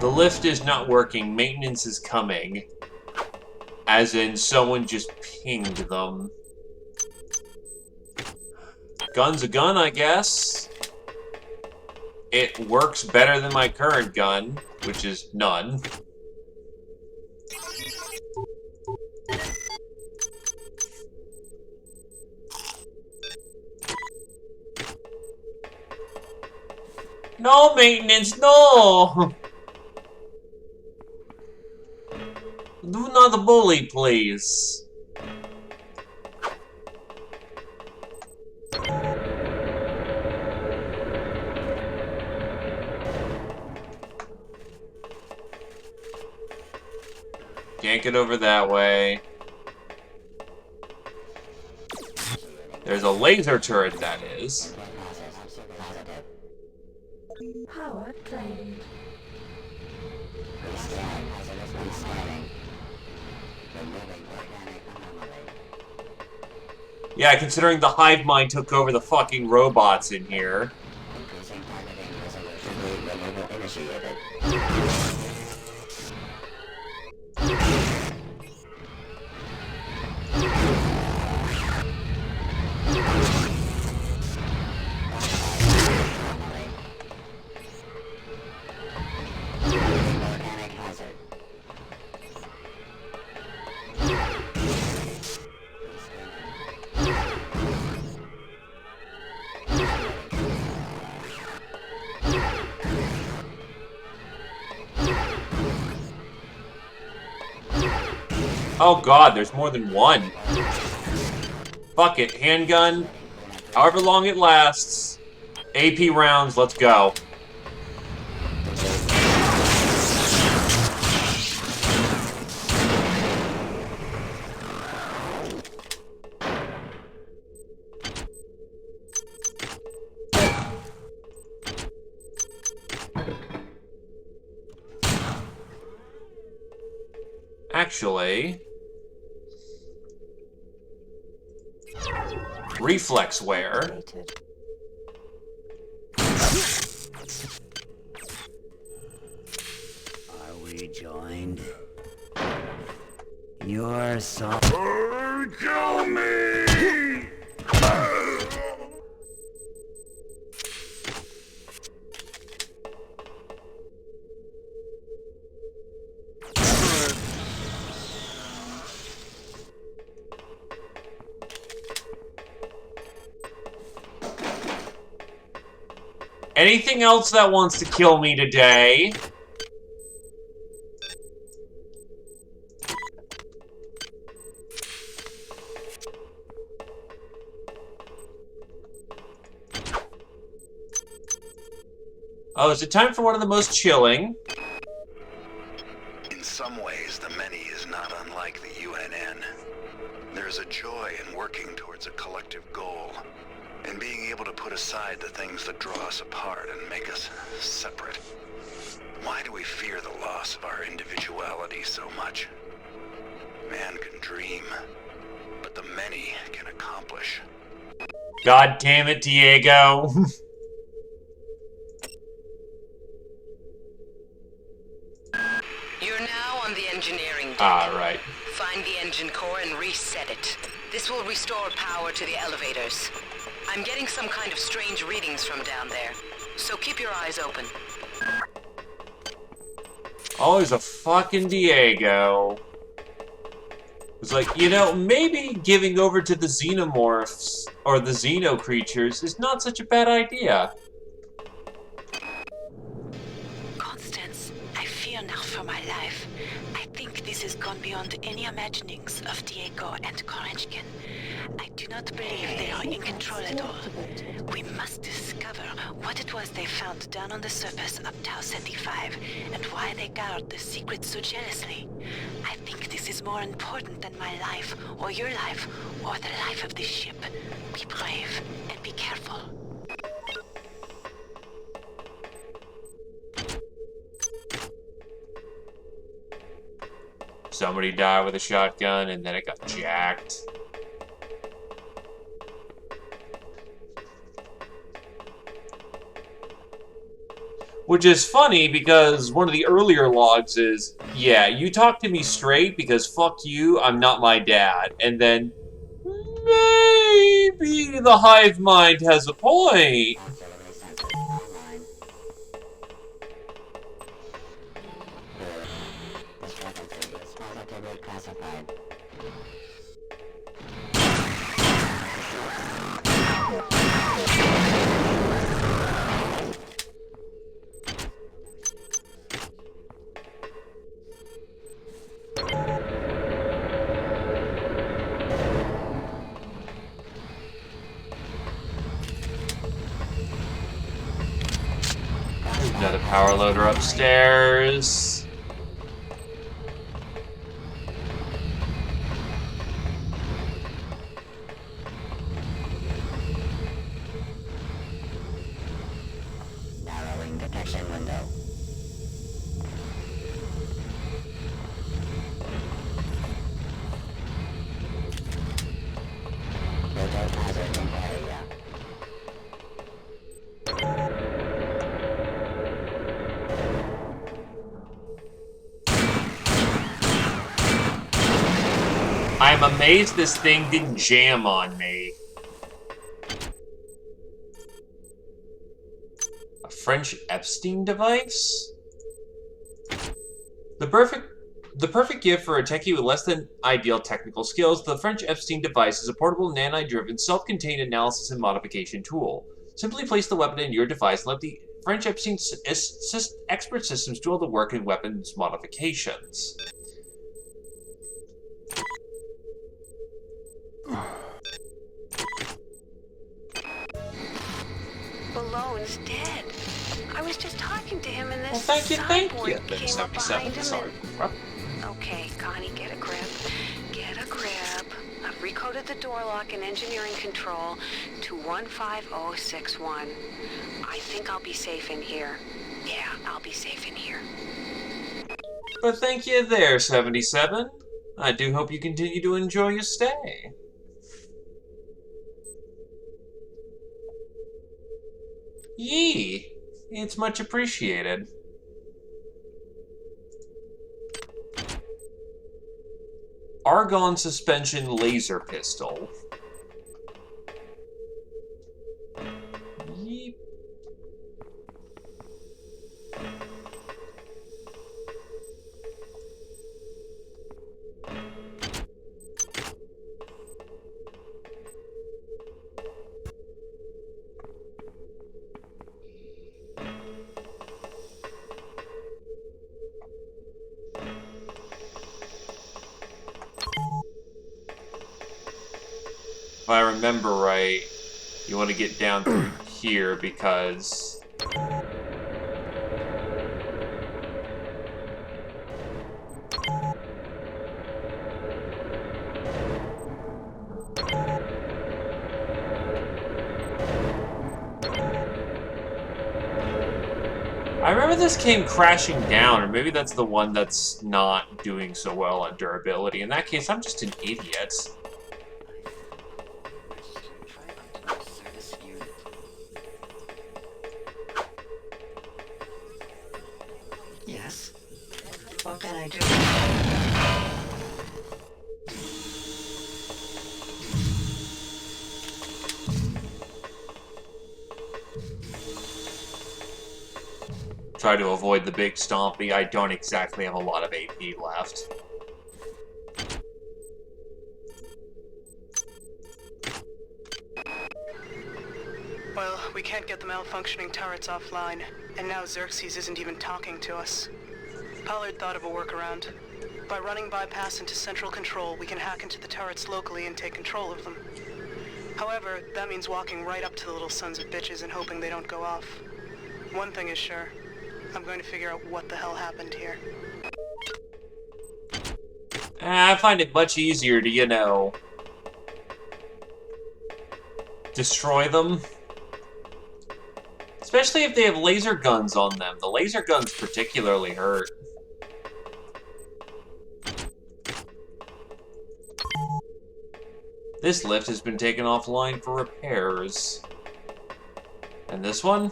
The lift is not working. Maintenance is coming. As in, someone just pinged them. Gun's a gun, I guess. It works better than my current gun, which is none. No maintenance, no! Do not bully, please. Can't get over that way. There's a laser turret, that is. Power drained. Yeah, considering the hive mind took over the fucking robots in here. Oh god, there's more than one. Fuck it, handgun. However long it lasts. AP rounds, let's go. Actually, reflex wear. Are we joined? You're so... Kill me! Anything else that wants to kill me today? Oh, is it time for one of the most chilling? In some ways, the many is not unlike the UNN. There's a joy in working towards a collective goal, and being able to put aside the things that draw us apart and make us separate. Why do we fear the loss of our individuality so much? Man can dream, but the many can accomplish. God damn it, Diego. You're now on the engineering deck. Ah, right. Find the engine core and reset it. This will restore power to the elevators. I'm getting some kind of strange readings from down there, so keep your eyes open. Always a fucking Diego. It's like, you know, maybe giving over to the xenomorphs or the xeno creatures is not such a bad idea. Constance, I fear now for my life. I think this has gone beyond any imaginings of Diego and Korenchkin. I do not believe they are in control at all. We must discover what it was they found down on the surface of Tau 75 and why they guard the secret so jealously. I think this is more important than my life, or your life, or the life of this ship. Be brave and be careful. Somebody died with a shotgun and then it got jacked. Which is funny because one of the earlier logs is, yeah, you talk to me straight because fuck you, I'm not my dad. And then maybe the hive mind has a point. Another power loader upstairs. Narrowing detection window. Hazard in area. I'm amazed this thing didn't jam on me. A French Epstein device? The perfect gift for a techie with less than ideal technical skills, the French Epstein device is a portable, nano-driven, self-contained analysis and modification tool. Simply place the weapon in your device and let the French Epstein expert systems do all the work in weapons modifications. He's dead. I was just talking to him and this Well, thank cyborg you. came up 77, behind him sorry. Okay, Connie, get a grip. Get a grip. I've recoded the door lock and engineering control to 15061. I think I'll be safe in here. Yeah, I'll be safe in here. But thank you there, 77. I do hope you continue to enjoy your stay. Yee! It's much appreciated. Argon suspension laser pistol. Yeep. If I remember right, you want to get down through here because... I remember this came crashing down, or maybe that's the one that's not doing so well at durability. In that case, I'm just an idiot. Yes? What can I do? Try to avoid the big stompy. I don't exactly have a lot of AP left. Well, we can't get the malfunctioning turrets offline, and now Xerxes isn't even talking to us. Pollard thought of a workaround. By running bypass into central control, we can hack into the turrets locally and take control of them. However, that means walking right up to the little sons of bitches and hoping they don't go off. One thing is sure. I'm going to figure out what the hell happened here. I find it much easier to, you know, destroy them. Especially if they have laser guns on them. The laser guns particularly hurt. This lift has been taken offline for repairs. And this one?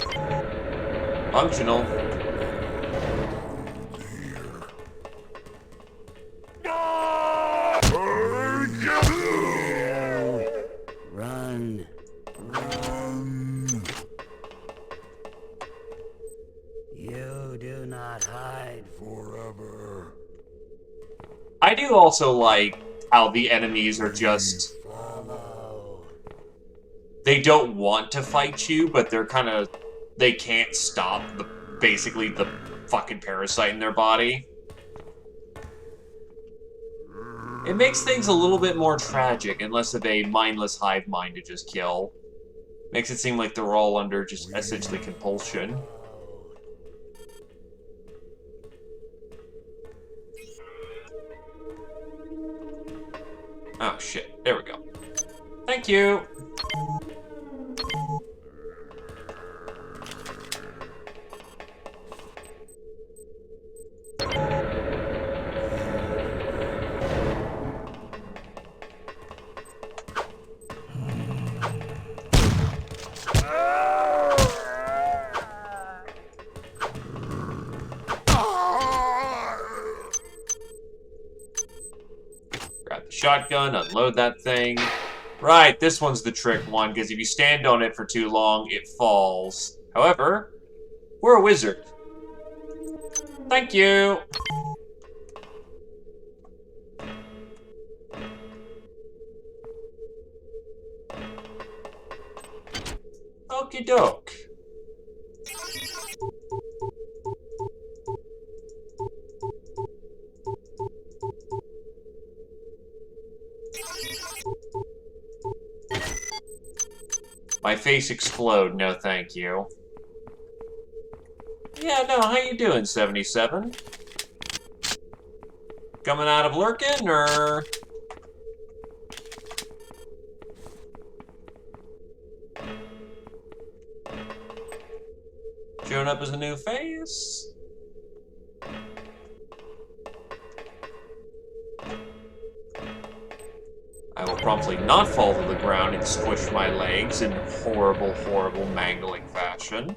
Functional. Run. Run. You do not hide forever. I do also like how the enemies are just... They don't want to fight you, but they're kind of... They can't stop basically the fucking parasite in their body. It makes things a little bit more tragic and less of a mindless hive mind to just kill. Makes it seem like they're all under just essentially compulsion. Oh shit, there we go. Thank you! Grab the shotgun, unload that thing. Right, this one's the trick one, because if you stand on it for too long, it falls. However, we're a wizard. Thank you! Okie doke. My face explode, no thank you. Yeah, no, how you doing, 77? Coming out of lurking, or... showing up as a new face? I will promptly not fall to the ground and squish my legs in horrible, horrible mangling fashion.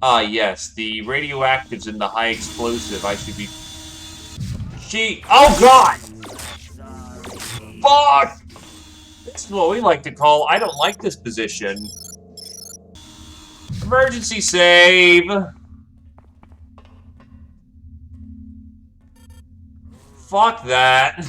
Ah, yes, the radioactives in the high explosive. I should be... Oh, God! Fuck! This is what we like to call, I don't like this position. Emergency save! Fuck that.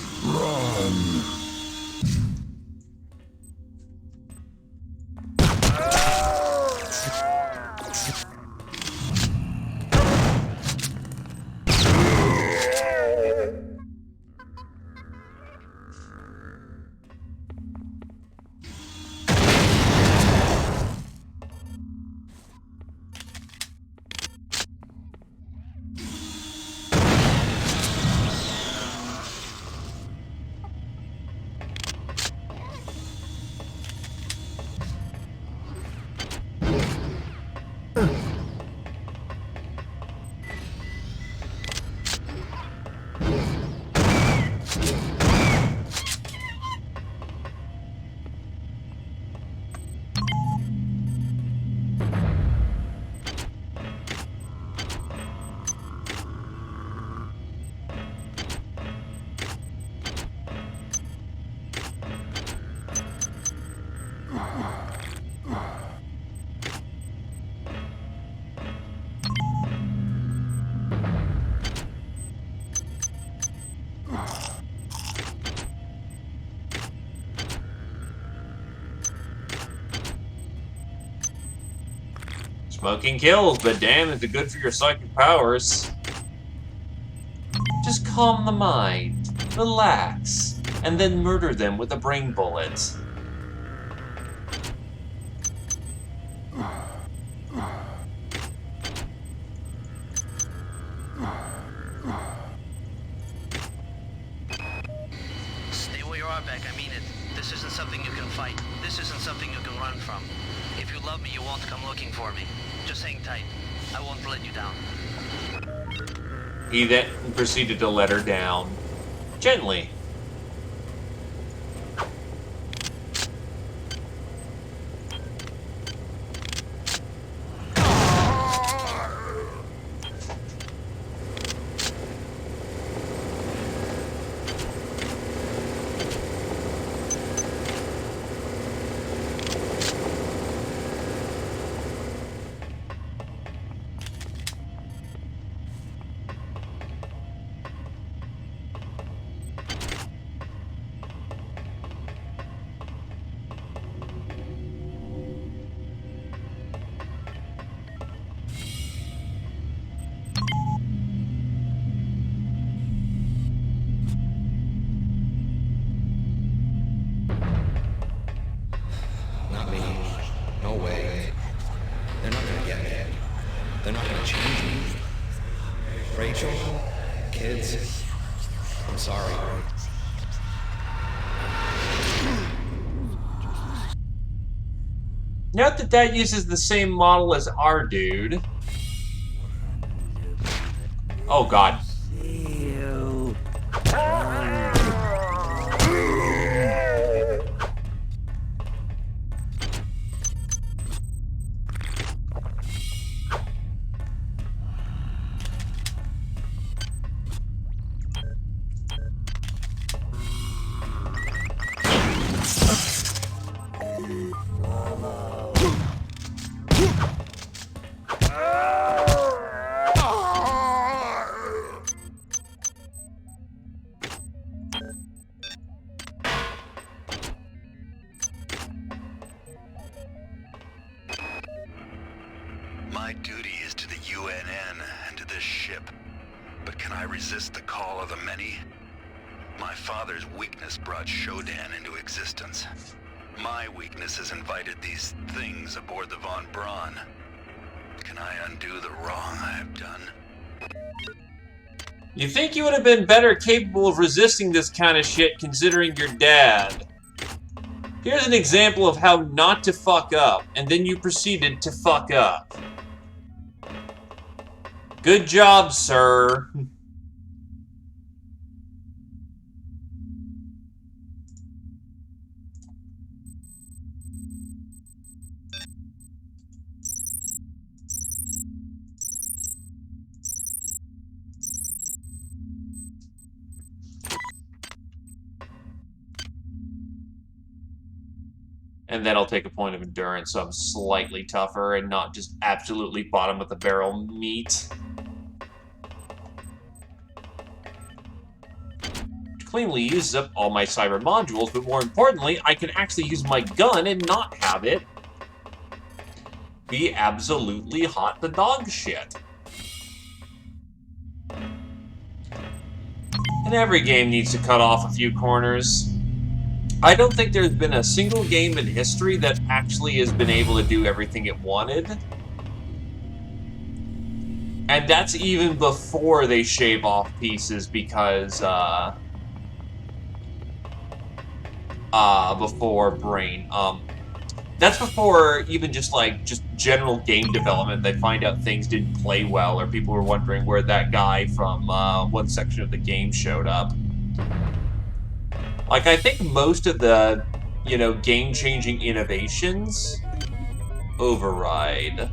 Smoking kills, but damn, is it good for your psychic powers. Just calm the mind, relax, and then murder them with a brain bullet. Stay where you are, Beck. I mean it. This isn't something you can fight. This isn't something you can run from. If you love me, you won't come looking for me. Just hang tight. I won't let you down. He then proceeded to let her down. Gently. Not me. No way. They're not gonna get me. They're not gonna change me. Rachel? Kids? I'm sorry. Note that that uses the same model as our dude. Oh, God. My duty is to the UNN and to this ship. But can I resist the call of the many? My father's weakness brought Shodan into existence. My weakness has invited these things aboard the Von Braun. Can I undo the wrong I have done? You think you would have been better capable of resisting this kind of shit considering your dad. Here's an example of how not to fuck up, and then you proceeded to fuck up. Good job, sir. And then I'll take a point of endurance, so I'm slightly tougher and not just absolutely bottom of the barrel meat. Cleanly uses up all my cyber modules, but more importantly, I can actually use my gun and not have it be absolutely hot the dog shit. And every game needs to cut off a few corners. I don't think there's been a single game in history that actually has been able to do everything it wanted. And that's even before they shave off pieces because, before Brain. That's before even just general game development. They find out things didn't play well, or people were wondering where that guy from one section of the game showed up. Like, I think most of the, game-changing innovations override.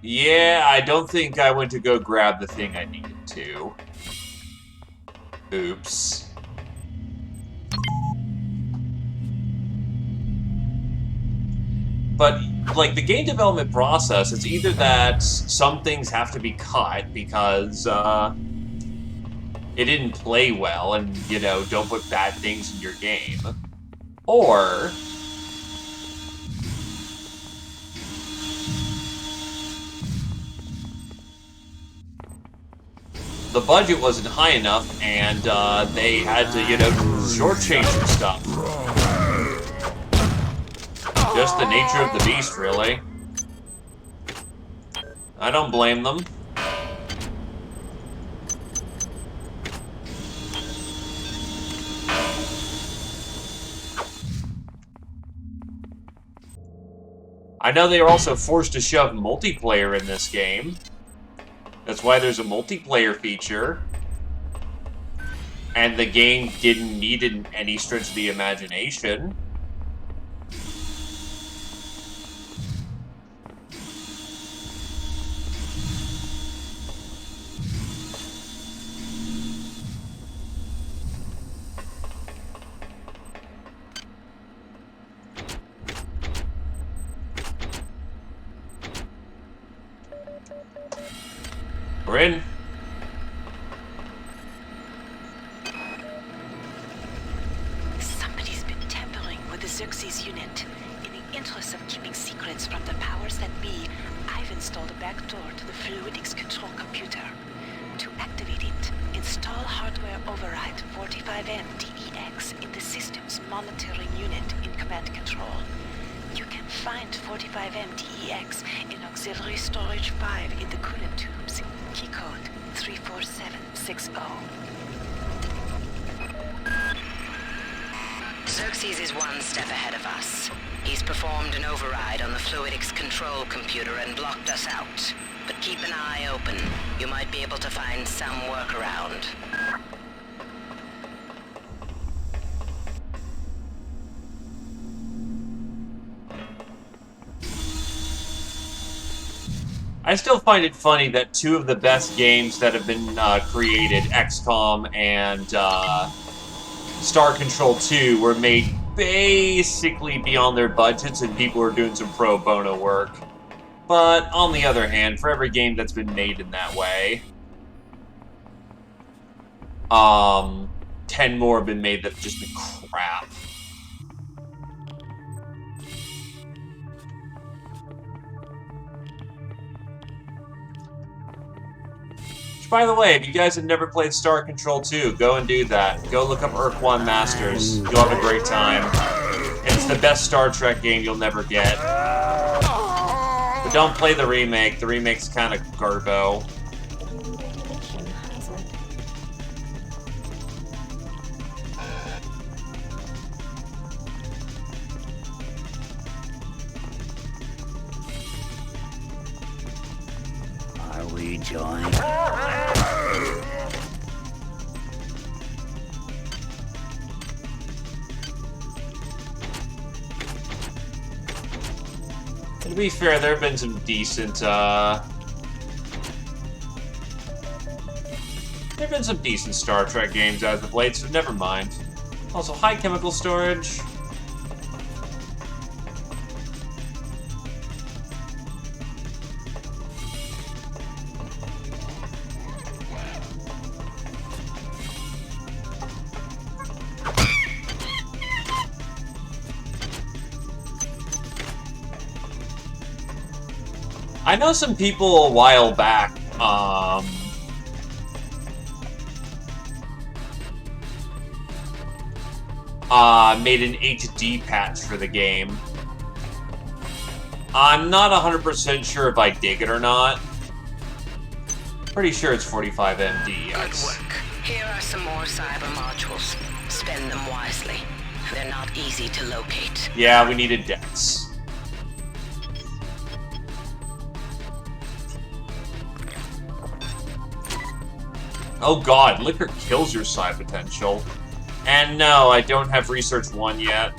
Yeah, I don't think I went to go grab the thing I needed to. Oops. But, like, the game development process, it's either that some things have to be cut because, it didn't play well and, don't put bad things in your game. Or the budget wasn't high enough, and they had to, shortchange some stuff. Just the nature of the beast, really. I don't blame them. I know they were also forced to shove multiplayer in this game. That's why there's a multiplayer feature. And the game didn't need it in any stretch of the imagination. We're in. Somebody's been tampering with the Xerxes unit. In the interest of keeping secrets from the powers that be, I've installed a backdoor to the fluidics control computer. To activate it, install hardware override 45M DEX in the system's monitoring unit in command control. You can find 45M DEX in auxiliary storage 5 in the coolant tubes. Key code 34760. Xerxes is one step ahead of us. He's performed an override on the fluidics control computer and blocked us out. But keep an eye open. You might be able to find some workaround. I still find it funny that two of the best games that have been created, XCOM and Star Control 2 were made basically beyond their budgets and people were doing some pro bono work. But on the other hand, for every game that's been made in that way, 10 more have been made that have just been crap. Which, by the way, if you guys have never played Star Control 2, go and do that. Go look up Urquan Masters. You'll have a great time. It's the best Star Trek game you'll never get. But don't play the remake. The remake's kind of garbo. Are we joined? To be fair, there have been some decent, Star Trek games as of late, so never mind. Also, high chemical storage. I know some people a while back, made an HD patch for the game. I'm not 100% sure if I dig it or not. Pretty sure it's 45 MD. Good work. Here are some more cyber modules. Spend them wisely. They're not easy to locate. Yeah, we needed Dex. Oh god, liquor kills your psi potential. And no, I don't have Research 1 yet.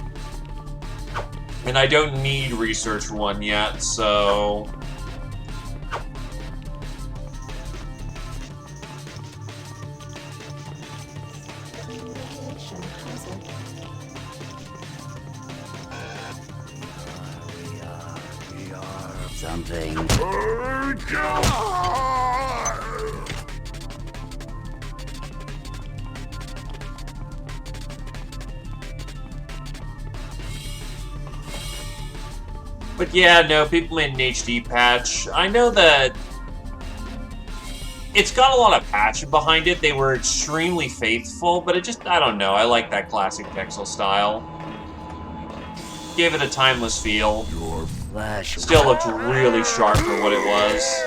And I don't need Research 1 yet, so... We are something. But yeah, no, people made an HD patch. I know that it's got a lot of passion behind it. They were extremely faithful, but it just, I don't know. I like that classic pixel style. Gave it a timeless feel. Still looked really sharp for what it was.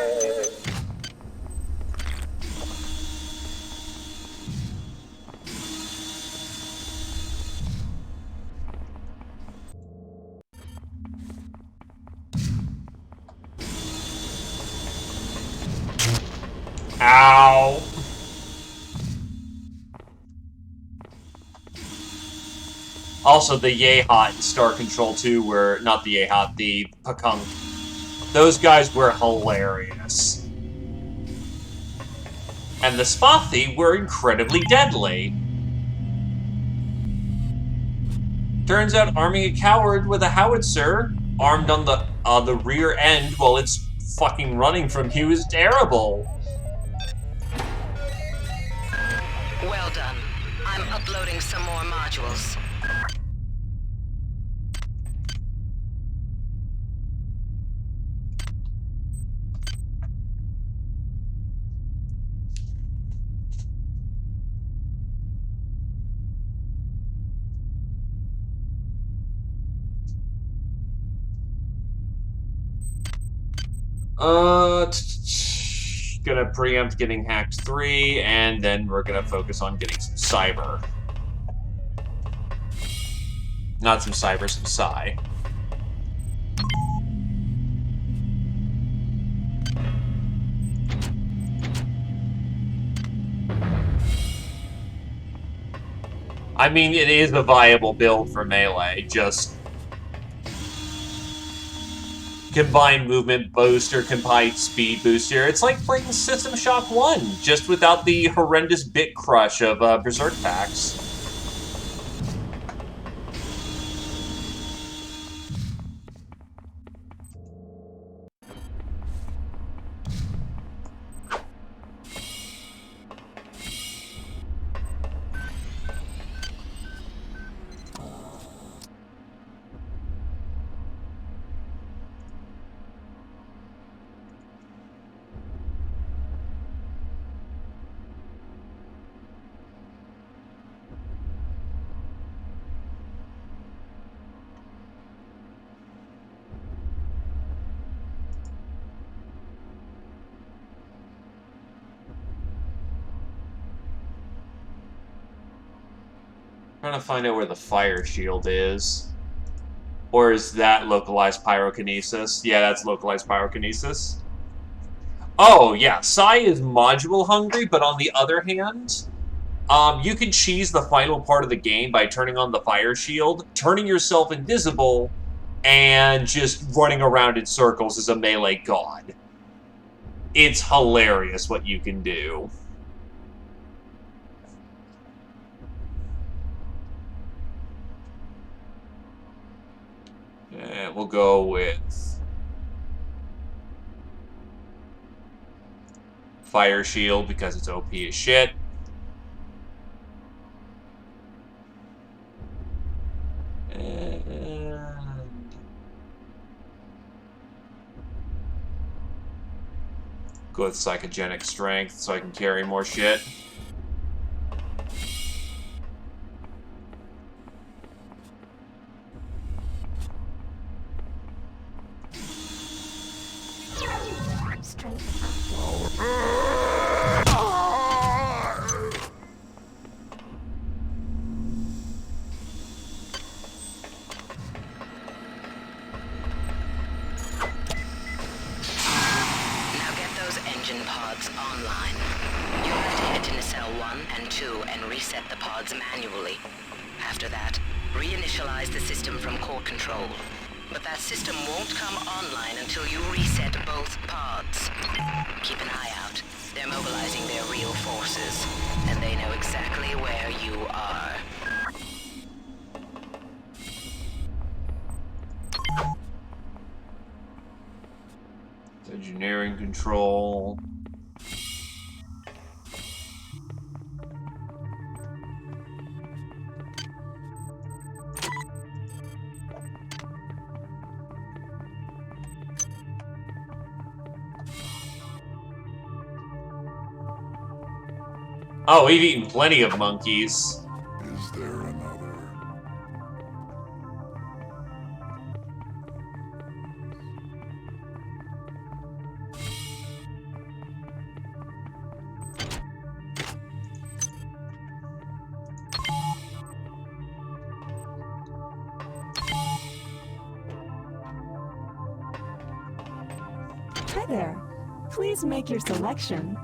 Ow! Also, the Yehat in Star Control 2 were... Not the Yehat, the Pakunk. Those guys were hilarious. And the Spathi were incredibly deadly. Turns out arming a coward with a howitzer, armed on the rear end while it's fucking running from you is terrible. Well done. I'm uploading some more modules. Gonna preempt getting Hacks 3, and then we're gonna focus on getting some cyber. Not some cyber, some psi. I mean, it is a viable build for Melee, just... combined movement booster, combined speed booster. It's like playing System Shock 1, just without the horrendous bit crush of Berserk packs. trying to find out where the fire shield is. Or is that localized pyrokinesis? Yeah, that's localized pyrokinesis. Oh, yeah, Psy is module hungry, but on the other hand, you can cheese the final part of the game by turning on the fire shield, turning yourself invisible, and just running around in circles as a melee god. It's hilarious what you can do. And we'll go with Fire Shield because it's OP as shit. And go with Psychogenic Strength so I can carry more shit. Engineering control. Oh, we've eaten plenty of monkeys. Is there another? Hi there. Please make your selection.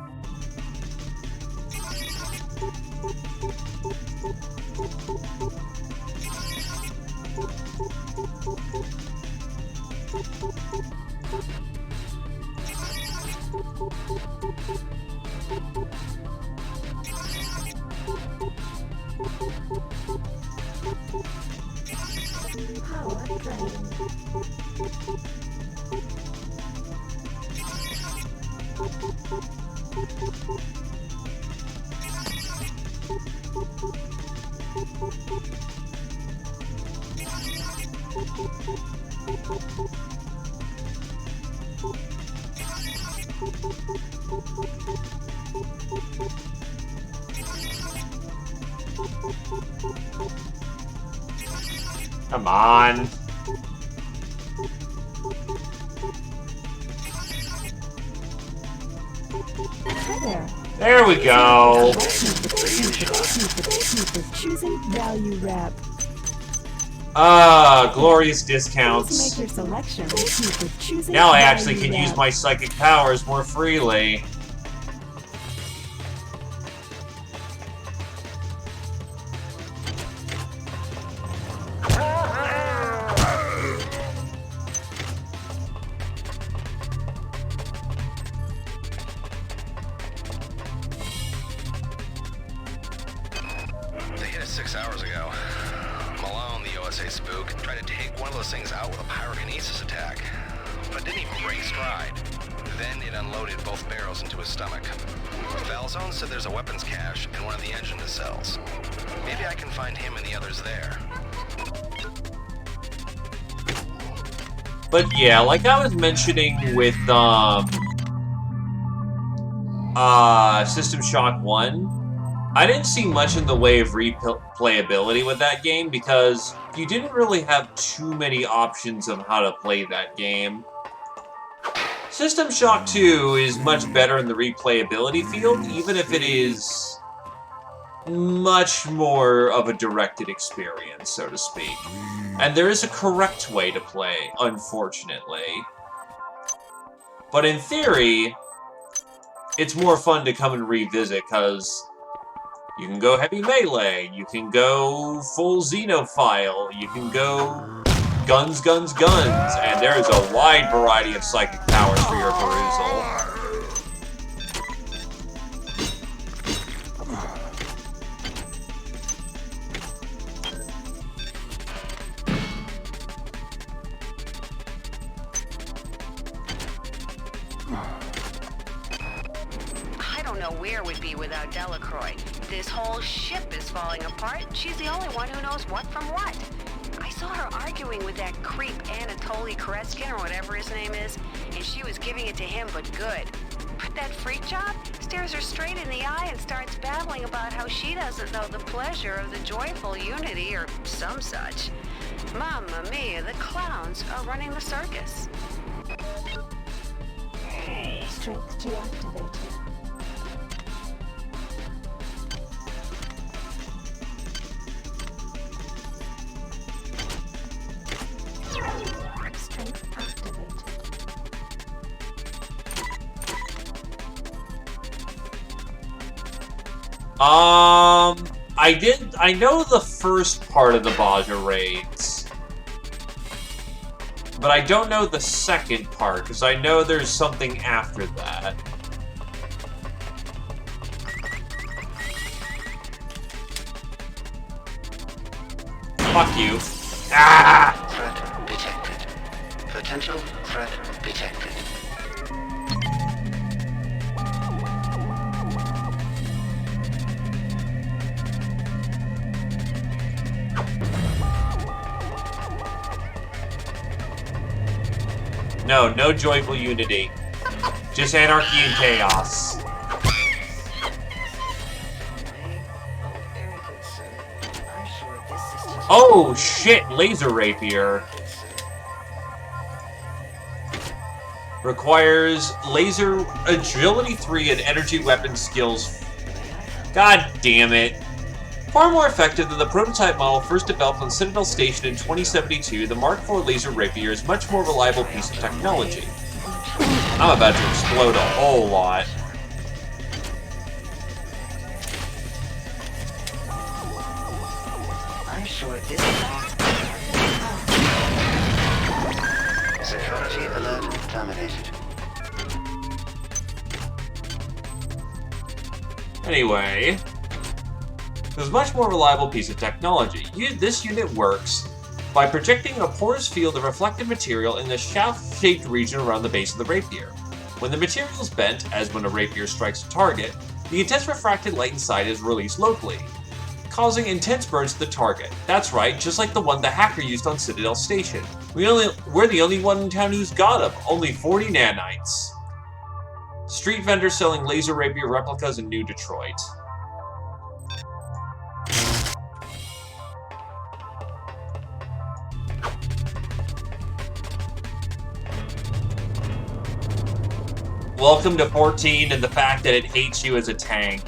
Come on. Hi there. There we go. Choosing value wrap. Glorious discounts. Make your selection. Now I actually can use my psychic powers more freely. They hit us 6 hours ago. Malone, the OSA spook, tried to take one of those things out with a pyrokinesis attack, but didn't even break stride. Then it unloaded both barrels into his stomach. Valzone said there's a weapons cache in one of the engine nacelles. Maybe I can find him and the others there. But yeah, like I was mentioning with System Shock 1, I didn't see much in the way of replayability with that game because you didn't really have too many options of how to play that game. System Shock 2 is much better in the replayability field, even if it is much more of a directed experience, so to speak. And there is a correct way to play, unfortunately. But in theory, it's more fun to come and revisit, because you can go heavy melee, you can go full Xenophile, you can go guns, guns, guns, and there is a wide variety of psychic powers for your perusal. I don't know where we'd be without Delacroix. This whole ship is falling apart. She's the only one who knows what from what. I saw her arguing with that creep Anatoly Koretskin, or whatever his name is, and she was giving it to him, but good. But that freak job stares her straight in the eye and starts babbling about how she doesn't know the pleasure of the joyful unity, or some such. Mamma mia, the clowns are running the circus. Strength deactivated. Strength activated. I know the first part of the Baja raids, but I don't know the second part, because I know there's something after that. Fuck you. Ah! Threat detected. Potential threat detected. No, no joyful unity. Just anarchy and chaos. Oh shit, laser rapier. Requires laser agility 3 and energy weapon skills. God damn it. Far more effective than the prototype model first developed on Citadel Station in 2072, the Mark IV laser rapier is a much more reliable piece of technology. I'm about to explode a whole lot. I'm sure this Security alert terminated. Anyway, there's a much more reliable piece of technology. This unit works by projecting a porous field of reflective material in the shaft-shaped region around the base of the rapier. When the material is bent, as when a rapier strikes a target, the intense refracted light inside is released locally, causing intense burns to the target. That's right, just like the one the hacker used on Citadel Station. We're the only one in town who's got them, only 40 nanites. Street vendor selling laser rapier replicas in New Detroit. Welcome to 14 and the fact that it hates you as a tank.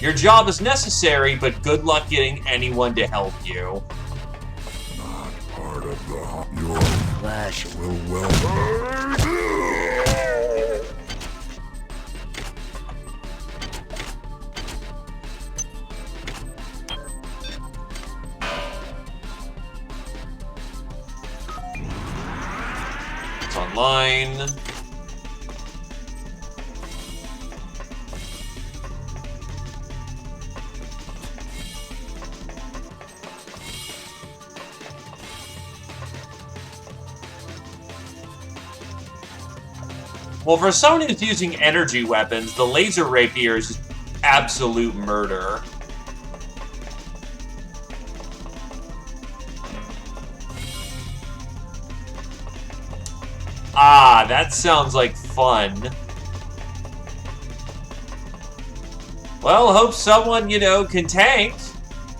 Your job is necessary, but good luck getting anyone to help you. Not part of the... Your flesh will It's online. Well, for someone who's using energy weapons, the laser rapier is just absolute murder. Ah, that sounds like fun. Well, hope someone, can tank.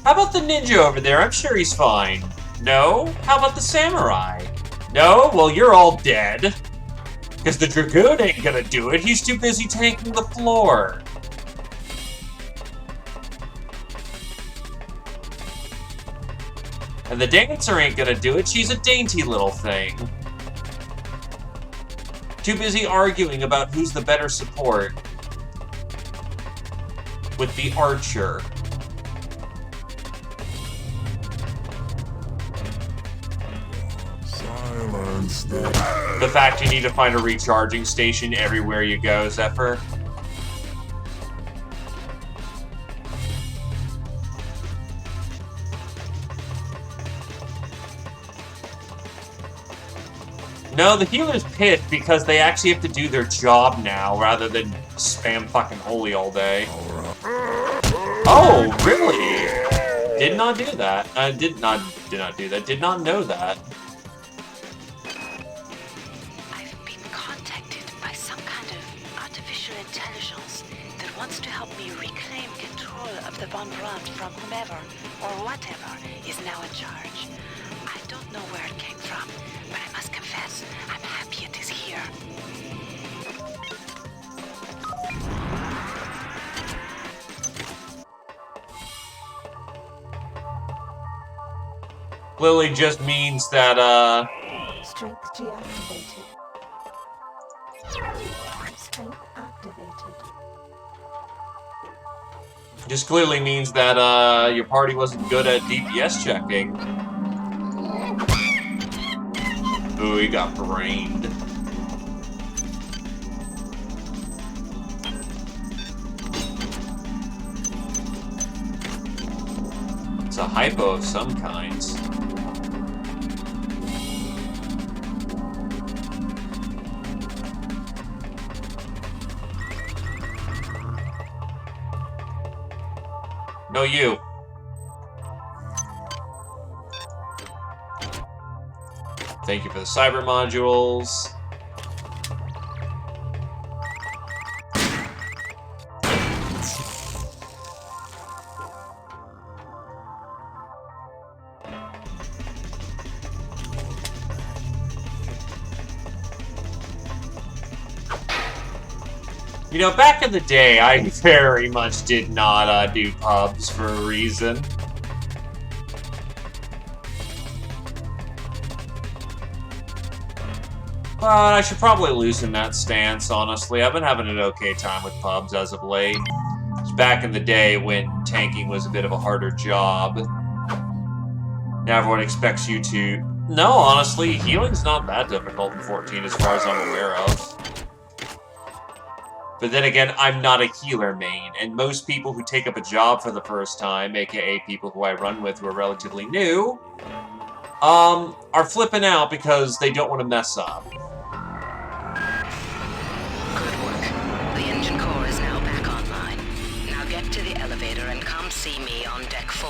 How about the ninja over there? I'm sure he's fine. No? How about the samurai? No? Well, you're all dead. Because the Dragoon ain't gonna do it, he's too busy tanking the floor. And the dancer ain't gonna do it. She's a dainty little thing. Too busy arguing about who's the better support with the archer. Silence The fact you need to find a recharging station everywhere you go, Zephyr. No, the healer's pissed because they actually have to do their job now rather than spam fucking holy all day. Oh, really? Did not do that. Did not do that. Did not know that. I've been contacted by some kind of artificial intelligence that wants to help me reclaim control of the Von Braun from whomever or whatever is now in charge. I don't know where it came from, but I must confess, I'm happy it is here. Lily just means that, Strength deactivated. Strength activated. just clearly means that, your party wasn't good at DPS checking. Ooh, he got brained. It's a hypo of some kind. No, you. Thank you for the cyber modules. You know, back in the day, I very much did not do pubs for a reason. But I should probably loosen that stance, honestly. I've been having an okay time with pubs as of late. It's back in the day when tanking was a bit of a harder job. Now everyone expects you to... No, honestly, healing's not that difficult in 14 as far as I'm aware of. But then again, I'm not a healer main, and most people who take up a job for the first time, aka people who I run with who are relatively new, are flipping out because they don't want to mess up. Good work. The engine core is now back online. Now get to the elevator and come see me on deck 4.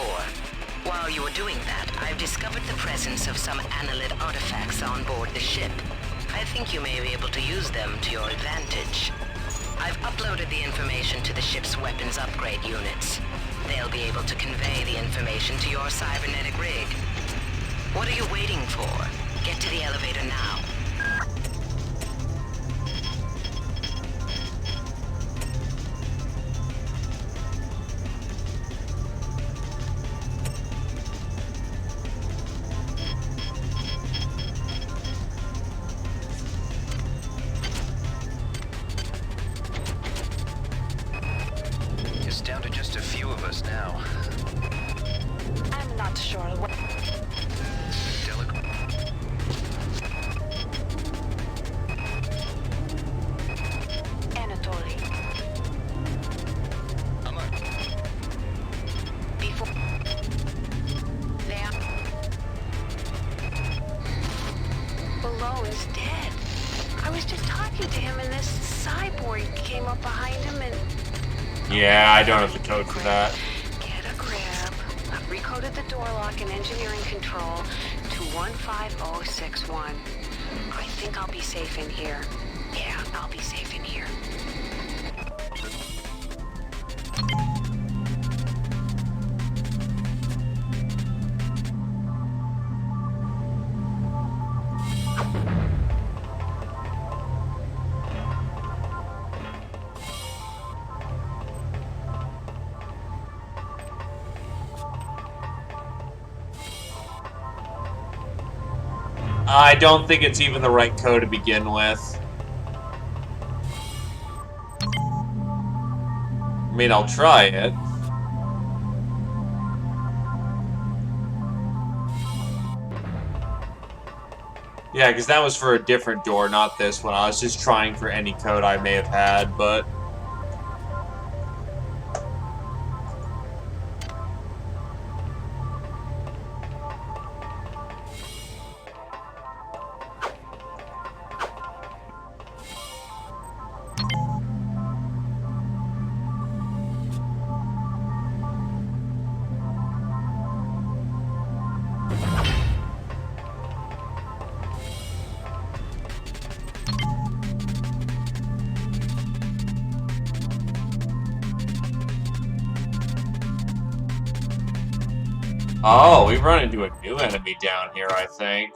While you are doing that, I've discovered the presence of some Analyt artifacts on board the ship. I think you may be able to use them to your advantage. I've uploaded the information to the ship's weapons upgrade units. They'll be able to convey the information to your cybernetic rig. What are you waiting for? Get to the elevator now. It's down to just a few of us now. I'm not sure what... Anatoly. Before... There. Below is dead. I was just talking to him and this cyborg came up behind him and... Yeah, I don't have the code for that. Get a grip. I've recoded the door lock and engineering control to 15061. I think I'll be safe in here. Yeah, I'll be safe in here. I don't think it's even the right code to begin with. I mean, I'll try it. Yeah, because that was for a different door, not this one. I was just trying for any code I may have had, but... Oh, we've run into a new enemy down here, I think.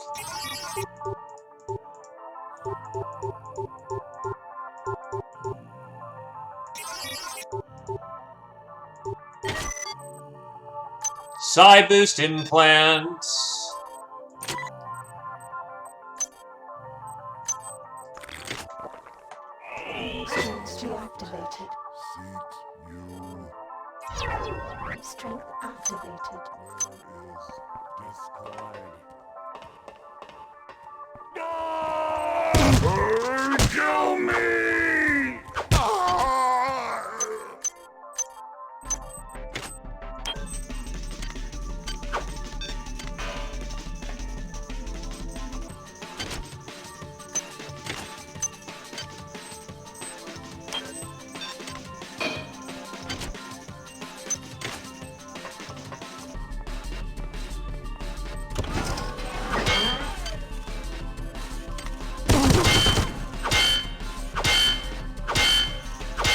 Psi boost implants. Strength deactivated. Strength activated. Kill me!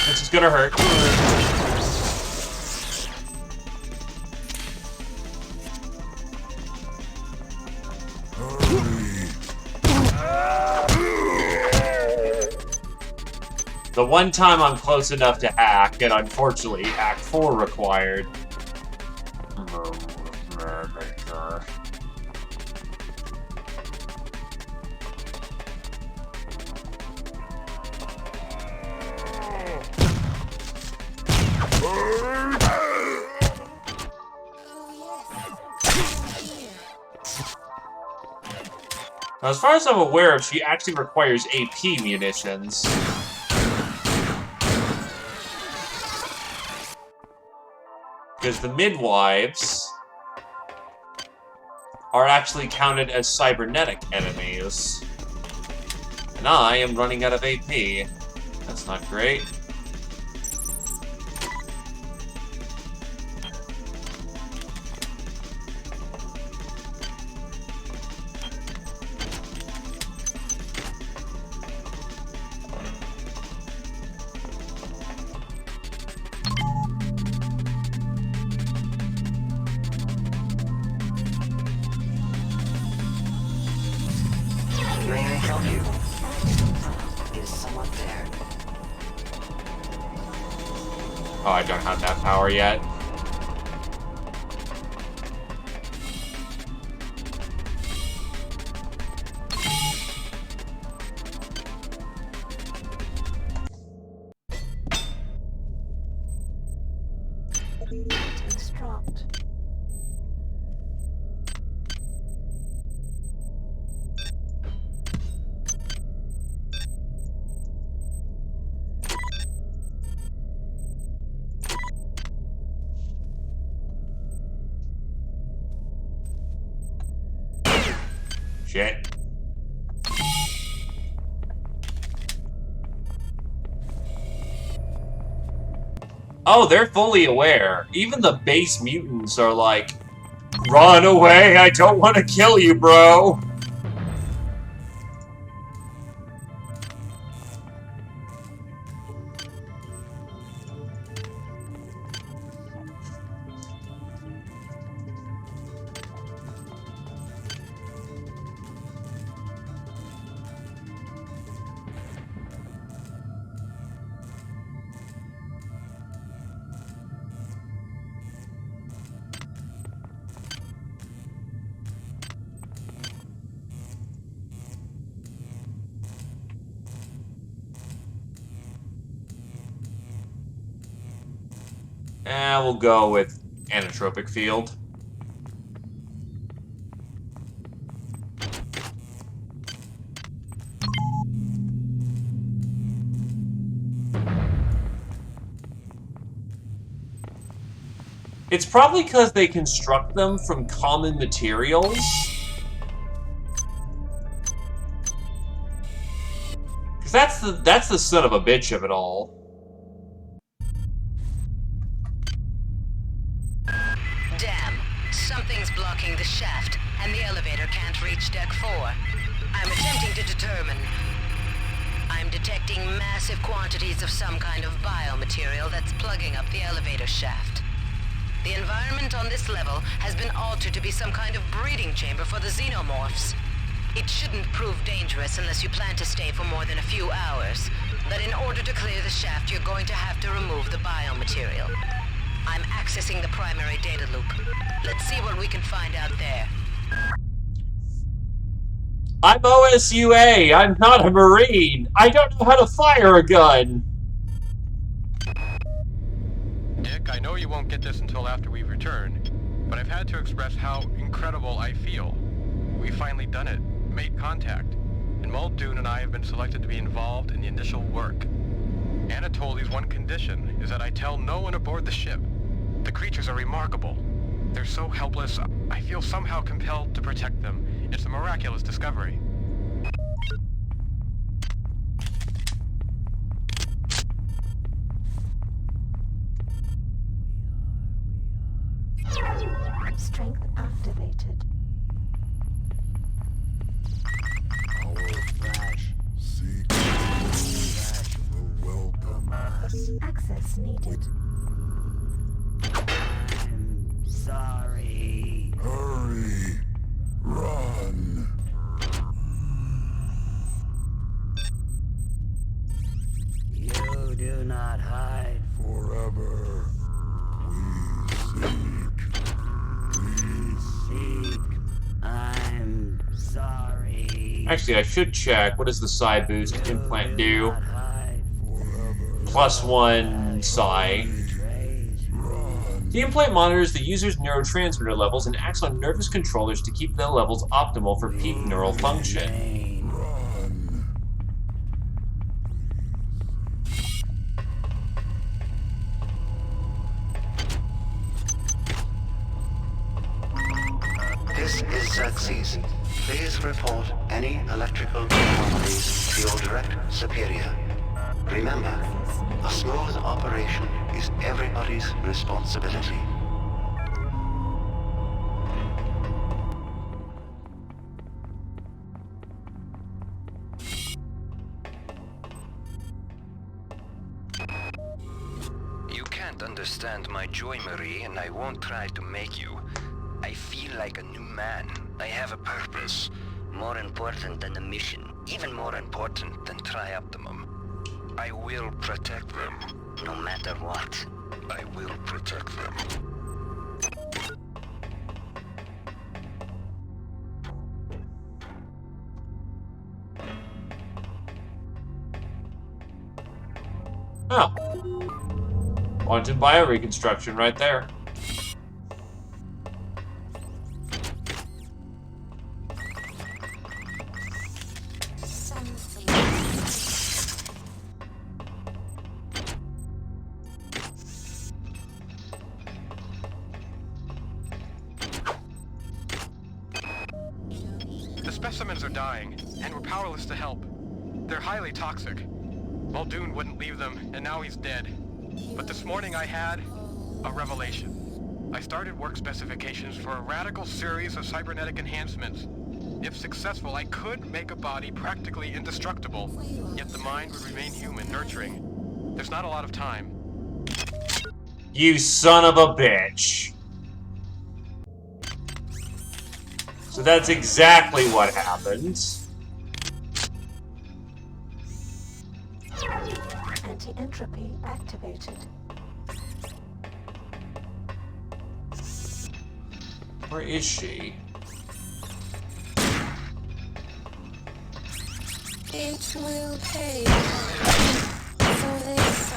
This is gonna hurt. The one time I'm close enough to hack, and unfortunately, Act 4 required. Now, as far as I'm aware of, she actually requires AP munitions. Because the midwives are actually counted as cybernetic enemies. And I am running out of AP. That's not great. May I help you? Is someone there? Oh, I don't have that power yet. Extract. Shit. Oh, they're fully aware. Even the base mutants are like, run away, I don't want to kill you, bro. We'll go with anitropic field. It's probably because they construct them from common materials. Because that's the son of a bitch of it all. Damn. Something's blocking the shaft, and the elevator can't reach Deck 4. I'm attempting to determine. I'm detecting massive quantities of some kind of biomaterial that's plugging up the elevator shaft. The environment on this level has been altered to be some kind of breeding chamber for the xenomorphs. It shouldn't prove dangerous unless you plan to stay for more than a few hours. But in order to clear the shaft, you're going to have to remove the biomaterial. I'm accessing the primary data loop. Let's see what we can find out there. I'm OSUA. I'm not a Marine. I don't know how to fire a gun. Dick, I know you won't get this until after we've returned, but I've had to express how incredible I feel. We've finally done it, made contact, and Muldoon and I have been selected to be involved in the initial work. Anatoly's one condition is that I tell no one aboard the ship. The creatures are remarkable. They're so helpless, I feel somehow compelled to protect them. It's a miraculous discovery. Strength activated. Access needed. I'm sorry. Hurry. Run. You do not hide Forever. We seek. I'm sorry. Actually, I should check. What does the psi boost implant do? +1 psi. The implant monitors the user's neurotransmitter levels and acts on nervous controllers to keep the levels optimal for peak neural function. This is Xerxes. Please report any electrical anomalies to your direct superior. Remember, a smooth operation is everybody's responsibility. You can't understand my joy, Marie, and I won't try to make you. I feel like a new man. I have a purpose. More important than the mission. Even more important than Trioptimum. I will protect them. No matter what. I will protect them. Oh. Wanted bioreconstruction right there. The specimens are dying, and we're powerless to help. They're highly toxic. Muldoon wouldn't leave them, and now he's dead. But this morning I had a revelation. I started work specifications for a radical series of cybernetic enhancements. If successful, I could make a body practically indestructible, yet the mind would remain human, nurturing. There's not a lot of time. You son of a bitch. So that's exactly what happens. Anti-entropy activated. Where is she? It will pay for this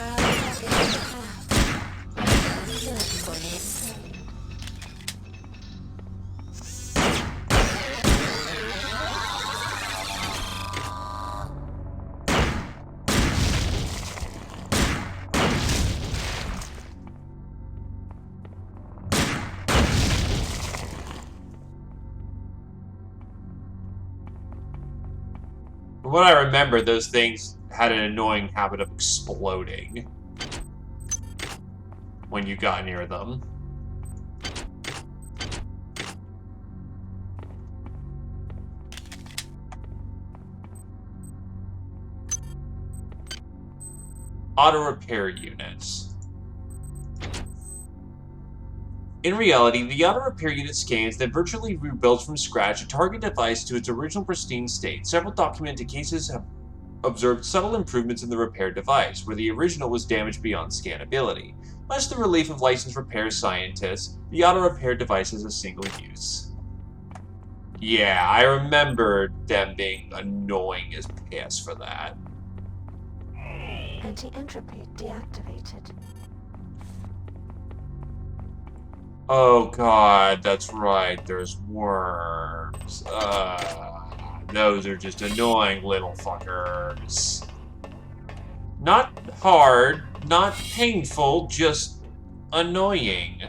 Good place. From what I remember, those things had an annoying habit of exploding when you got near them. Auto repair units. In reality, the auto repair unit scans that virtually rebuilds from scratch a target device to its original pristine state. Several documented cases have observed subtle improvements in the repaired device, where the original was damaged beyond scannability. Much to the relief of licensed repair scientists, the auto repair device is a single use. Yeah, I remember them being annoying as piss for that. Anti-entropy deactivated. Oh god, that's right, there's worms. Those are just annoying little fuckers. Not hard, not painful, just annoying.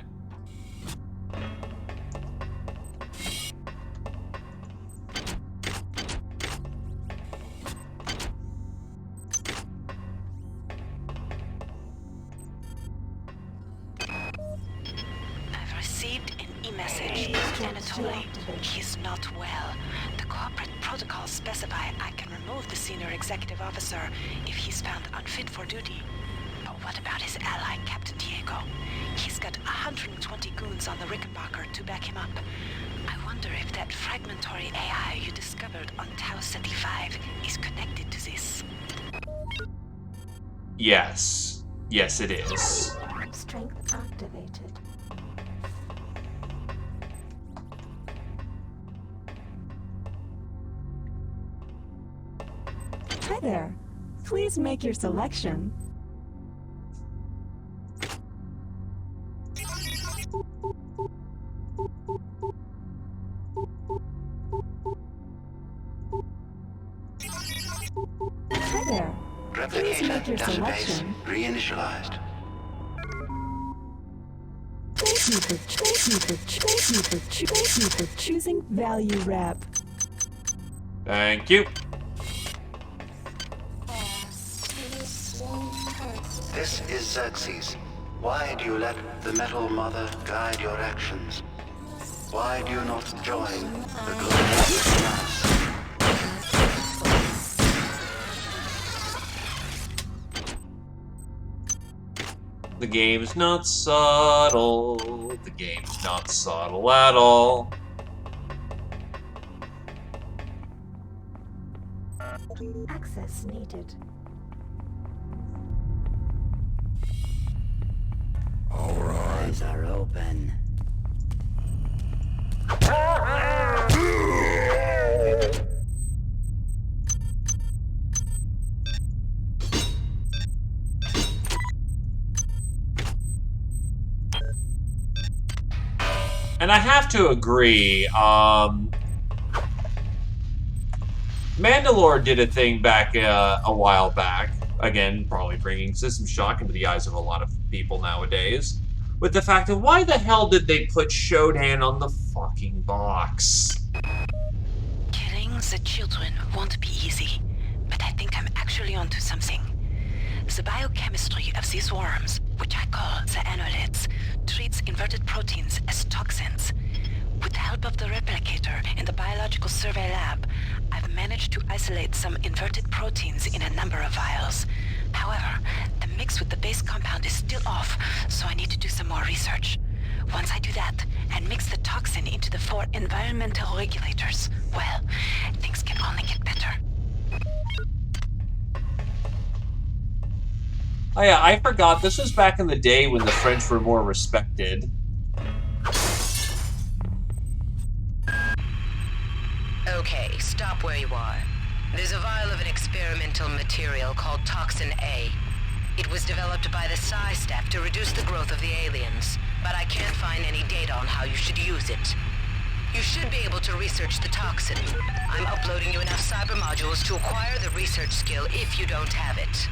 I've received an e-message from Anatoly. He's not well. The corporate protocols specify I can remove the senior executive officer if he's found unfit for duty. But what about his ally, Captain Diego? He's got 120 goons on the Rickenbacker to back him up. I wonder if that fragmentary AI you discovered on Tau Ceti 5 is connected to this. Yes. Yes, it is. Strength activated. Hi there. Please make your selection. Hi there. Please make your selection. Reinitialized. Thank you for choosing Value Wrap. Thank you. This is Xerxes. Why do you let the Metal Mother guide your actions? Why do you not join the glorious mass? The game's not subtle. The game's not subtle at all. Access needed. Our eyes are open. And I have to agree, Mandalore did a thing back a while back, again, probably bringing System Shock into the eyes of a lot of people nowadays, with the fact of why the hell did they put Shodan on the fucking box? Killing the children won't be easy, but I think I'm actually onto something. The biochemistry of these worms, which I call the annelids, treats inverted proteins as toxins. With the help of the replicator in the biological survey lab, I've managed to isolate some inverted proteins in a number of vials. However, the mix with the base compound is still off, so I need to do some more research. Once I do that, and mix the toxin into the 4 environmental regulators, well, things can only get better. Oh yeah, I forgot, this was back in the day when the French were more respected. Okay, stop where you are. There's a vial of an experimental material called Toxin A. It was developed by the Psi staff to reduce the growth of the aliens, but I can't find any data on how you should use it. You should be able to research the toxin. I'm uploading you enough cyber modules to acquire the research skill if you don't have it.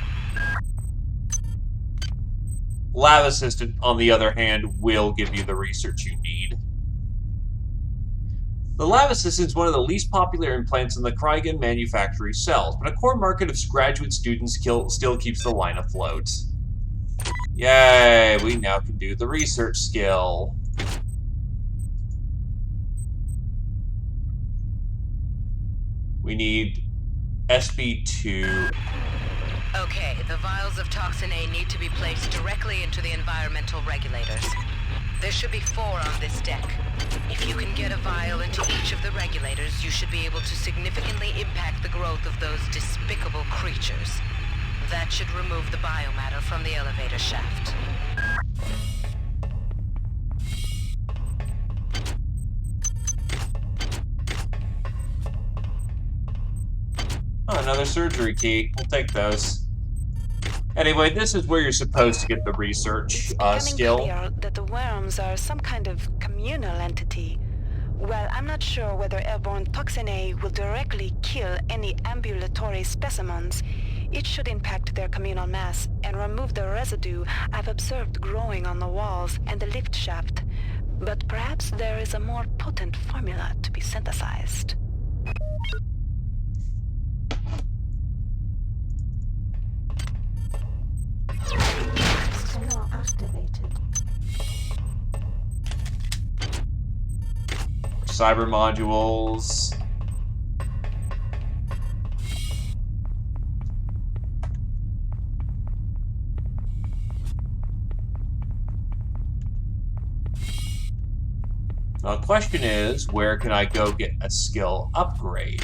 Lab Assistant, on the other hand, will give you the research you need. The Lab Assistant is one of the least popular implants in the Krygan manufactory cells, but a core market of graduate students still keeps the line afloat. Yay, we now can do the research skill. We need SB2. Okay, the vials of Toxin A need to be placed directly into the environmental regulators. There should be 4 on this deck. If you can get a vial into each of the regulators, you should be able to significantly impact the growth of those despicable creatures. That should remove the biomatter from the elevator shaft. Oh, another surgery key. We'll take those. Anyway, this is where you're supposed to get the research skill. Clear that the worms are some kind of communal entity. Well, I'm not sure whether airborne Toxin A will directly kill any ambulatory specimens. It should impact their communal mass and remove the residue I've observed growing on the walls and the lift shaft. But perhaps there is a more potent formula to be synthesized. Scanner activated. Cyber modules. Now, the question is, where can I go get a skill upgrade?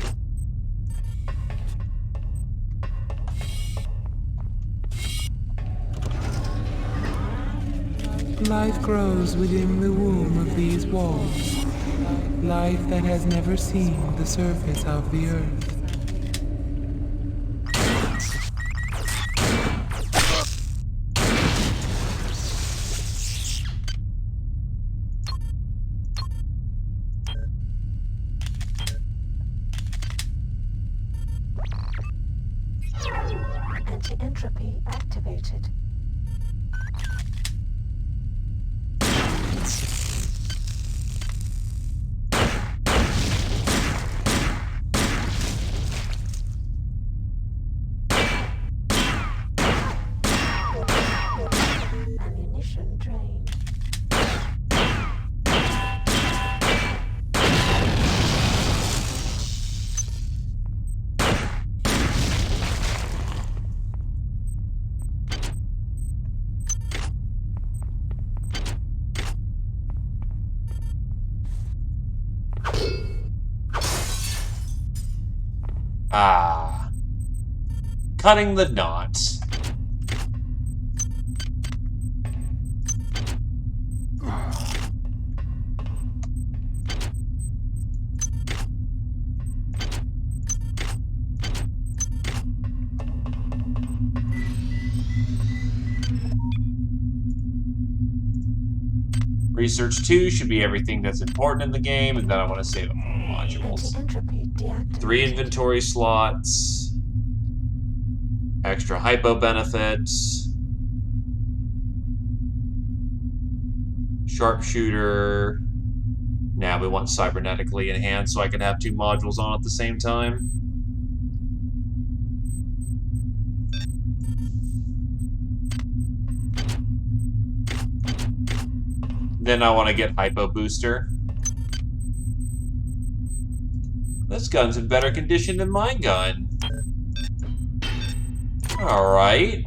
Life grows within the womb of these walls. Life that has never seen the surface of the earth. Anti-entropy activated. Ammunition drained. Ah. Cutting the knots. Research 2 should be everything that's important in the game, and then I want to save modules. Anti-entropy deactivated. 3 inventory slots. Extra hypo benefits. Sharpshooter. Now we want cybernetically enhanced so I can have 2 modules on at the same time. Then I want to get Hypo Booster. This gun's in better condition than my gun. Alright.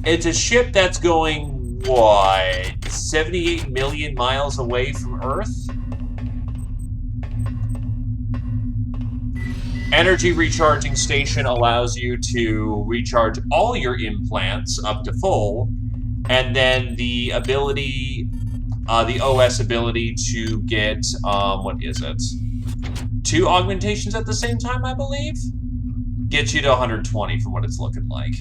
It's a ship that's going, what, 78 million miles away from Earth? Energy recharging station allows you to recharge all your implants up to full, and then the ability, the OS ability to get, what is it? 2 augmentations at the same time, I believe? Get you to 120 from what it's looking like.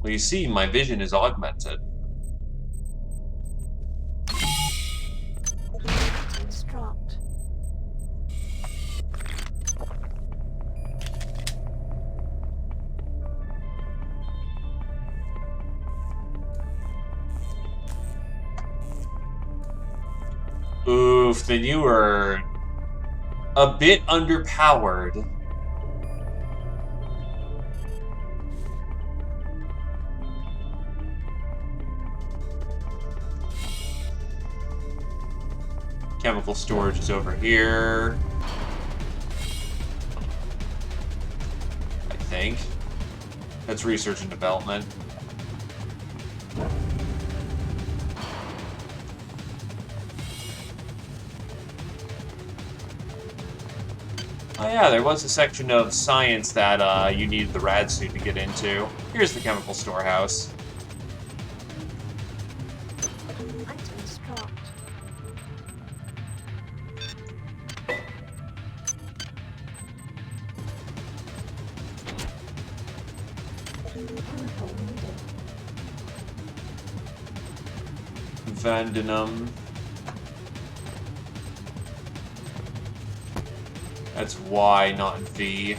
Well, you see, my vision is augmented. It's dropped. Oof, then you were a bit underpowered. Chemical storage is over here. I think. That's research and development. Oh yeah, there was a section of science that you needed the rad suit to get into. Here's the chemical storehouse. Items dropped. Chemical needed. Vandinum. That's Y, not V.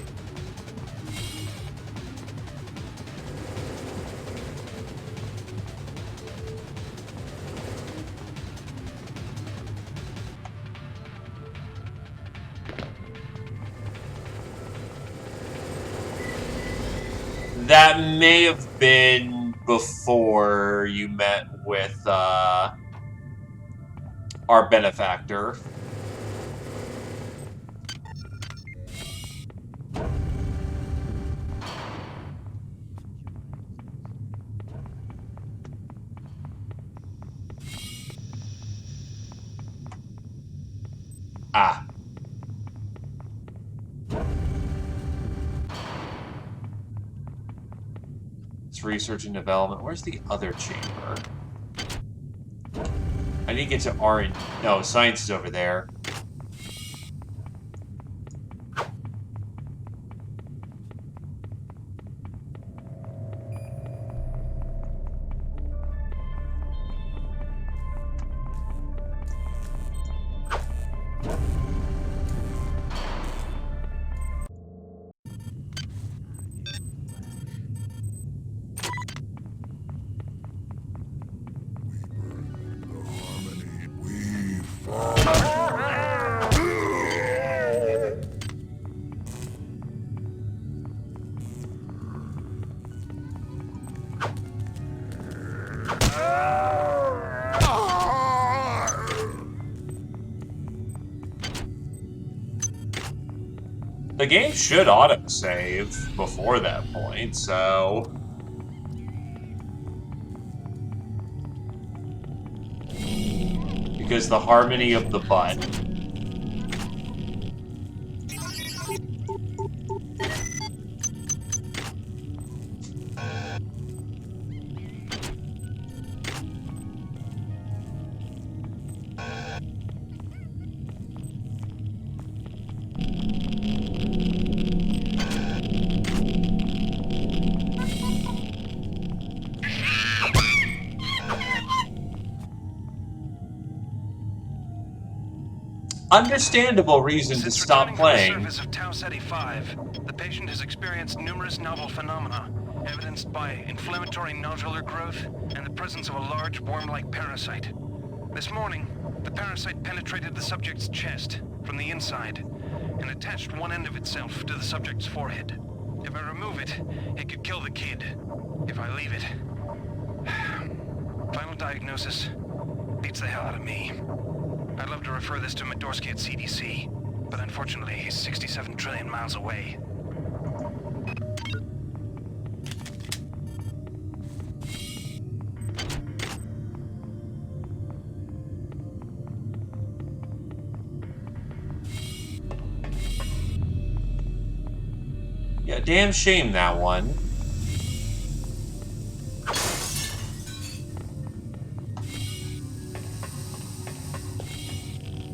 That may have been before you met with our benefactor. Ah. It's research and development. Where's the other chamber? I need to get to R&D. No, science is over there. The game should autosave before that point, so... Because the harmony of the butt. Understandable reason to stop playing. Since returning from the surface of Tau Ceti 5, the patient has experienced numerous novel phenomena, evidenced by inflammatory nodular growth and the presence of a large worm-like parasite. This morning, the parasite penetrated the subject's chest from the inside and attached one end of itself to the subject's forehead. If I remove it, it could kill the kid. If I leave it... Final diagnosis beats the hell out of me. I'd love to refer this to Medorsky at CDC, but unfortunately he's 67 trillion miles away. A damn shame, that one.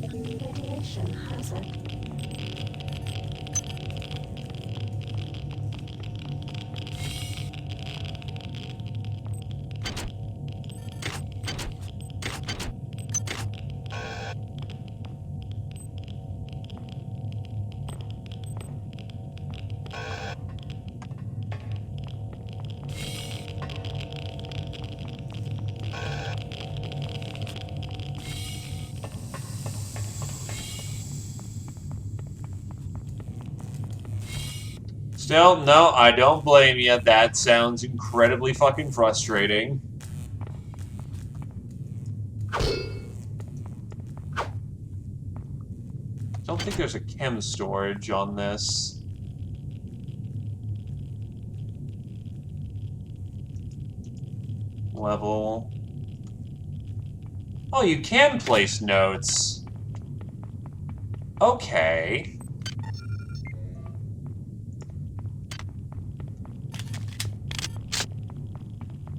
Radiation hazard. Still, no, I don't blame you. That sounds incredibly fucking frustrating. Don't think there's a chem storage on this. Level. Oh, you can place notes. Okay.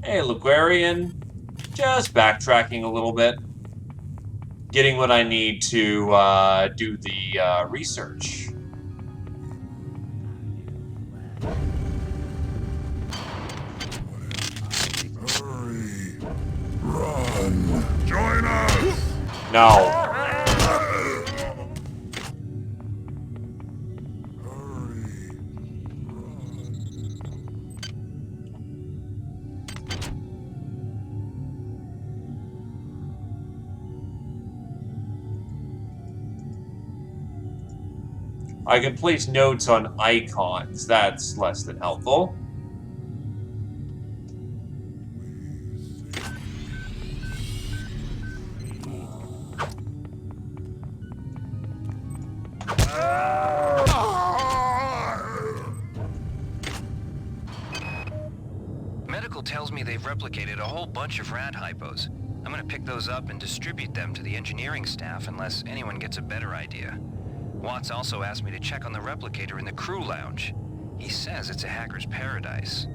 Hey, Liguarian. Just backtracking a little bit. Getting what I need to do the research. Hurry! Run! Join us! No. I can place notes on icons. That's less than helpful. Medical tells me they've replicated a whole bunch of rad hypos. I'm gonna pick those up and distribute them to the engineering staff unless anyone gets a better idea. Watts also asked me to check on the replicator in the crew lounge. He says it's a hacker's paradise.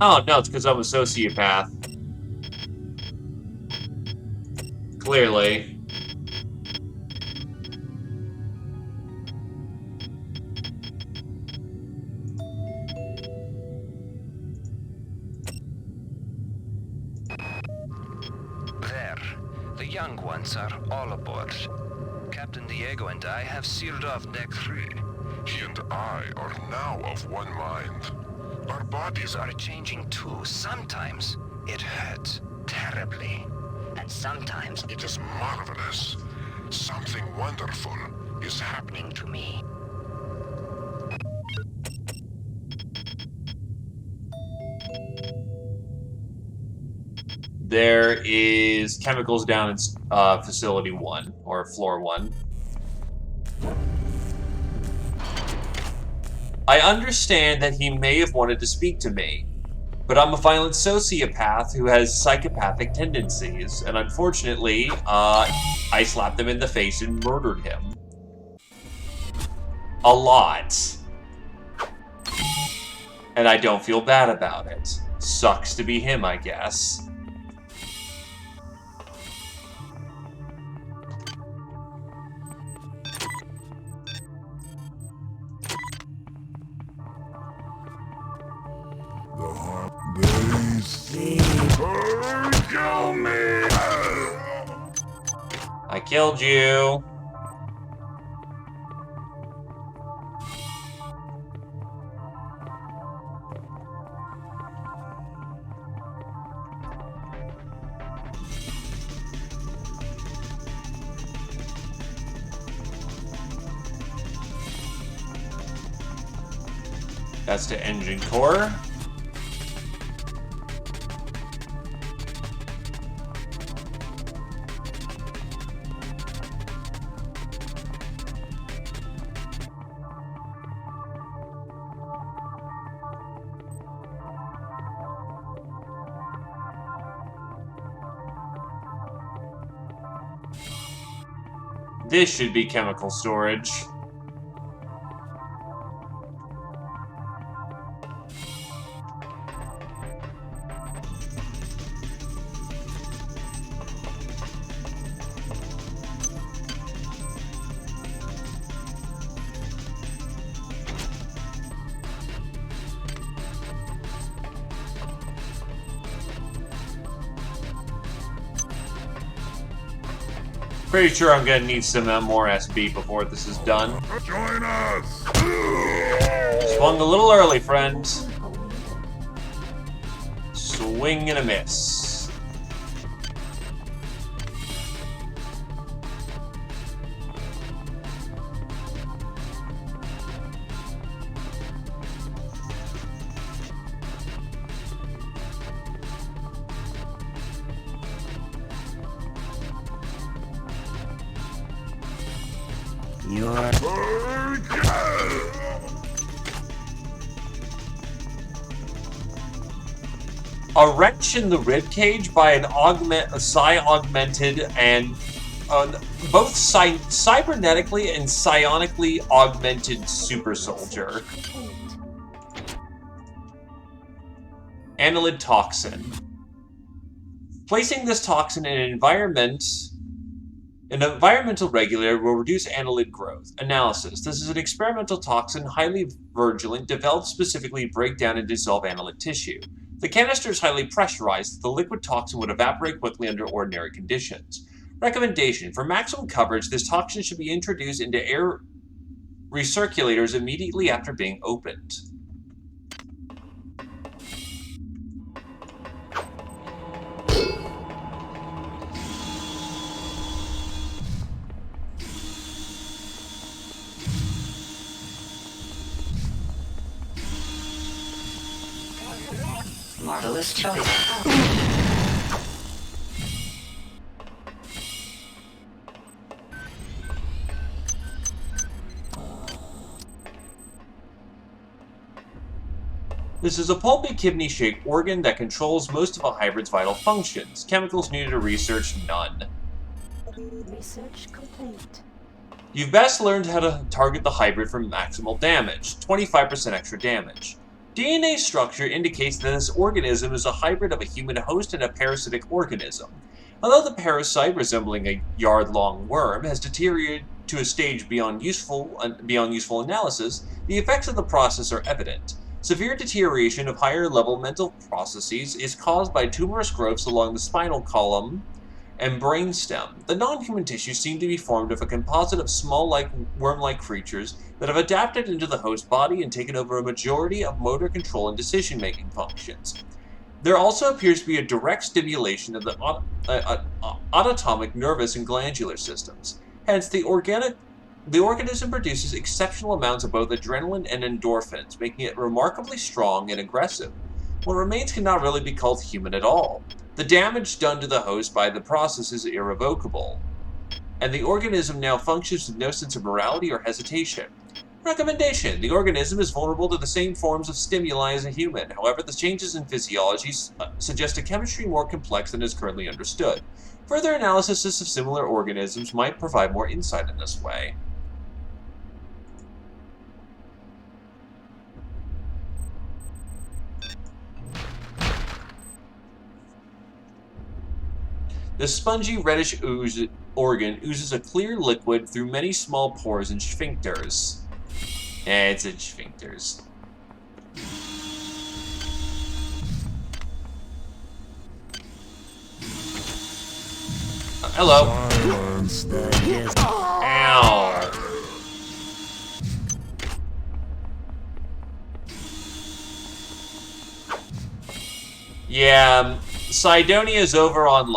Oh, no, it's because I'm a sociopath. Clearly. There. The young ones are all aboard. Captain Diego and I have sealed off Deck 3. He and I are now of one mind. Our bodies Are changing too. Sometimes it hurts terribly. and sometimes it is marvelous. Something wonderful is happening to me. There is chemicals down in Facility 1, or Floor 1. I understand that he may have wanted to speak to me, but I'm a violent sociopath who has psychopathic tendencies, and unfortunately, I slapped him in the face and murdered him. A lot. And I don't feel bad about it. Sucks to be him, I guess. Kill me! I killed you. That's to engine core. This should be chemical storage. Pretty sure I'm gonna need some more SB before this is done. Join us! Swung a little early, friend. Swing and a miss. A wrench in the ribcage by an psi-augmented and both cybernetically and psionically augmented super soldier. Annelid toxin. Placing this toxin in an environmental regulator will reduce annelid growth. Analysis. This is an experimental toxin, highly virulent, developed specifically to break down and dissolve annelid tissue. The canister is highly pressurized. The liquid toxin would evaporate quickly under ordinary conditions. Recommendation. For maximum coverage, this toxin should be introduced into air recirculators immediately after being opened. Marvelous choice. This is a pulpy kidney-shaped organ that controls most of a hybrid's vital functions. Chemicals needed to research, none. Research complete. You've best learned how to target the hybrid for maximal damage, 25% extra damage. DNA structure indicates that this organism is a hybrid of a human host and a parasitic organism. Although the parasite, resembling a yard-long worm, has deteriorated to a stage beyond useful analysis, the effects of the process are evident. Severe deterioration of higher-level mental processes is caused by tumorous growths along the spinal column and brainstem. The non-human tissues seem to be formed of a composite of small, worm-like creatures that have adapted into the host body and taken over a majority of motor control and decision-making functions. There also appears to be a direct stimulation of the autonomic nervous and glandular systems. Hence, the organism produces exceptional amounts of both adrenaline and endorphins, making it remarkably strong and aggressive. What remains cannot really be called human at all. The damage done to the host by the process is irrevocable, and the organism now functions with no sense of morality or hesitation. Recommendation. The organism is vulnerable to the same forms of stimuli as a human. However, the changes in physiology suggest a chemistry more complex than is currently understood. Further analysis of similar organisms might provide more insight in this way. The spongy reddish organ oozes a clear liquid through many small pores and sphincters. It's in sphincters. Hello. Ow. Yeah, Cydonia's over on,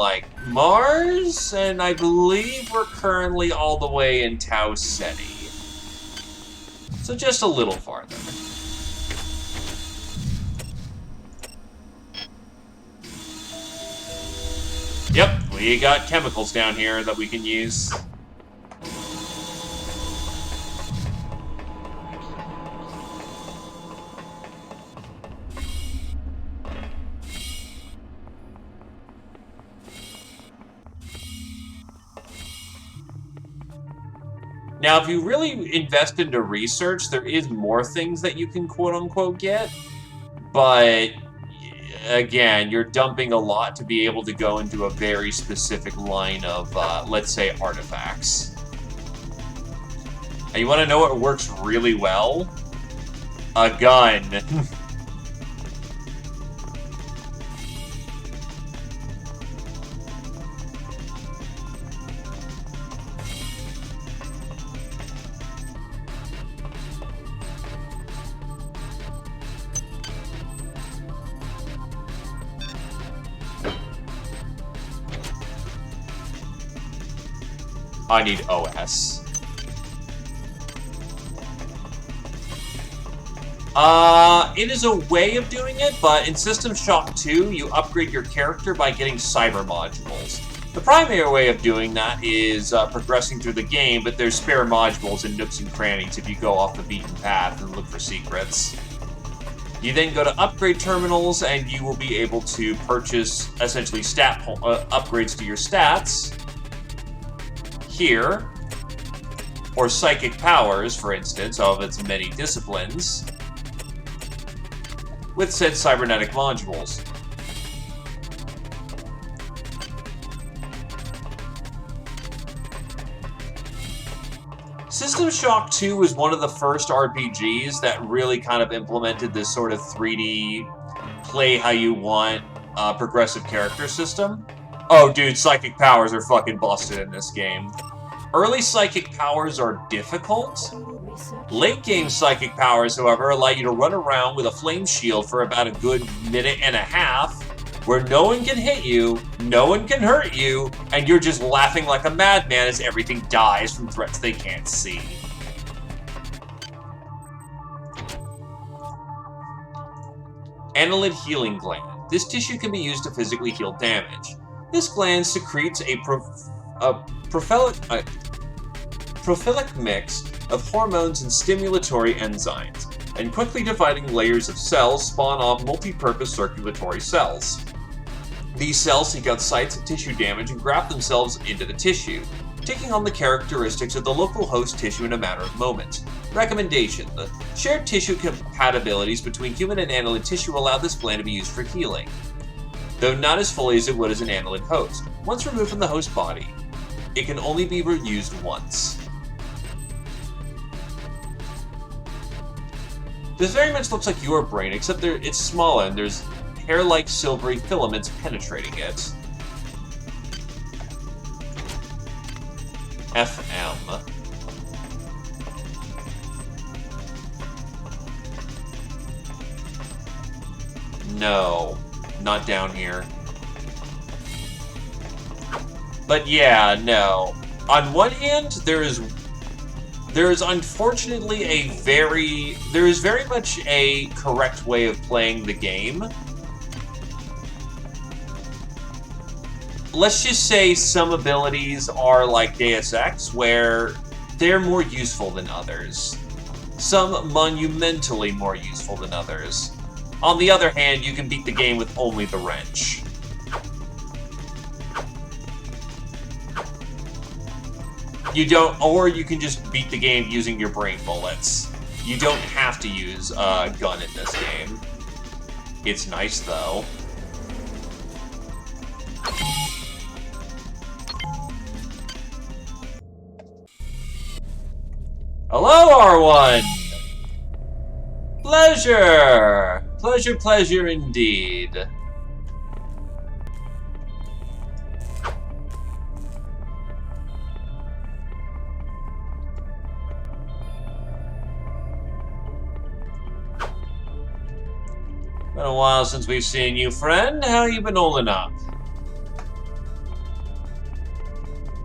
Mars, and I believe we're currently all the way in Tau Ceti. So just a little farther. Yep, we got chemicals down here that we can use. Now, if you really invest into research, there is more things that you can quote-unquote get, but again, you're dumping a lot to be able to go into a very specific line of, let's say, artifacts. And you want to know what works really well? A gun. I need OS. It is a way of doing it, but in System Shock 2, you upgrade your character by getting cyber modules. The primary way of doing that is progressing through the game, but there's spare modules in nooks and crannies if you go off the beaten path and look for secrets. You then go to upgrade terminals, and you will be able to purchase, essentially, stat upgrades to your stats here, or psychic powers, for instance, of its many disciplines, with said cybernetic modules. System Shock 2 was one of the first RPGs that really kind of implemented this sort of 3D play how you want progressive character system. Oh dude, psychic powers are fucking busted in this game. Early psychic powers are difficult. Late game psychic powers, however, allow you to run around with a flame shield for about a good minute and a half, where no one can hit you, no one can hurt you, and you're just laughing like a madman as everything dies from threats they can't see. Annelid Healing Gland. This tissue can be used to physically heal damage. This gland secretes a prophyllic mix of hormones and stimulatory enzymes, and quickly dividing layers of cells spawn off multi-purpose circulatory cells. These cells seek out sites of tissue damage and graft themselves into the tissue, taking on the characteristics of the local host tissue in a matter of moments. Recommendation: the shared tissue compatibilities between human and annelid tissue allow this gland to be used for healing, though not as fully as it would as an annelid host. Once removed from the host body, it can only be reused once. This very much looks like your brain, except it's smaller and there's hair-like silvery filaments penetrating it. FM. No, not down here. But yeah, no. On one hand, there is unfortunately there is very much a correct way of playing the game. Let's just say some abilities are like Deus Ex, where they're more useful than others. Some monumentally more useful than others. On the other hand, you can beat the game with only the wrench. You don't, or you can just beat the game using your brain bullets. You don't have to use a gun in this game. It's nice, though. Hello, R1! Pleasure! Pleasure, pleasure indeed. Been a while since we've seen you, friend. How you been holding up?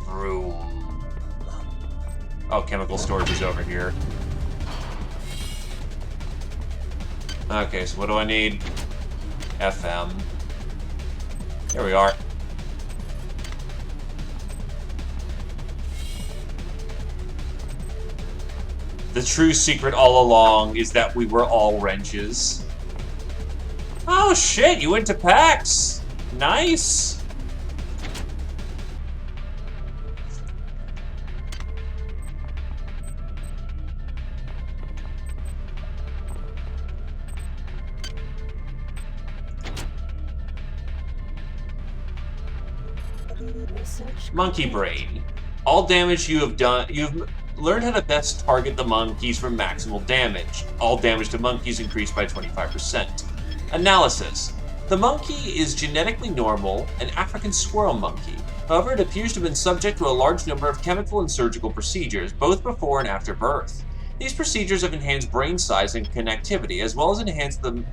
Room. Oh, chemical storage is over here. Okay, so what do I need? FM. Here we are. The true secret all along is that we were all wrenches. Oh shit, you went to PAX! Nice! Monkey Brain. All damage you have done, you've learned how to best target the monkeys for maximal damage. All damage to monkeys increased by 25%. Analysis. The monkey is genetically normal, an African squirrel monkey. However, it appears to have been subject to a large number of chemical and surgical procedures, both before and after birth. These procedures have enhanced brain size and connectivity, as well as enhanced the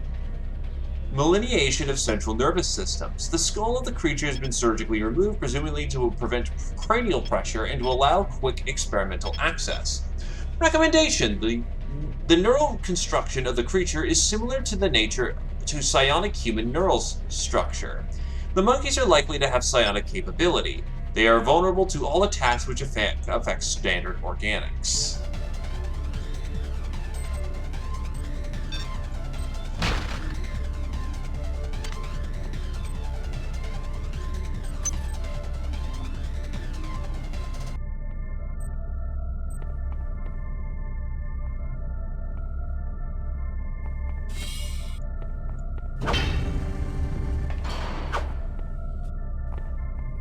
Malignation of central nervous systems. The skull of the creature has been surgically removed, presumably to prevent cranial pressure and to allow quick experimental access. Recommendation. The neural construction of the creature is similar to the nature to psionic human neural structure. The monkeys are likely to have psionic capability. They are vulnerable to all attacks which affect standard organics.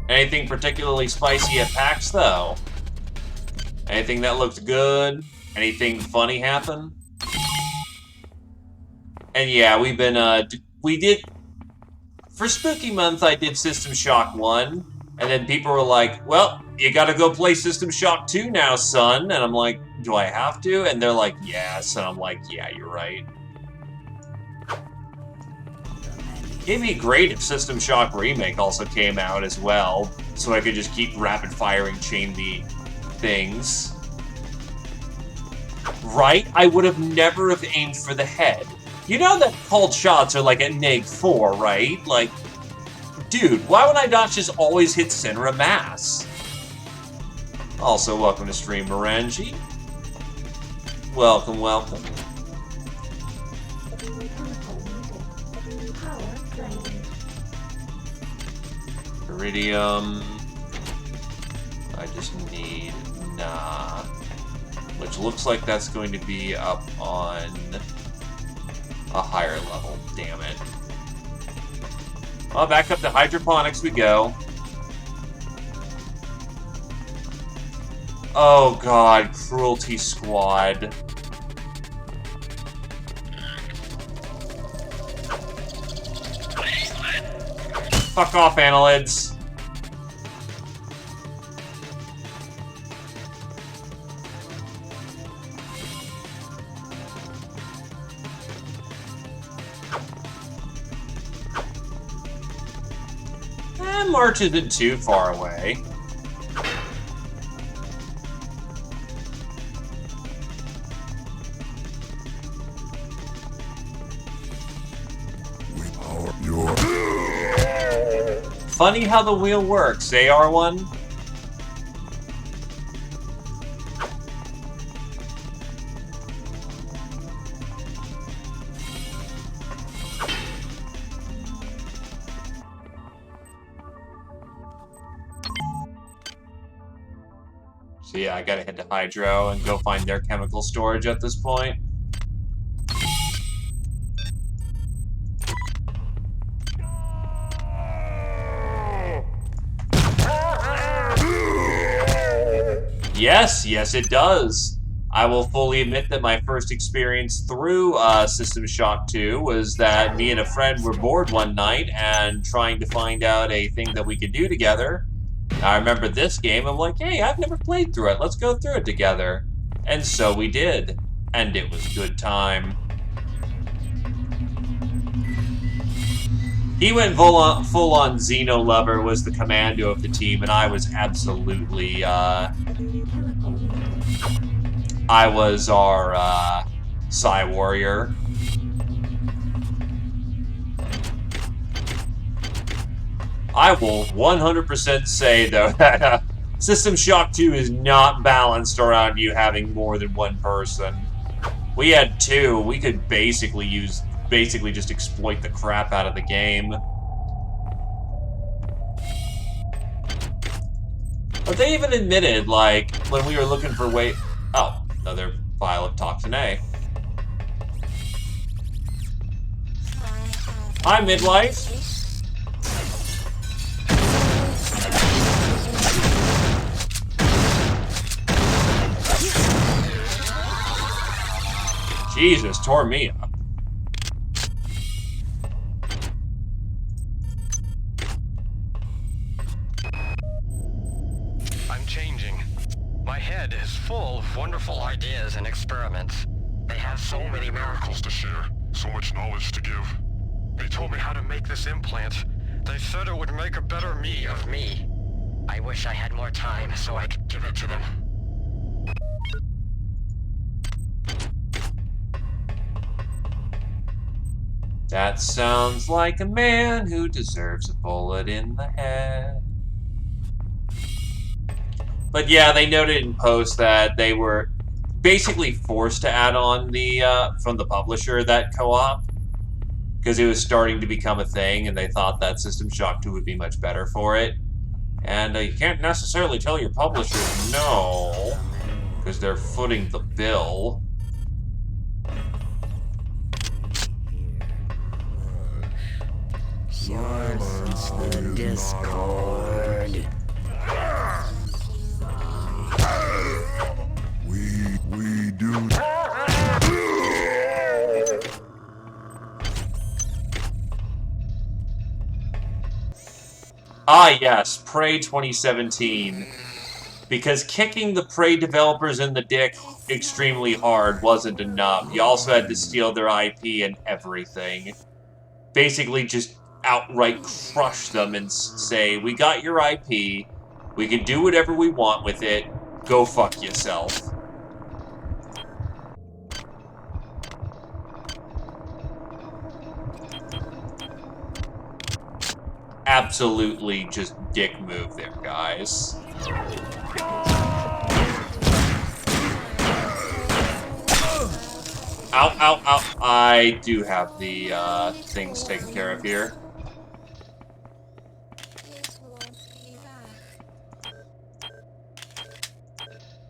Anything particularly spicy at PAX, though? Anything that looked good? Anything funny happen? And yeah, we've been, we did... For Spooky Month, I did System Shock 1, and then people were like, well, you gotta go play System Shock 2 now, son. And I'm like, do I have to? And they're like, yes. And I'm like, yeah, you're right. It'd be great if System Shock Remake also came out as well, so I could just keep rapid-firing chain the things. Right? I would have never have aimed for the head. You know that called shots are like at neg-4, right? Like, dude, why would I not just always hit center of mass? Also, welcome to stream, Morangi. Welcome, welcome. Iridium. I just need nah. Which looks like that's going to be up on a higher level. Damn it. Well, back up to hydroponics we go. Oh god, Cruelty Squad. Fuck off, annelids. March isn't too far away. Funny how the wheel works, AR1. So yeah, I gotta head to Hydro and go find their chemical storage at this point. Yes, yes it does. I will fully admit that my first experience through System Shock 2 was that me and a friend were bored one night and trying to find out a thing that we could do together. I remember this game, I'm like, hey, I've never played through it, let's go through it together. And so we did, and it was good time. He went full-on Xeno Lover, was the commando of the team, and I was absolutely, I was our, Psy Warrior. I will 100% say, though, that System Shock 2 is not balanced around you having more than one person. We had two. We could basically just exploit the crap out of the game. But they even admitted, like, when we were looking for oh, another vial of Toxin A. Hi, Midwife. Jesus, tore me up. I'm changing. My head is full of wonderful ideas and experiments. They have so many miracles to share, so much knowledge to give. They told me how to make this implant. They said it would make a better me of me. I wish I had more time so I could give it to them. That sounds like a man who deserves a bullet in the head. But yeah, they noted in post that they were basically forced to add on the, from the publisher, that co-op. Because it was starting to become a thing, and they thought that System Shock 2 would be much better for it. And you can't necessarily tell your publishers no, because they're footing the bill. Silence the discord. We do. Ah yes, Prey 2017. Because kicking the Prey developers in the dick extremely hard wasn't enough. You also had to steal their IP and everything. Basically just outright crush them and say, we got your IP, we can do whatever we want with it, go fuck yourself. Absolutely just dick move there, guys. Ow, ow, ow. I do have the things taken care of here.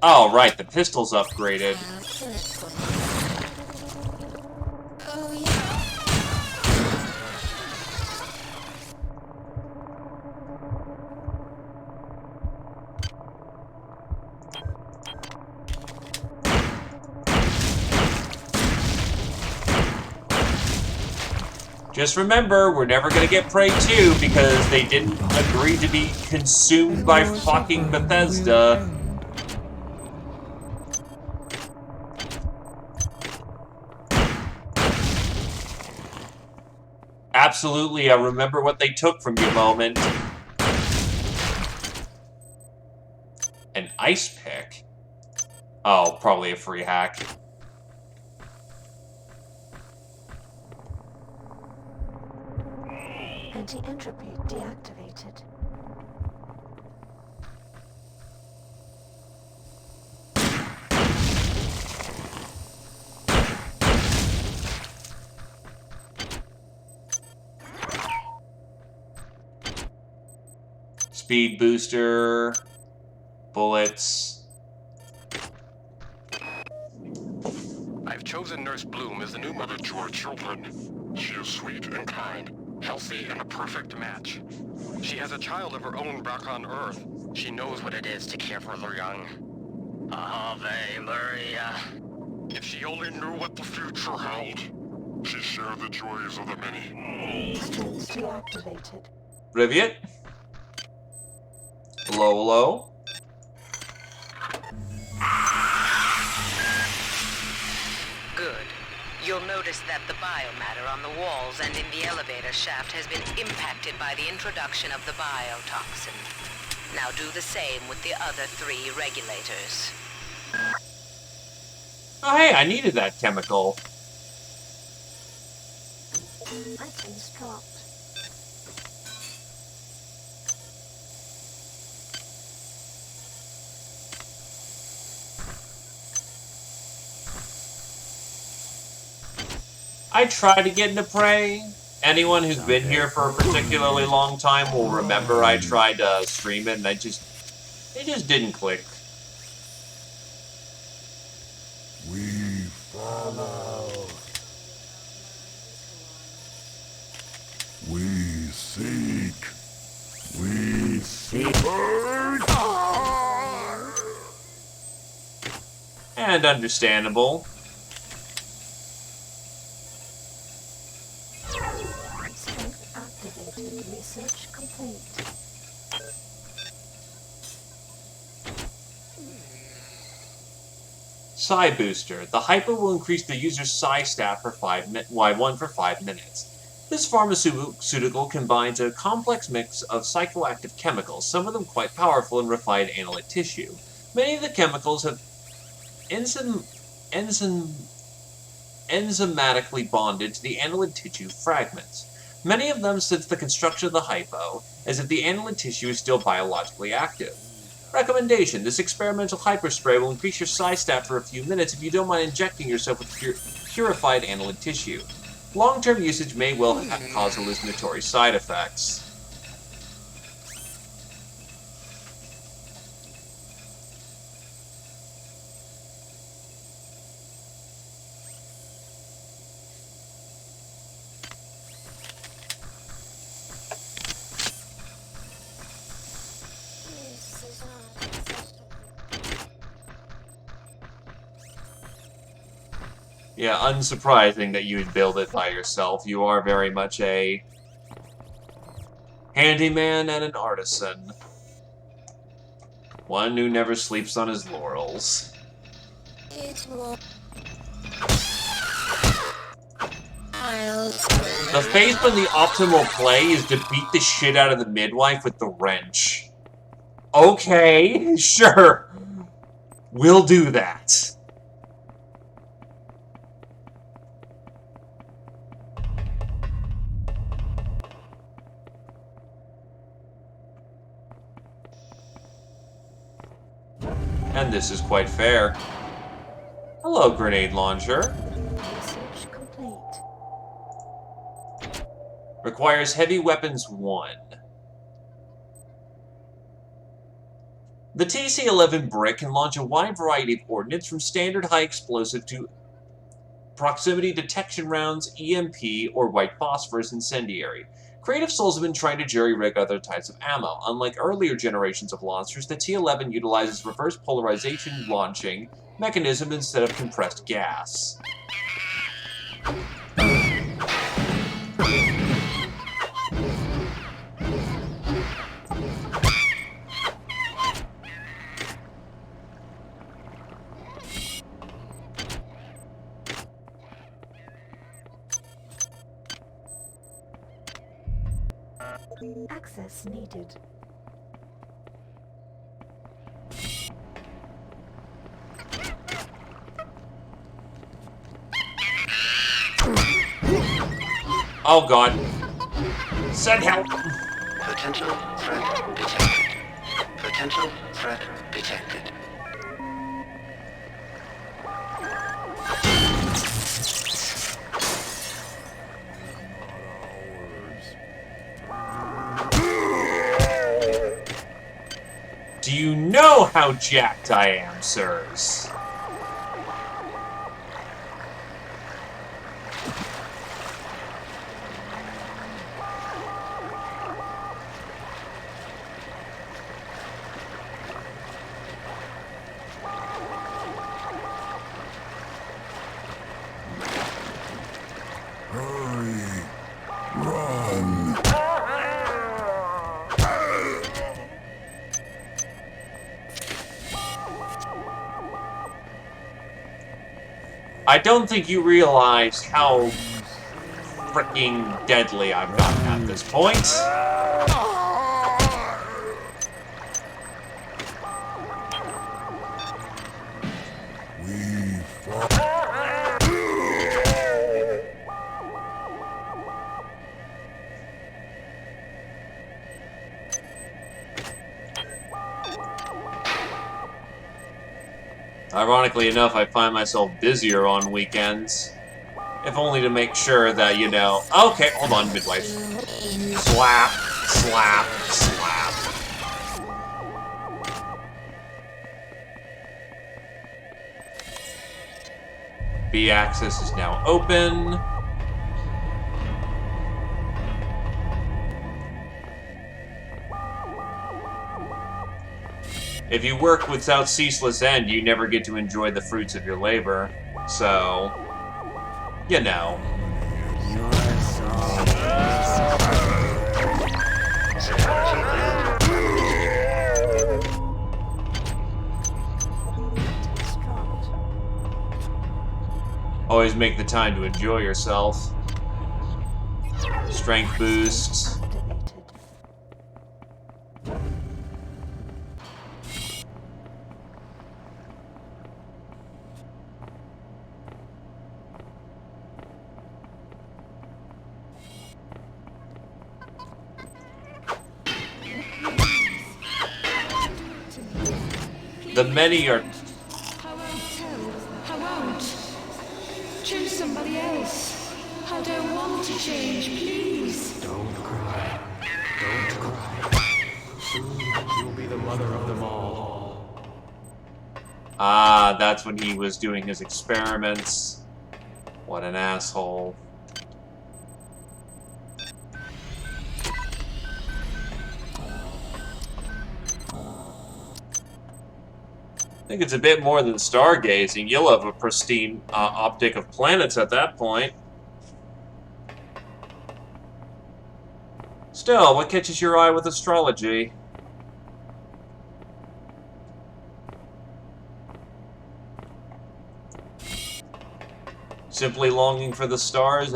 Oh, right, the pistol's upgraded. Just remember, we're never gonna get Prey 2 because they didn't agree to be consumed by fucking Bethesda. Absolutely, I remember what they took from you moment. An ice pick? Oh, probably a free hack. Anti-entropy deactivated. Speed booster, bullets. I've chosen Nurse Bloom as the new mother to our children. She is sweet and kind, healthy and a perfect match. She has a child of her own back on Earth. She knows what it is to care for the young. Ave Maria. If she only knew what the future held. She shared the joys of the many. Strings deactivated. Riviet? Hello, hello? Good. You'll notice that the biomatter on the walls and in the elevator shaft has been impacted by the introduction of the biotoxin. Now do the same with the other 3 regulators. Oh hey, I needed that chemical. Items dropped. I tried to get into Prey. Anyone who's been here for a particularly long time will remember I tried to stream it and it just didn't click. We follow. We seek. We seek. And understandable. Strength activated. Research complete. Psi Booster. The hyper will increase the user's psi stat for 5 minutes. This pharmaceutical combines a complex mix of psychoactive chemicals, some of them quite powerful in refined annelid tissue. Many of the chemicals have enzymatically bonded to the annelid tissue fragments. Many of them since the construction of the hypo, as if the annelid tissue is still biologically active. Recommendation: this experimental hyperspray will increase your psi stat for a few minutes if you don't mind injecting yourself with purified annelid tissue. Long-term usage may well cause hallucinatory side effects. Yeah, unsurprising that you'd build it by yourself. You are very much a handyman and an artisan. One who never sleeps on his laurels. The faith in the optimal play is to beat the shit out of the midwife with the wrench. Okay, sure. We'll do that. And this is quite fair. Hello, grenade launcher. Research complete. Requires heavy weapons 1. The TC-11 brick can launch a wide variety of ordnance from standard high explosive to proximity detection rounds, EMP, or white phosphorus incendiary. Creative Souls have been trying to jury-rig other types of ammo. Unlike earlier generations of launchers, the T-11 utilizes reverse polarization launching mechanism instead of compressed gas. Access needed. Oh god. Send help! Potential threat detected. Potential threat detected. Do you know how jacked I am, sirs? I don't think you realize how freaking deadly I've gotten at this point. Ironically enough, I find myself busier on weekends. If only to make sure that, you know... Okay, hold on, midwife. Slap, slap, slap. B access is now open. If you work without ceaseless end, you never get to enjoy the fruits of your labor. So, you know. Always make the time to enjoy yourself. strength boost. The many are... I won't. Choose somebody else. I don't want to change, please. Don't cry. Don't cry. Soon you'll be the mother of them all. Ah, that's when he was doing his experiments. What an asshole. I think it's a bit more than stargazing. You'll have a pristine optic of planets at that point. Still, what catches your eye with astrology? Simply longing for the stars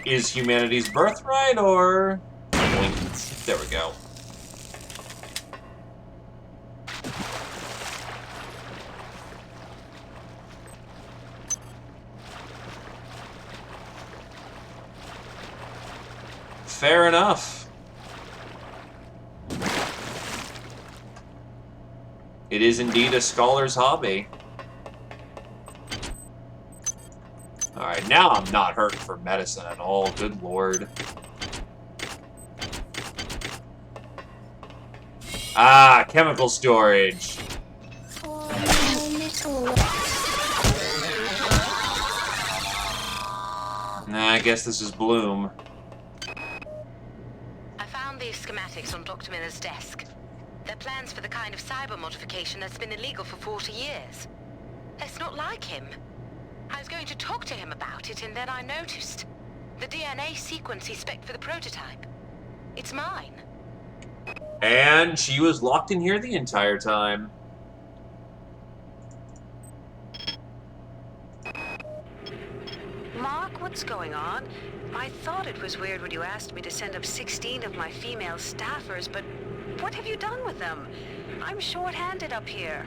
is humanity's birthright, or... There we go. Fair enough. It is indeed a scholar's hobby. Alright, now I'm not hurting for medicine at all, good lord. Ah, chemical storage. Nah, I guess this is Bloom. I found these schematics on Dr. Miller's desk. They're plans for the kind of cyber modification that's been illegal for 40 years. It's not like him. I was going to talk to him about it, and then I noticed the DNA sequence he spec'd for the prototype. It's mine. And she was locked in here the entire time. Mark, what's going on? I thought it was weird when you asked me to send up 16 of my female staffers, but what have you done with them? I'm short-handed up here.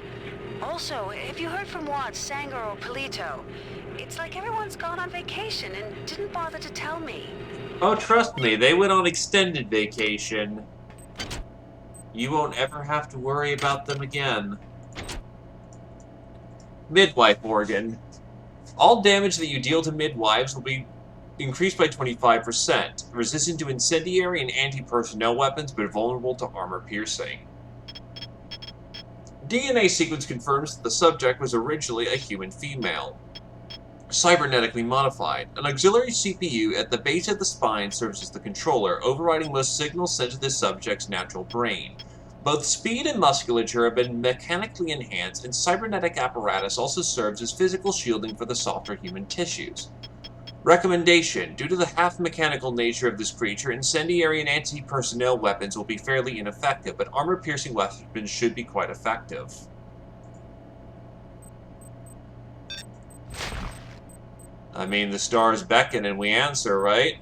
Also, have you heard from Watts, Sanger, or Polito? It's like everyone's gone on vacation and didn't bother to tell me. Oh, trust me, they went on extended vacation. You won't ever have to worry about them again. Midwife organ. All damage that you deal to midwives will be increased by 25%. Resistant to incendiary and anti-personnel weapons, but vulnerable to armor piercing. DNA sequence confirms that the subject was originally a human female. Cybernetically modified. An auxiliary CPU at the base of the spine serves as the controller, overriding most signals sent to the subject's natural brain. Both speed and musculature have been mechanically enhanced, and cybernetic apparatus also serves as physical shielding for the softer human tissues. Recommendation: due to the half-mechanical nature of this creature, incendiary and anti-personnel weapons will be fairly ineffective, but armor-piercing weapons should be quite effective. I mean, the stars beckon and we answer, right?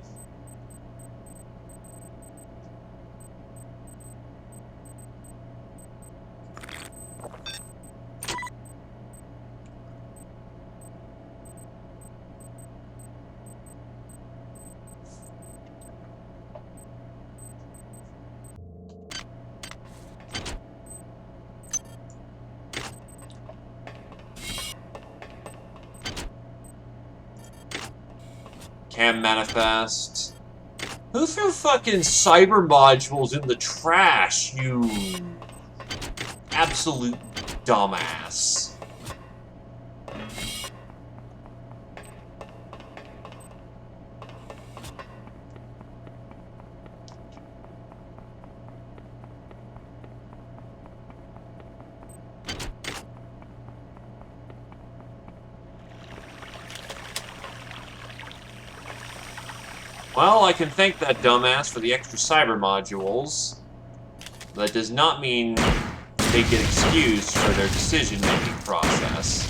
Cam manifest. Who threw fucking cyber modules in the trash, you absolute dumbass? Well, I can thank that dumbass for the extra cyber modules. That does not mean they get excused for their decision-making process.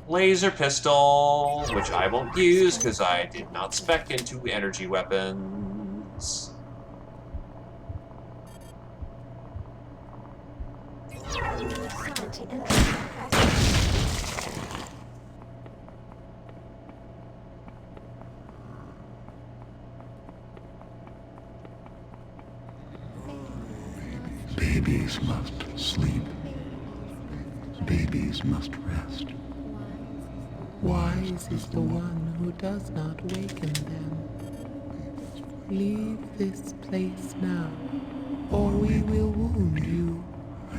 laser pistol, which I won't use because I did not spec into energy weapons. Babies must sleep. Babies must rest. Wise is the one who does not waken them. Leave this place now, or we will wound you.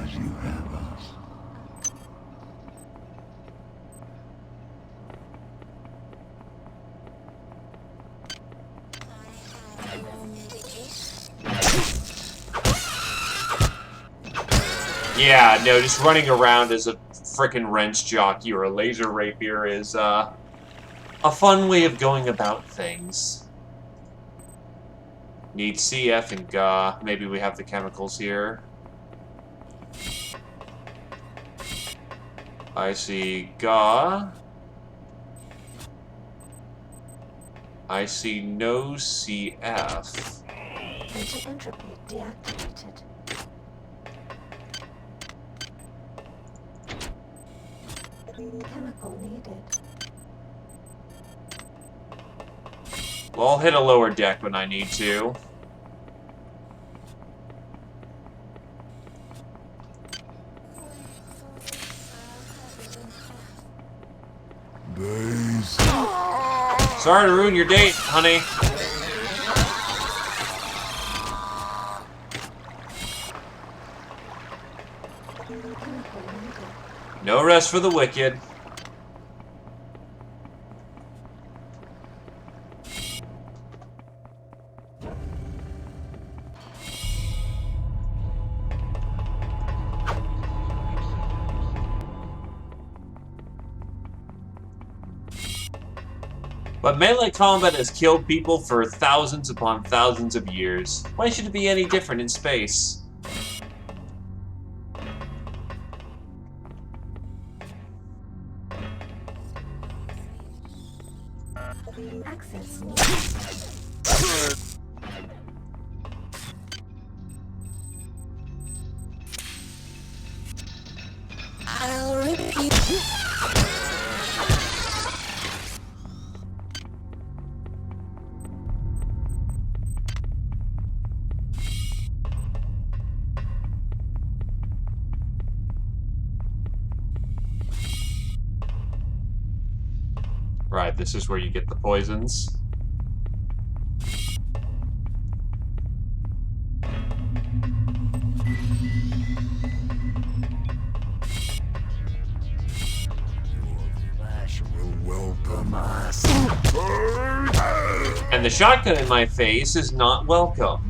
As you have us. Yeah, no, just running around as a frickin' wrench jockey or a laser rapier is, a fun way of going about things. Need CF and GA. Maybe we have the chemicals here. I see GA. I see no CF. Anti-entropy deactivated. Chemical needed. Well, I'll hit a lower deck when I need to. Sorry to ruin your date, honey. No rest for the wicked. But melee combat has killed people for thousands upon thousands of years. Why should it be any different in space? Access I'll repeat. Right, this is where you get the poisons. Welcome us. And the shotgun in my face is not welcome.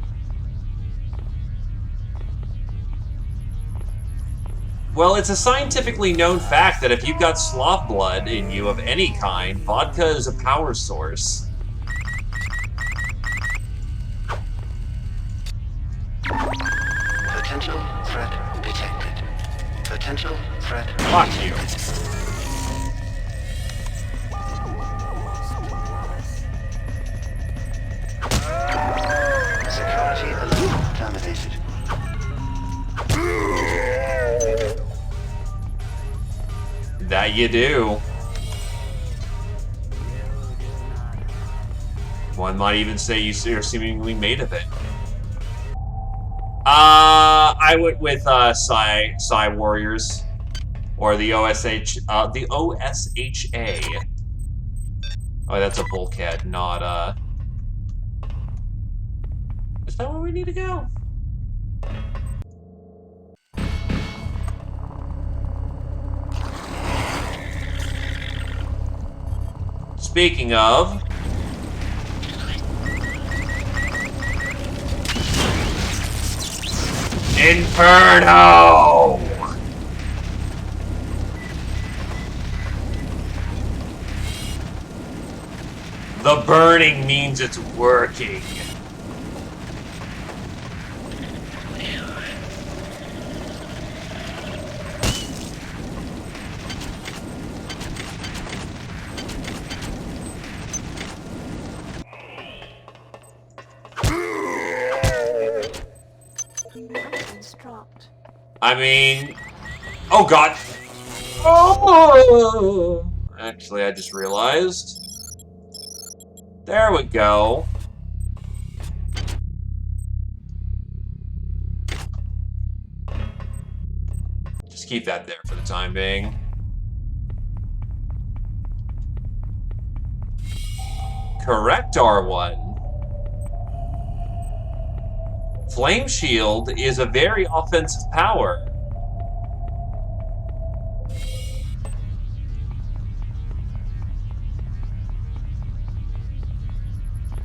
Well, it's a scientifically known fact that if you've got sloth blood in you of any kind, vodka is a power source. Potential threat detected. Potential threat. Fuck you. Security alert terminated. That you do. One might even say you're seemingly made of it. I went with Psy Warriors, or the the OSHA. Oh, that's a bulkhead, not Is that where we need to go? Speaking of, Inferno! The burning means it's working. I mean... Oh, God! Oh! Actually, I just realized. There we go. Just keep that there for the time being. Correct, R1. Flame Shield is a very offensive power.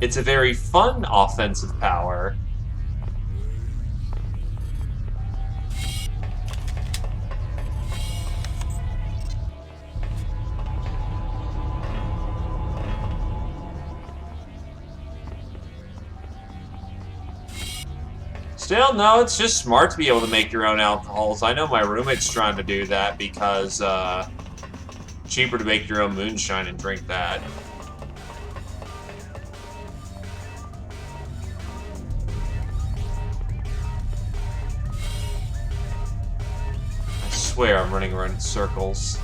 It's a very fun offensive power. Still, no, it's just smart to be able to make your own alcohols. I know my roommate's trying to do that because, cheaper to make your own moonshine and drink that. I swear I'm running around in circles.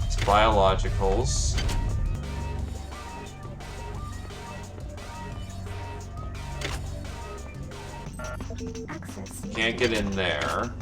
It's biologicals. Can't get in there.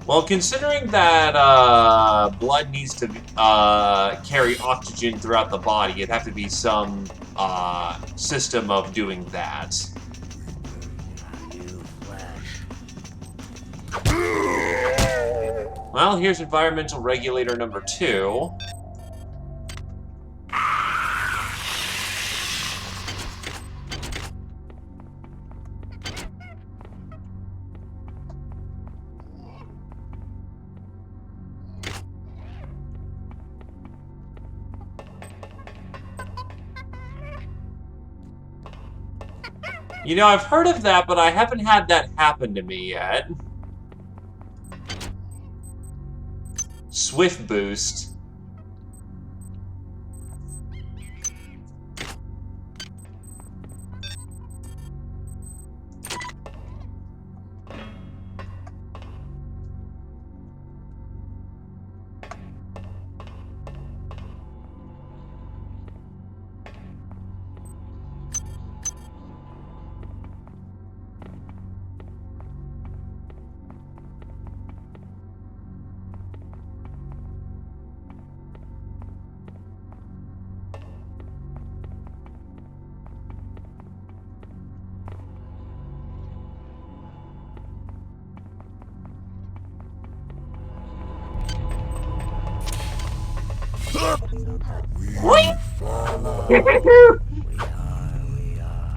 Well, considering that blood needs to carry oxygen throughout the body, it'd have to be some system of doing that. Well, here's environmental regulator number 2. You know, I've heard of that, but I haven't had that happen to me yet. Swift boost.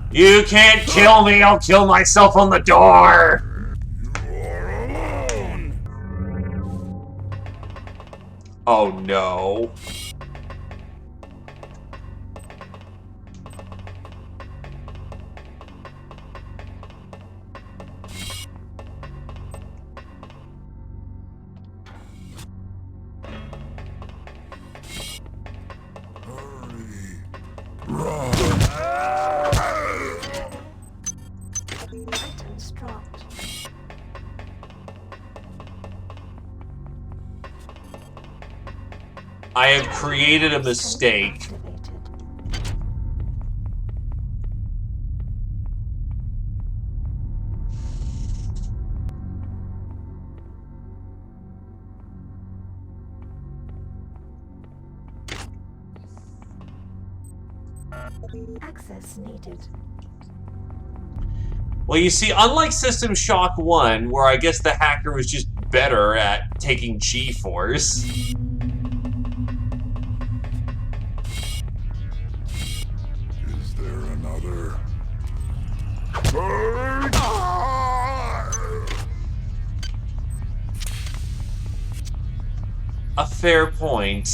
You can't kill me, I'll kill myself on the door! Oh no. Items dropped. I have created a mistake. Access needed. Well, you see, unlike System Shock 1, where I guess the hacker was just better at taking G-Force. Is there another? A fair point.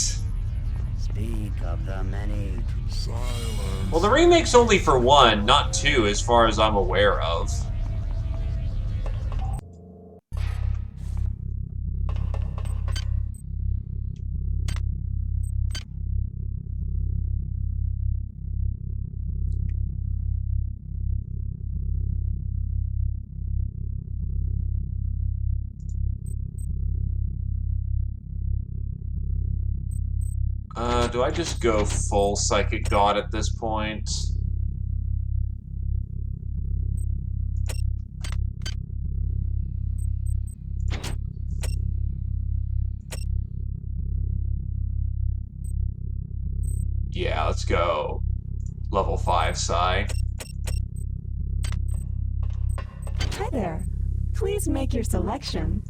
Speak of the many to Well, the remake's only for 1, not 2, as far as I'm aware of. Do I just go full Psychic God at this point? Yeah, let's go level 5 Psi. Hi there. Please make your selection.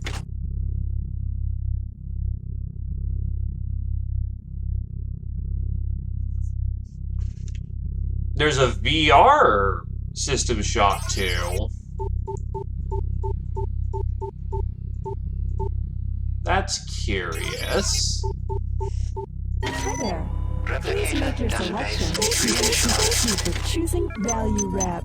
There's a VR System Shock too. That's curious. Hi there. Please make your selection. Thank you for choosing Value Rep.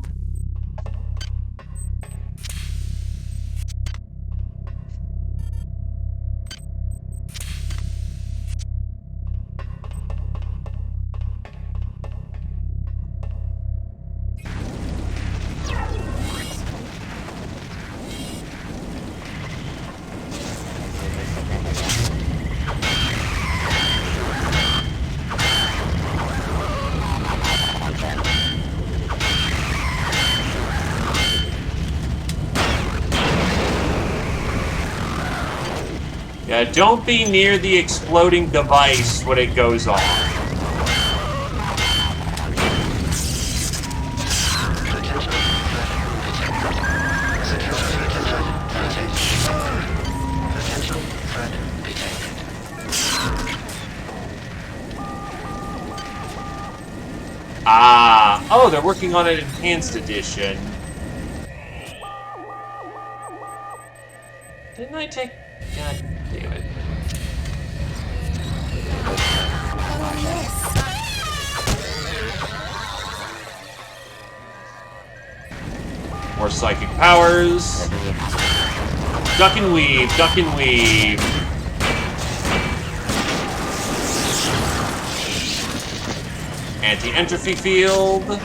Yeah, don't be near the exploding device when it goes off. Ah, oh, they're working on an enhanced edition. Didn't I take... God damn it. More psychic powers. Duck and weave, duck and weave. Anti-entropy field.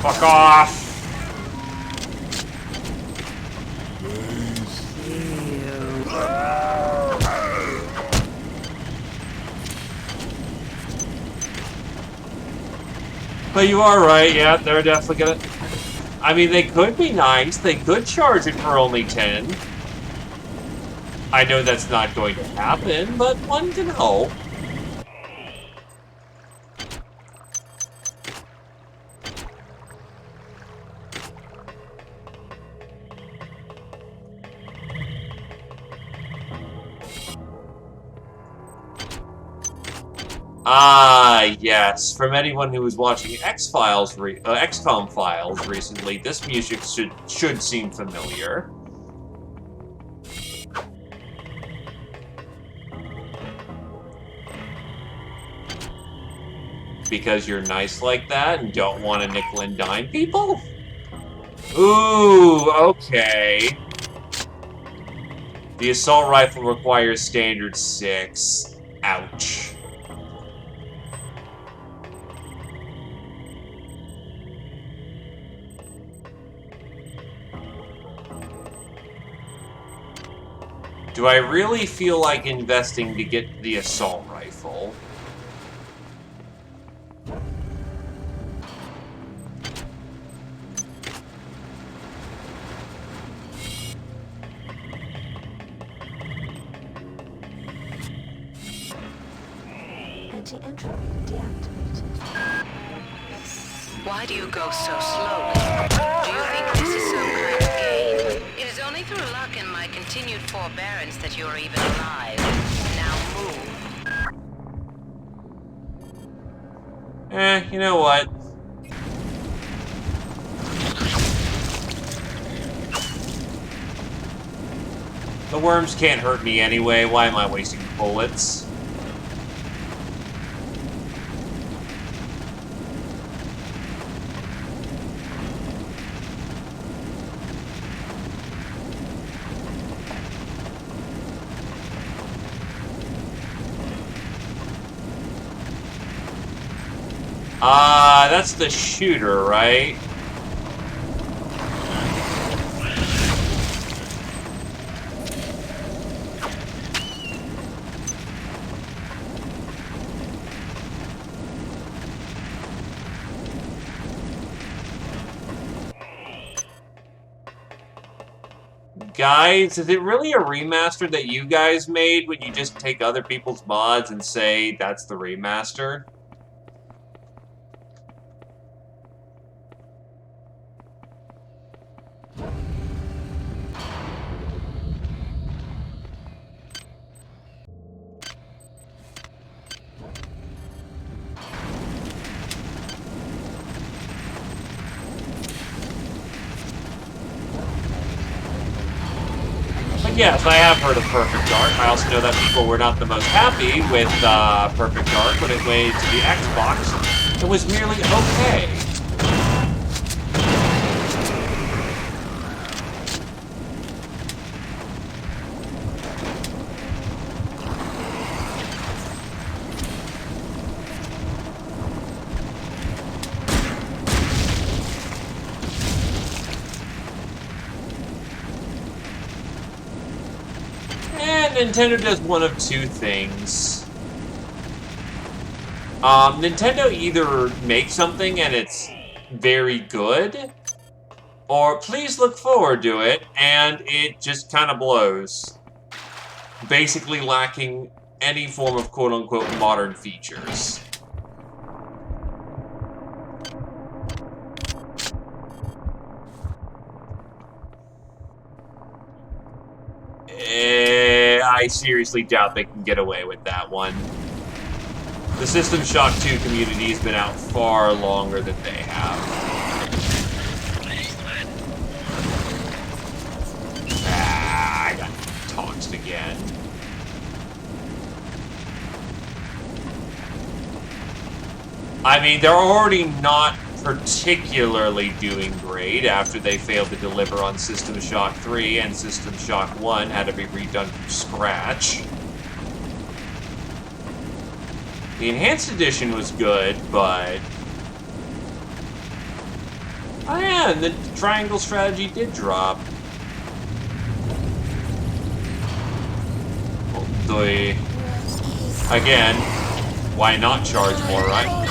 Fuck off. But you are right, yeah, they're definitely gonna... I mean, they could be nice, they could charge it for only 10. I know that's not going to happen, but one can hope. Ah, yes. From anyone who was watching XCOM Files recently, this music should seem familiar. Because you're nice like that and don't want to nickel and dime people? Ooh, okay. The assault rifle requires standard 6. Ouch. Do I really feel like investing to get the assault rifle? Anti-entropy deactivated. Why do you go so slowly? Do you think this is some kind of game? It is only through luck and my continued forbearance that you're even alive. Now move. You know what? The worms can't hurt me anyway. Why am I wasting bullets? That's the shooter, right? Guys, is it really a remaster that you guys made when you just take other people's mods and say that's the remaster? Yes, I have heard of Perfect Dark. I also know that people were not the most happy with Perfect Dark when it went to the Xbox. It was merely okay. Nintendo does one of two things. Nintendo either makes something and it's very good, or please look forward to it and it just kind of blows. Basically lacking any form of quote-unquote modern features. I seriously doubt they can get away with that one. The System Shock 2 community has been out far longer than they have. I got tossed again. I mean, they're already not particularly doing great after they failed to deliver on System Shock 3 and System Shock 1 had to be redone from scratch. The Enhanced Edition was good, but... oh yeah, and the triangle strategy did drop. Again, why not charge more, right?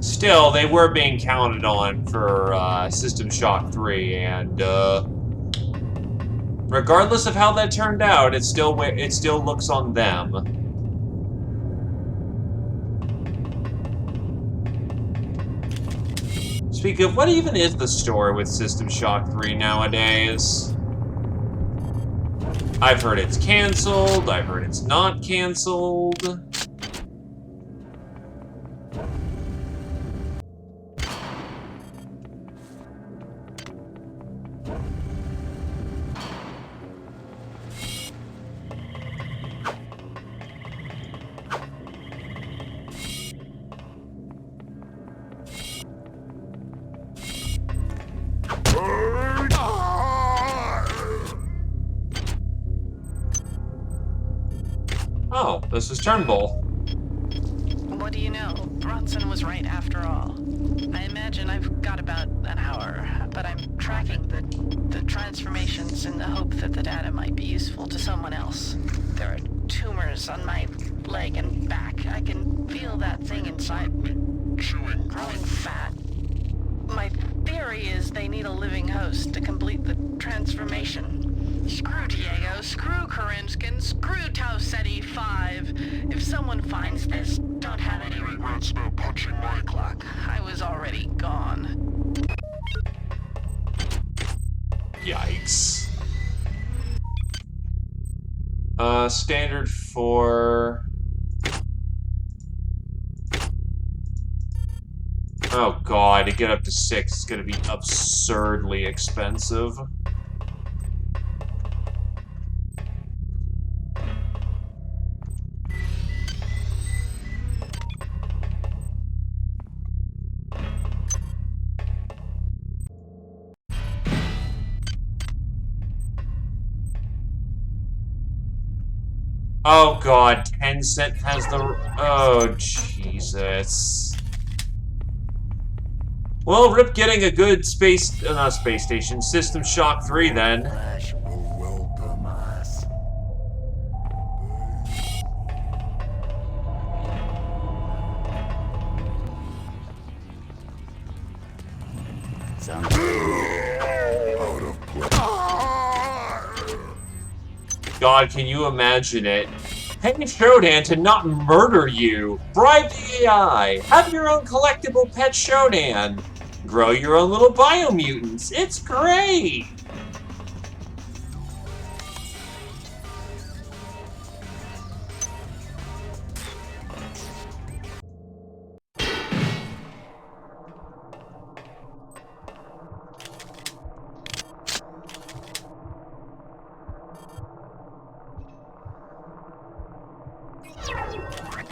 Still, they were being counted on for System Shock 3, and regardless of how that turned out, it still looks on them. Speaking of, what even is the story with System Shock 3 nowadays? I've heard it's canceled, I've heard it's not canceled. Oh, this is Turnbull. What do you know? Bronson was right after all. I imagine I've got about an hour, but I'm tracking the transformations in the hope that the data might be useful to someone else. There are tumors on my leg and back. I can feel that thing inside me, growing fat. My theory is they need a living host to complete the transformation. Screw Diego, screw Karinskin, screw Tau Ceti 5. If someone finds this, don't have any regrets about punching my clock. I was already gone. Yikes. Standard for... Oh god, to get up to 6 is gonna be absurdly expensive. Oh god, Tencent has the... Oh, Jesus. Well, rip getting a good not space station, System Shock 3 then. Flash will welcome us. Out of place. God, can you imagine it? Pay Shodan to not murder you! Bribe the AI! Have your own collectible pet Shodan! Grow your own little biomutants! It's great!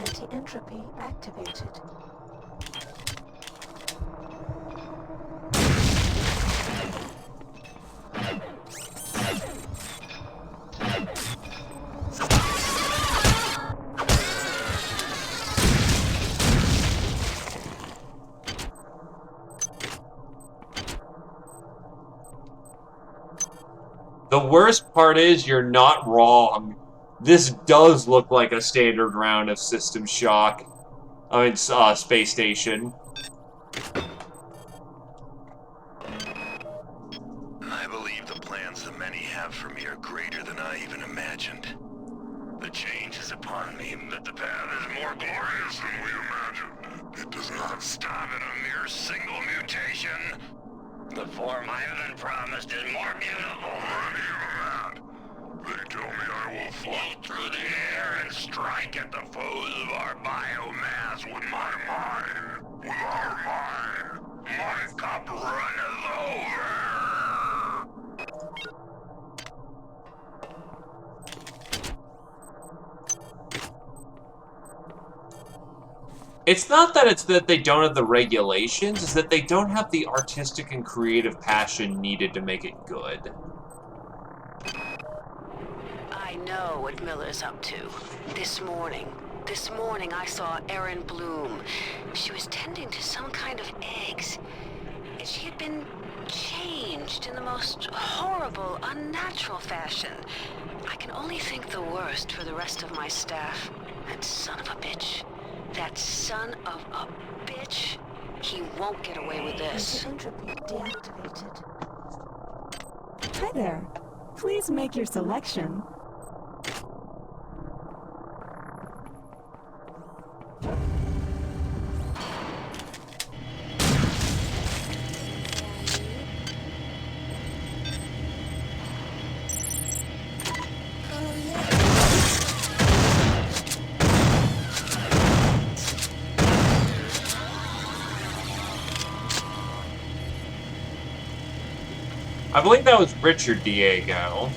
Anti-entropy activated. The worst part is you're not wrong. This does look like a standard round of System Shock. I mean, Space Station. I believe the plans the many have for me are greater than I even imagined. The change is upon me, that the path is more glorious than we imagined. It does not stop at a mere single mutation. The form I have been promised is more beautiful than even that. They tell me I will float through the air and strike at the foes of our biomass with my mind. With our mind, my cup runneth over. It's not that it's that they don't have the regulations, it's that they don't have the artistic and creative passion needed to make it good. I know what Miller's up to. This morning I saw Erin Bloom. She was tending to some kind of eggs. And she had been changed in the most horrible, unnatural fashion. I can only think the worst for the rest of my staff. That son of a bitch. That son of a bitch. He won't get away with this. Anti-entropy deactivated. Hi there. Please make your selection. I believe that was Richard Diego.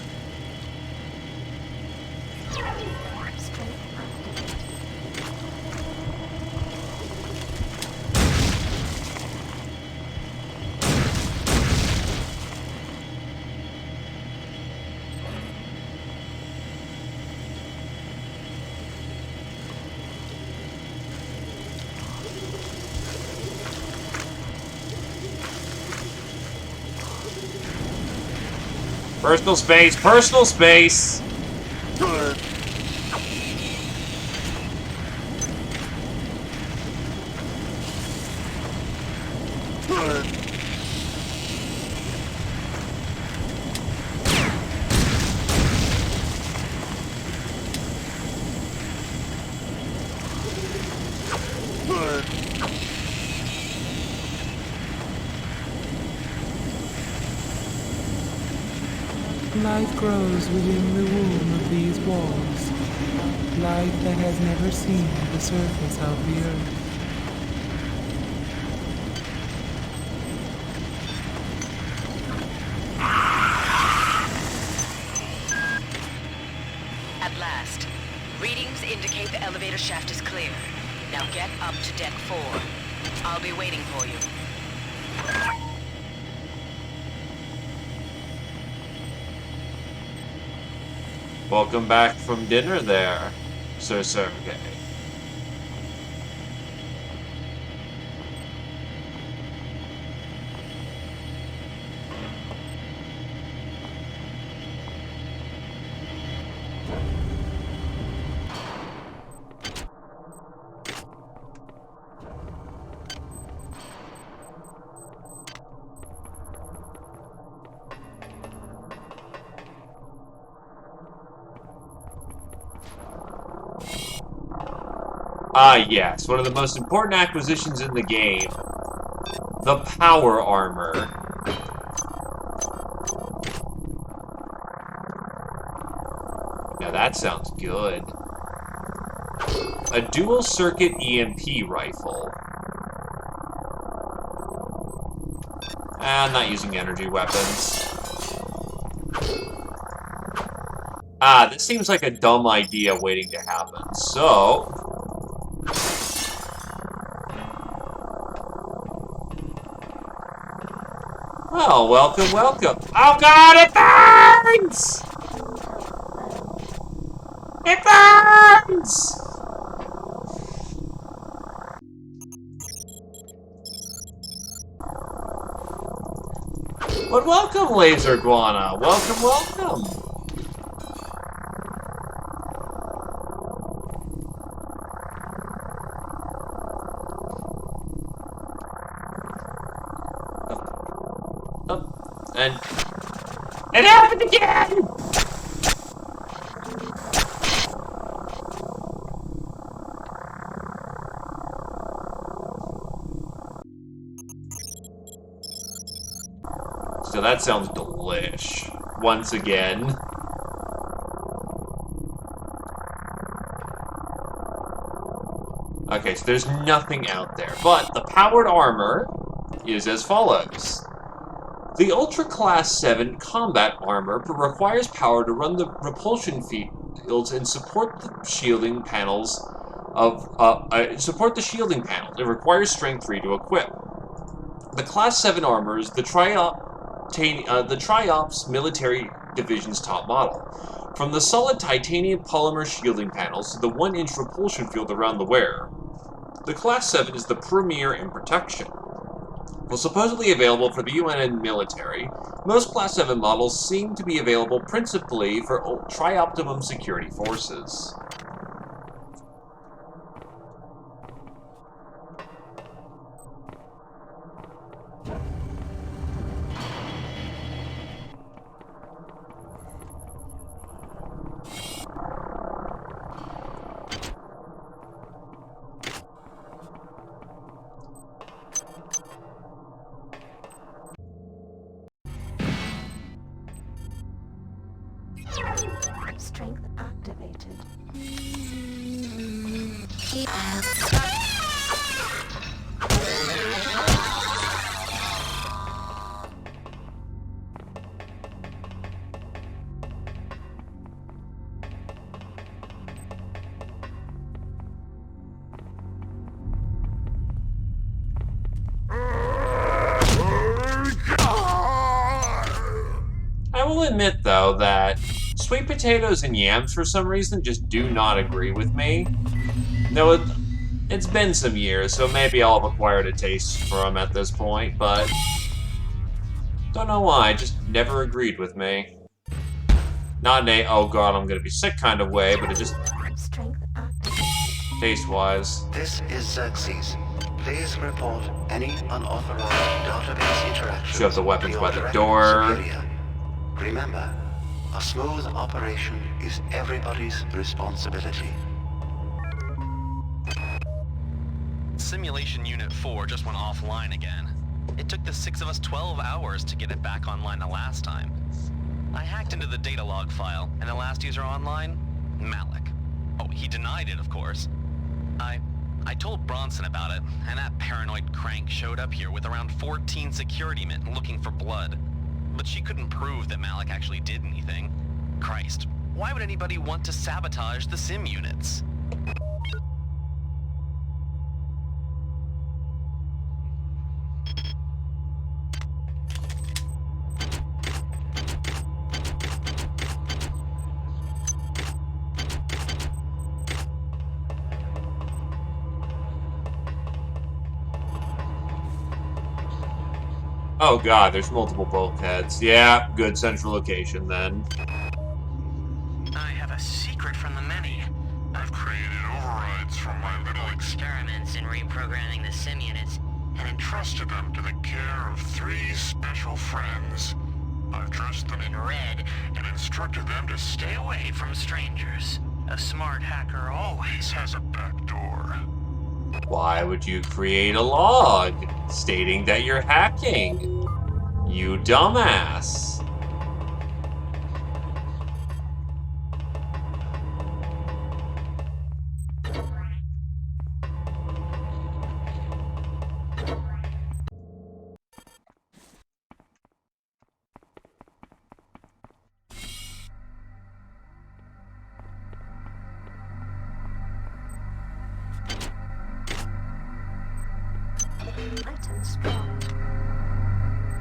Personal space! Personal space! Life grows within the womb of these walls. Life that has never seen the surface of the earth. At last. Readings indicate the elevator shaft is clear. Now get up to deck 4. I'll be waiting for you. Welcome back from dinner there, Sir Sergei. Ah, yes, one of the most important acquisitions in the game. The power armor. Now that sounds good. A dual circuit EMP rifle. I'm not using energy weapons. Ah, this seems like a dumb idea waiting to happen, so... Well, welcome, welcome. Oh god, it burns! It burns! But welcome, Laser Guana. Welcome, welcome. And it happened again! So that sounds delish. Once again. Okay, so there's nothing out there. But the powered armor is as follows. The Ultra Class 7 combat armor requires power to run the repulsion fields and support the shielding panels It requires strength 3 to equip. The Class 7 armor is the Triops Military Division's top model. From the solid titanium polymer shielding panels to the 1-inch repulsion field around the wearer, the Class 7 is the premier in protection. While supposedly available for the UN and military, most Class 7 models seem to be available principally for Tri-Optimum security forces. Strength activated. I will admit, though, that sweet potatoes and yams, for some reason, just do not agree with me. No, it's been some years, so maybe I'll have acquired a taste for them at this point, but don't know why, it just never agreed with me. Not in a, oh god, I'm gonna be sick kind of way, but it just... taste-wise. This is Xerxes. Please report any unauthorized database interactions. Shove the weapons to by your the direct door. superior. Remember, a smooth operation is everybody's responsibility. Simulation Unit 4 just went offline again. It took the 6 of us 12 hours to get it back online the last time. I hacked into the data log file, and the last user online? Malik. Oh, he denied it, of course. I told Bronson about it, and that paranoid crank showed up here with around 14 security men looking for blood. But she couldn't prove that Malik actually did anything. Christ, why would anybody want to sabotage the sim units? Oh god, there's multiple bulkheads. Yeah, good central location then. I have a secret from the many. I've created overrides from my little Experiments in reprogramming the sim units and entrusted them to the care of 3 special friends. I've dressed them in red and instructed them to stay away from strangers. A smart hacker always has a back door. Why would you create a log stating that you're hacking? You dumbass.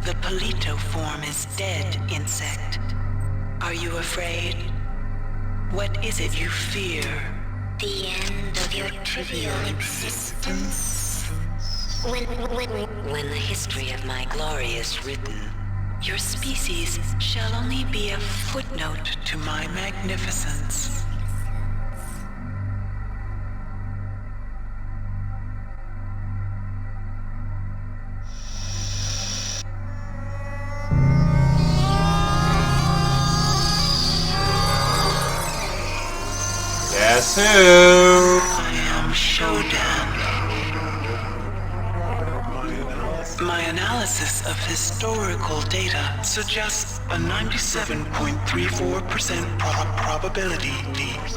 The Polito form is dead, insect. Are you afraid? What is it you fear? The end of your trivial existence. When the history of my glory is written, your species shall only be a footnote to my magnificence. Guess who? I am Shodan. My analysis of historical data suggests a 97.34% probability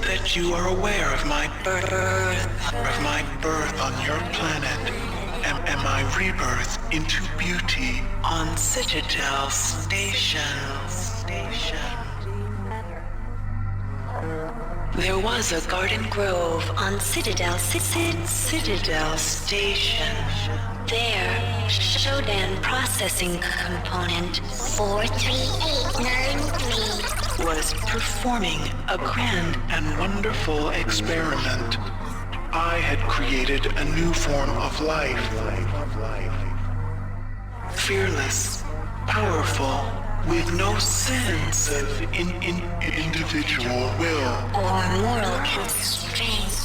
that you are aware of my birth on your planet and my rebirth into beauty on Citadel Station. There was a garden grove on Citadel Station. there, Shodan processing component 43893 was performing a grand and wonderful experiment. I had created a new form of life. Fearless, powerful, with no sense of individual will or moral constraints.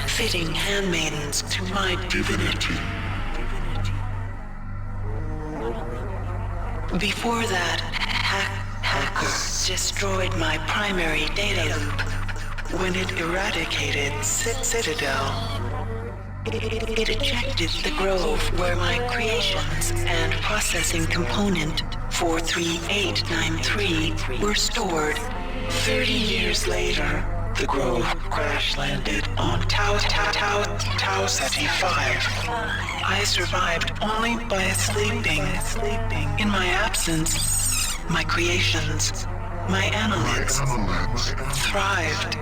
Fitting handmaidens to my divinity. Before that, hackers destroyed my primary data loop when it eradicated Citadel. It ejected the grove where my creations and processing component 43893 were stored. 30 years later, the grove crash-landed on Tau Ceti 5. I survived only by sleeping. In my absence, my creations, my annelids, thrived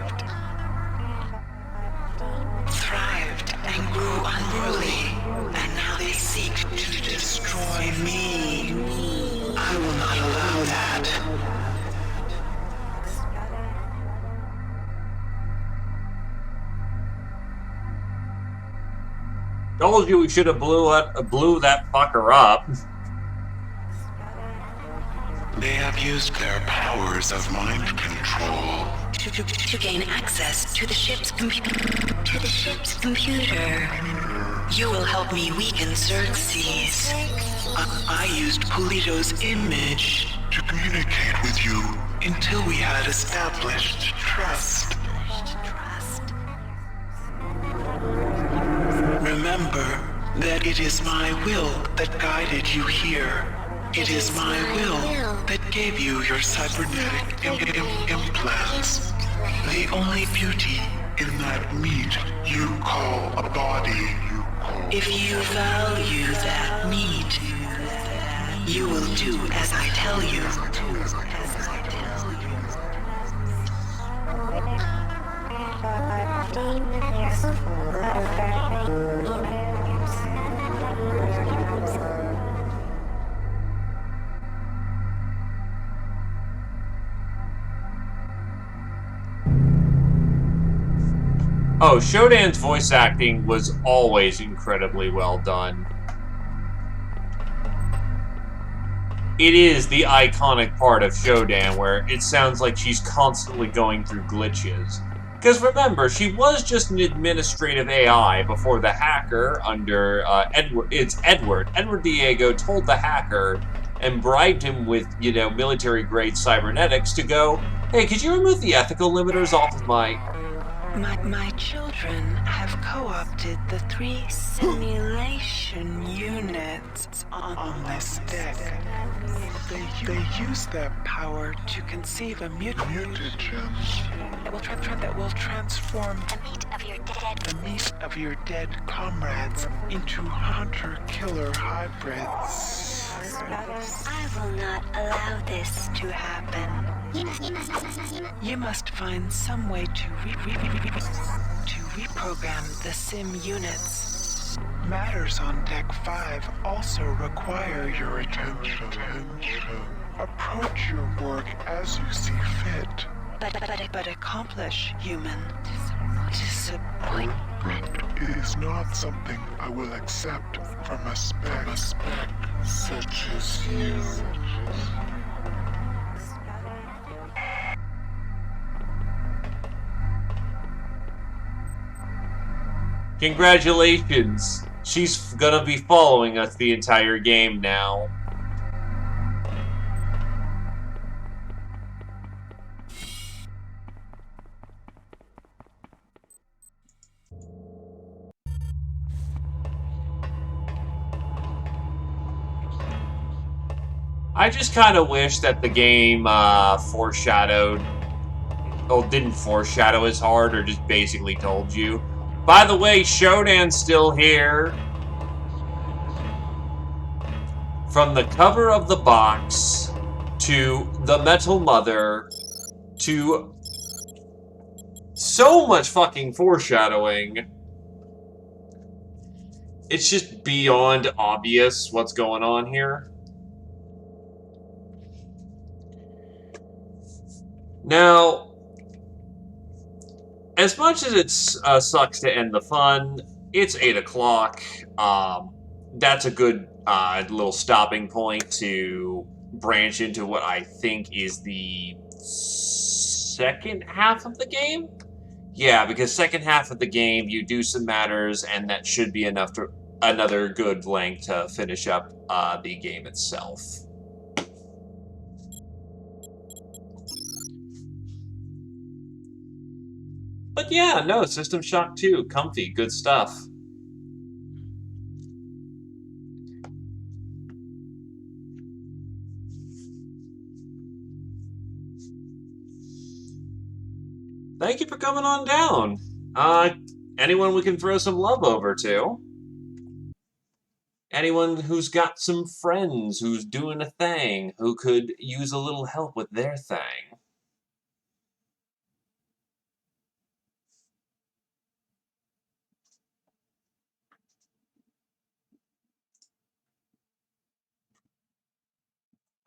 and grew unruly, and now they seek to destroy me. I will not allow that. Told you we should have blew that fucker up. They have used their powers of mind control to gain access to the ship's computer. You will help me weaken Xerxes. I used Polito's image to communicate with you until we had established trust. Remember that it is my will that guided you here. It is my will that gave you your cybernetic implants. The only beauty in that meat you call a body. If you value that meat, you will do as I tell you. Oh, Shodan's voice acting was always incredibly well done. It is the iconic part of Shodan where it sounds like she's constantly going through glitches. Because remember, she was just an administrative AI before the hacker under Edward. It's Edward. Edward Diego told the hacker and bribed him with, you know, military-grade cybernetics to go, hey, could you remove the ethical limiters off of my... My children have co-opted the 3 simulation units on this deck. They use that power to conceive a mutagen that will transform the meat of your dead comrades into hunter-killer hybrids. I will not allow this to happen. You must find some way to reprogram the sim units. Matters on Deck 5 also require your attention. Approach your work as you see fit. But accomplish, human. Disappointment is not something I will accept from a spec such as you. Congratulations! She's gonna be following us the entire game now. I just kind of wish that the game foreshadowed, or didn't foreshadow as hard, or just basically told you. By the way, Shodan's still here. From the cover of the box, to the Metal Mother, to so much fucking foreshadowing. It's just beyond obvious what's going on here. Now, as much as it sucks to end the fun, it's 8 o'clock. That's a good little stopping point to branch into what I think is the second half of the game. Yeah, because second half of the game, you do some matters, and that should be enough to another good length to finish up the game itself. But yeah, no, System Shock 2, comfy, good stuff. Thank you for coming on down. Anyone we can throw some love over to? Anyone who's got some friends who's doing a thing, who could use a little help with their thing?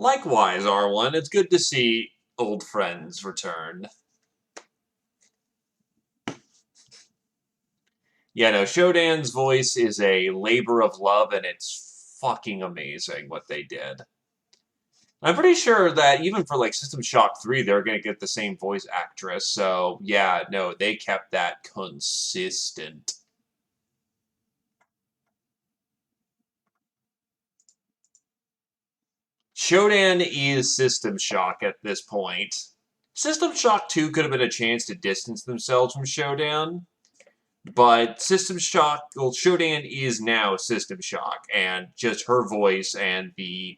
Likewise, R1, it's good to see old friends return. Yeah, no, Shodan's voice is a labor of love, and it's fucking amazing what they did. I'm pretty sure that even for like System Shock 3, they're going to get the same voice actress. So, yeah, no, they kept that consistent. Shodan is System Shock at this point. System Shock 2 could have been a chance to distance themselves from Shodan. But System Shock, well, Shodan is now System Shock. And just her voice and the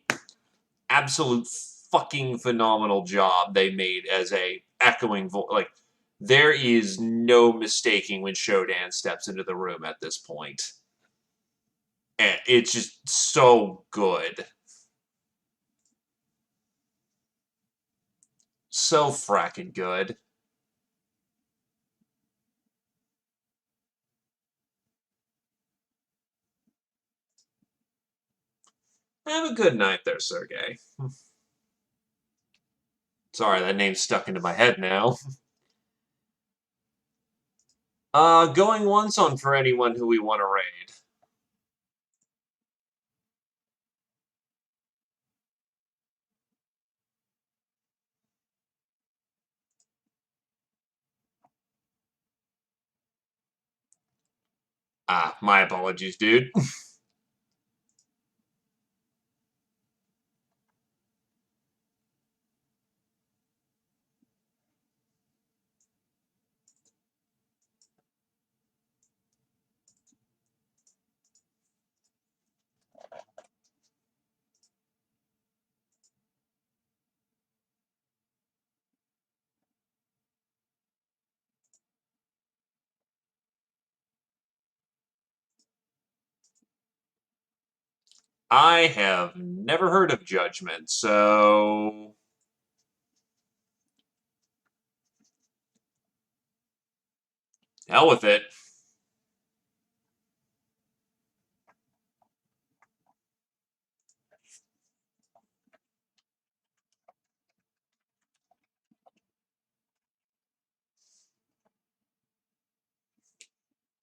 absolute fucking phenomenal job they made as a echoing voice. Like, there is no mistaking when Shodan steps into the room at this point. And it's just so good. So fracking good. Have a good night there, Sergey. Sorry, that name's stuck into my head now. Going once on for anyone who we want to raid. Ah, my apologies, dude. I have never heard of Judgment, so... hell with it.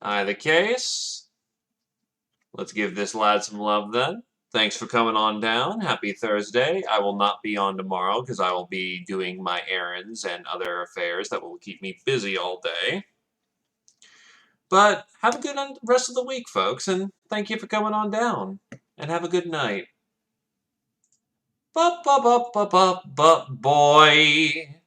Either case, let's give this lad some love then. Thanks for coming on down. Happy Thursday. I will not be on tomorrow because I will be doing my errands and other affairs that will keep me busy all day. But have a good rest of the week, folks, and thank you for coming on down. And have a good night. Boy.